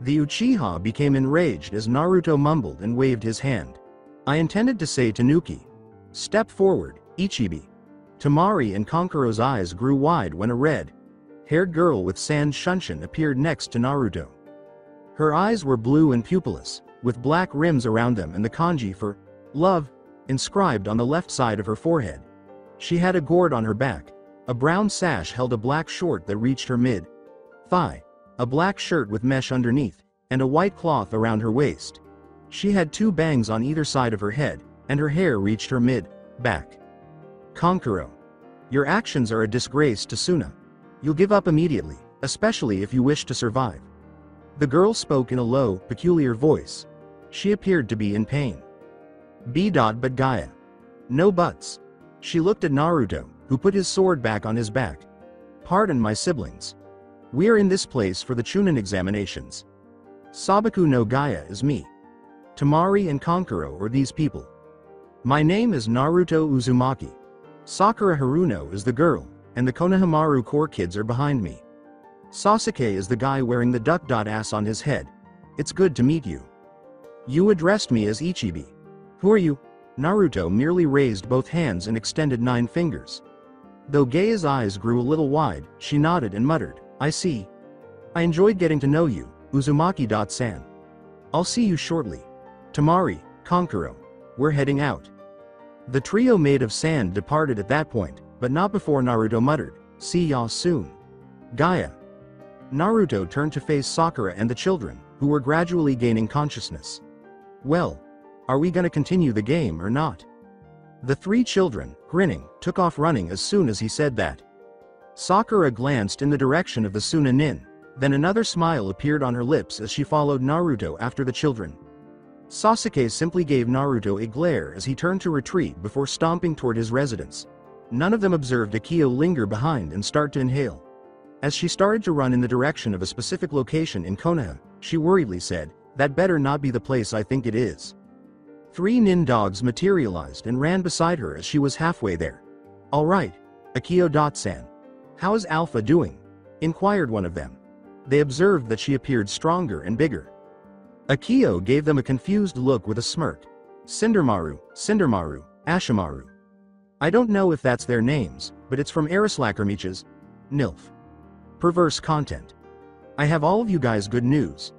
The Uchiha became enraged as Naruto mumbled and waved his hand. I intended to say Tanuki. Step forward, Ichibi. Tamari and Kankuro's eyes grew wide when a red-haired girl with sand Shunshin appeared next to Naruto. Her eyes were blue and pupilless, with black rims around them and the kanji for love inscribed on the left side of her forehead. She had a gourd on her back. A brown sash held a black short that reached her mid-thigh, a black shirt with mesh underneath, and a white cloth around her waist. She had 2 bangs on either side of her head, and her hair reached her mid-back. Kankuro. Your actions are a disgrace to Suna. You'll give up immediately, especially if you wish to survive. The girl spoke in a low, peculiar voice. She appeared to be in pain. But Gaia. No buts. She looked at Naruto, who put his sword back on his back. Pardon my siblings. We are in this place for the Chunin examinations. Sabaku no Gaia is me. Tamari and Kankuro are these people. My name is Naruto Uzumaki. Sakura Haruno is the girl, and the Konohamaru core kids are behind me. Sasuke is the guy wearing the duck ass on his head. It's good to meet you. You addressed me as Ichibi. Who are you? Naruto merely raised both hands and extended 9 fingers. Though Gaia's eyes grew a little wide, she nodded and muttered, I see. I enjoyed getting to know you, Uzumaki-san. I'll see you shortly. Tamari, Kankuro. We're heading out. The trio made of sand departed at that point, but not before Naruto muttered, see ya soon. Gaia. Naruto turned to face Sakura and the children, who were gradually gaining consciousness. Well, are we gonna continue the game or not? The 3 children, grinning, took off running as soon as he said that. Sakura glanced in the direction of the Sunanin, then another smile appeared on her lips as she followed Naruto after the children. Sasuke simply gave Naruto a glare as he turned to retreat before stomping toward his residence. None of them observed Akio linger behind and start to inhale. As she started to run in the direction of a specific location in Konoha, she worriedly said, that better not be the place I think it is. 3 nin dogs materialized and ran beside her as she was halfway there. Alright, Akio-san. How is Alpha doing? Inquired one of them. They observed that she appeared stronger and bigger. Akio gave them a confused look with a smirk. Cindermaru, Ashimaru. I don't know if that's their names, but it's from Arislakermich's. Nilf. Perverse content. I have all of you guys good news.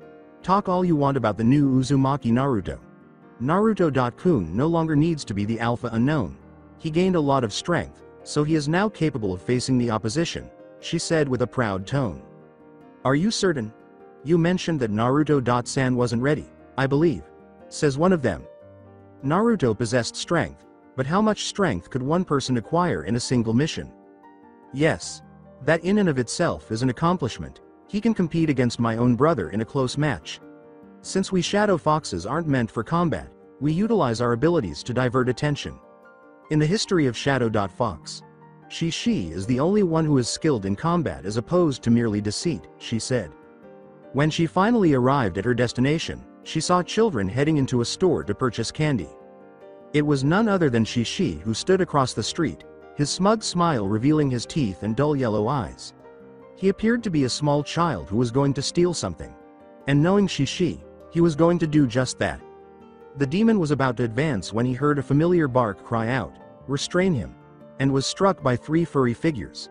Talk all you want about the new Uzumaki Naruto. Naruto.kun no longer needs to be the alpha unknown. He gained a lot of strength, so he is now capable of facing the opposition, she said with a proud tone. Are you certain? You mentioned that Naruto.san wasn't ready, I believe, says one of them. Naruto possessed strength, but how much strength could one person acquire in a single mission? Yes. That in and of itself is an accomplishment. He can compete against my own brother in a close match. Since we Shadow Foxes aren't meant for combat, we utilize our abilities to divert attention. In the history of Shadow.Fox, she is the only one who is skilled in combat as opposed to merely deceit, she said. When she finally arrived at her destination, she saw children heading into a store to purchase candy. It was none other than Shishi who stood across the street, his smug smile revealing his teeth and dull yellow eyes. He appeared to be a small child who was going to steal something. And knowing Shishi, he was going to do just that. The demon was about to advance when he heard a familiar bark cry out, restrain him, and was struck by 3 furry figures.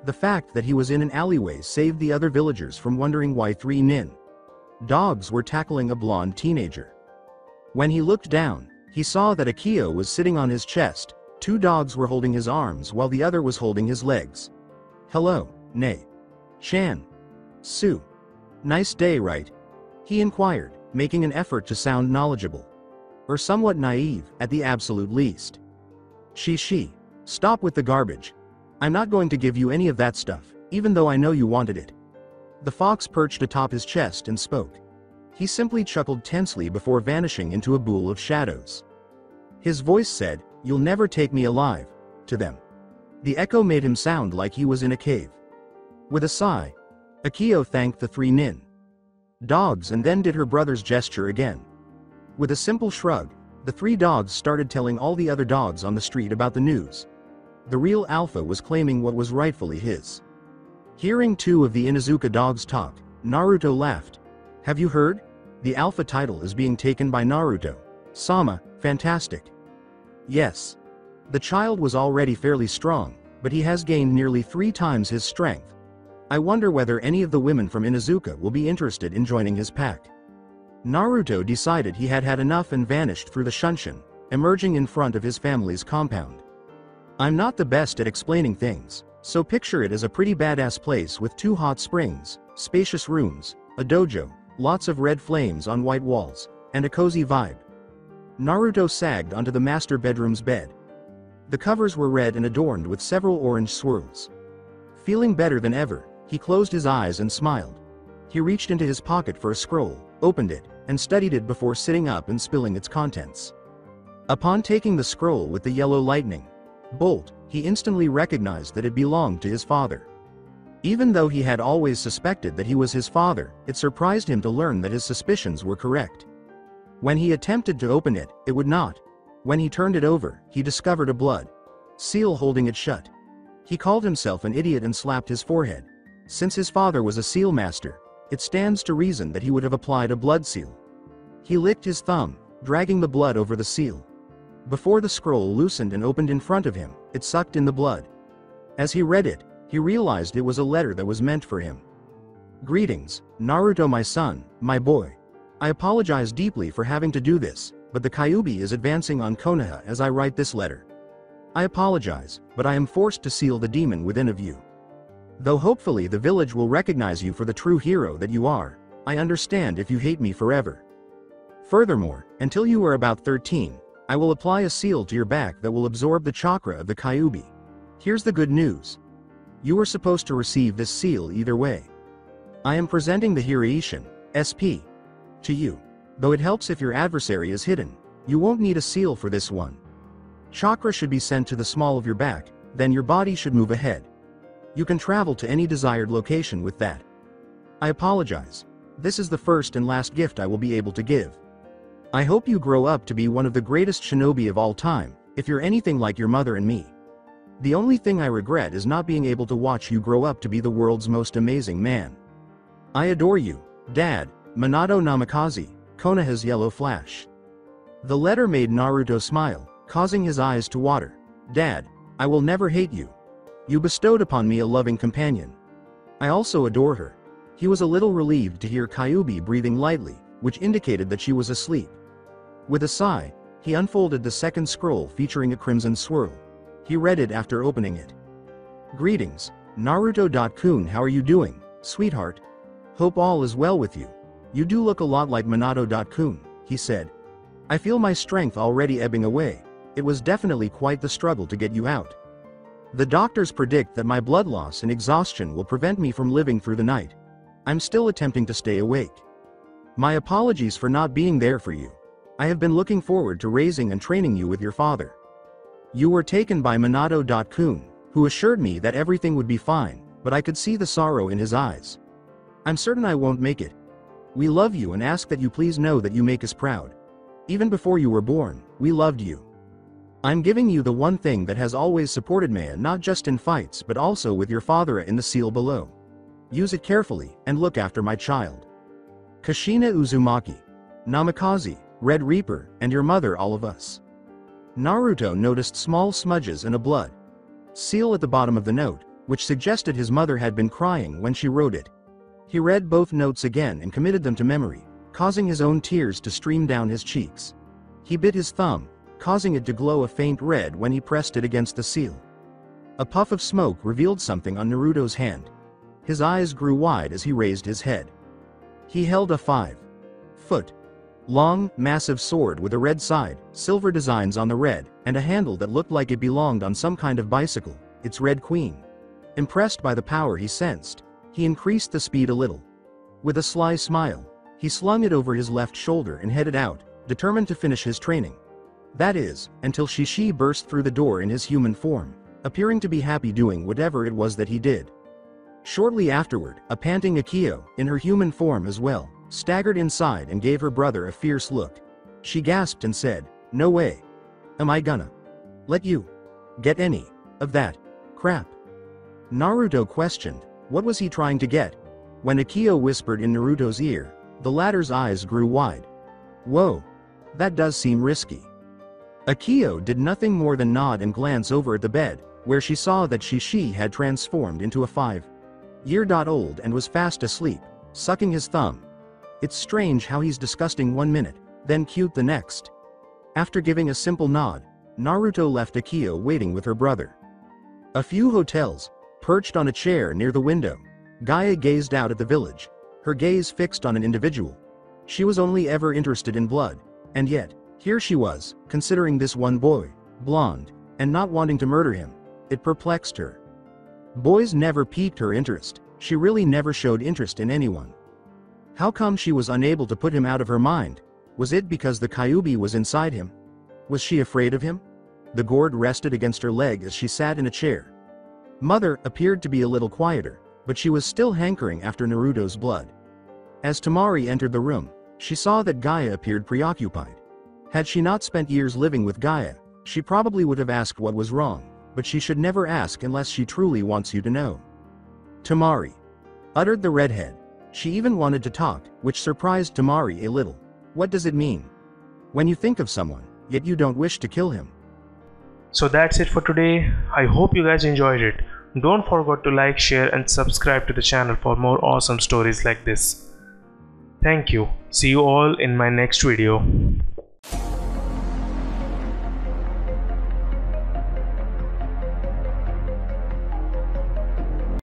The fact that he was in an alleyway saved the other villagers from wondering why 3 nin dogs were tackling a blonde teenager. When he looked down, he saw that Akio was sitting on his chest, 2 dogs were holding his arms while the other was holding his legs. Hello, Nei. Chan. Su. Nice day, right? He inquired, making an effort to sound knowledgeable. Or somewhat naive, at the absolute least. Shishi. Stop with the garbage. I'm not going to give you any of that stuff, even though I know you wanted it. The fox perched atop his chest and spoke. He simply chuckled tensely before vanishing into a pool of shadows. His voice said, "You'll never take me alive," to them. The echo made him sound like he was in a cave. With a sigh, Akio thanked the 3 nin dogs and then did her brother's gesture again. With a simple shrug, the 3 dogs started telling all the other dogs on the street about the news. The real alpha was claiming what was rightfully his. Hearing 2 of the Inuzuka dogs talk, Naruto laughed. Have you heard? The alpha title is being taken by Naruto. Sama, fantastic. Yes. The child was already fairly strong, but he has gained nearly 3 times his strength. I wonder whether any of the women from Inuzuka will be interested in joining his pack. Naruto decided he had had enough and vanished through the Shunshin, emerging in front of his family's compound. I'm not the best at explaining things, so picture it as a pretty badass place with 2 hot springs, spacious rooms, a dojo, lots of red flames on white walls, and a cozy vibe. Naruto sagged onto the master bedroom's bed. The covers were red and adorned with several orange swirls. Feeling better than ever, he closed his eyes and smiled. He reached into his pocket for a scroll, opened it, and studied it before sitting up and spilling its contents. Upon taking the scroll with the yellow lightning bolt, he instantly recognized that it belonged to his father. Even though he had always suspected that he was his father, it surprised him to learn that his suspicions were correct. When he attempted to open it, it would not. When he turned it over, he discovered a blood seal holding it shut. He called himself an idiot and slapped his forehead. Since his father was a seal master, it stands to reason that he would have applied a blood seal. He licked his thumb, dragging the blood over the seal. Before the scroll loosened and opened in front of him, it sucked in the blood. As he read it, he realized it was a letter that was meant for him. Greetings, Naruto, my son, my boy. I apologize deeply for having to do this, but the Kyuubi is advancing on Konoha as I write this letter. I apologize, but I am forced to seal the demon within of you. Though hopefully the village will recognize you for the true hero that you are, I understand if you hate me forever. Furthermore, until you are about 13, I will apply a seal to your back that will absorb the chakra of the Kyuubi. Here's the good news. You are supposed to receive this seal either way. I am presenting the Hiraishin, SP, to you. Though it helps if your adversary is hidden, you won't need a seal for this one. Chakra should be sent to the small of your back, then your body should move ahead. You can travel to any desired location with that. I apologize. This is the first and last gift I will be able to give. I hope you grow up to be one of the greatest shinobi of all time, if you're anything like your mother and me. The only thing I regret is not being able to watch you grow up to be the world's most amazing man. I adore you, Dad, Minato Namikaze, Konoha's yellow flash. The letter made Naruto smile, causing his eyes to water. Dad, I will never hate you. You bestowed upon me a loving companion. I also adore her. He was a little relieved to hear Kyuubi breathing lightly, which indicated that she was asleep. With a sigh, he unfolded the second scroll featuring a crimson swirl. He read it after opening it. Greetings, Naruto-kun, how are you doing, sweetheart? Hope all is well with you. You do look a lot like Minato-kun, he said. I feel my strength already ebbing away. It was definitely quite the struggle to get you out. The doctors predict that my blood loss and exhaustion will prevent me from living through the night. I'm still attempting to stay awake. My apologies for not being there for you. I have been looking forward to raising and training you with your father. You were taken by Minato-kun, who assured me that everything would be fine, but I could see the sorrow in his eyes. I'm certain I won't make it. We love you and ask that you please know that you make us proud. Even before you were born, we loved you. I'm giving you the one thing that has always supported me, not just in fights but also with your father in the seal below. Use it carefully, and look after my child. Kushina Uzumaki, Namikaze, Red Reaper, and your mother, all of us. Naruto noticed small smudges and a blood seal at the bottom of the note, which suggested his mother had been crying when she wrote it. He read both notes again and committed them to memory, causing his own tears to stream down his cheeks. He bit his thumb, causing it to glow a faint red when he pressed it against the seal. A puff of smoke revealed something on Naruto's hand. His eyes grew wide as he raised his head. He held a 5-foot long, massive sword with a red side, silver designs on the red, and a handle that looked like it belonged on some kind of bicycle, its Red Queen. Impressed by the power he sensed, he increased the speed a little. With a sly smile, he slung it over his left shoulder and headed out, determined to finish his training. That is, until Shishi burst through the door in his human form, appearing to be happy doing whatever it was that he did. Shortly afterward, a panting Akio, in her human form as well, staggered inside and gave her brother a fierce look. She gasped and said, "No way. Am I gonna let you get any of that crap?" Naruto questioned, what was he trying to get? When Akio whispered in Naruto's ear, the latter's eyes grew wide. Whoa. That does seem risky. Akio did nothing more than nod and glance over at the bed, where she saw that Shishi had transformed into a 5-year-old and was fast asleep, sucking his thumb. It's strange how he's disgusting 1 minute, then cute the next. After giving a simple nod, Naruto left Akio waiting with her brother. A few hotels, perched on a chair near the window, Gaia gazed out at the village, her gaze fixed on an individual. She was only ever interested in blood, and yet, here she was, considering this one boy, blonde, and not wanting to murder him. It perplexed her. Boys never piqued her interest, she really never showed interest in anyone. How come she was unable to put him out of her mind? Was it because the Kyuubi was inside him? Was she afraid of him? The gourd rested against her leg as she sat in a chair. Mother appeared to be a little quieter, but she was still hankering after Naruto's blood. As Tamari entered the room, she saw that Gaia appeared preoccupied. Had she not spent years living with Gaia, she probably would have asked what was wrong, but she should never ask unless she truly wants you to know. Tamari, uttered the redhead. She even wanted to talk, which surprised Tamari a little. What does it mean? When you think of someone, yet you don't wish to kill him. So that's it for today. I hope you guys enjoyed it. Don't forget to like, share and subscribe to the channel for more awesome stories like this. Thank you. See you all in my next video.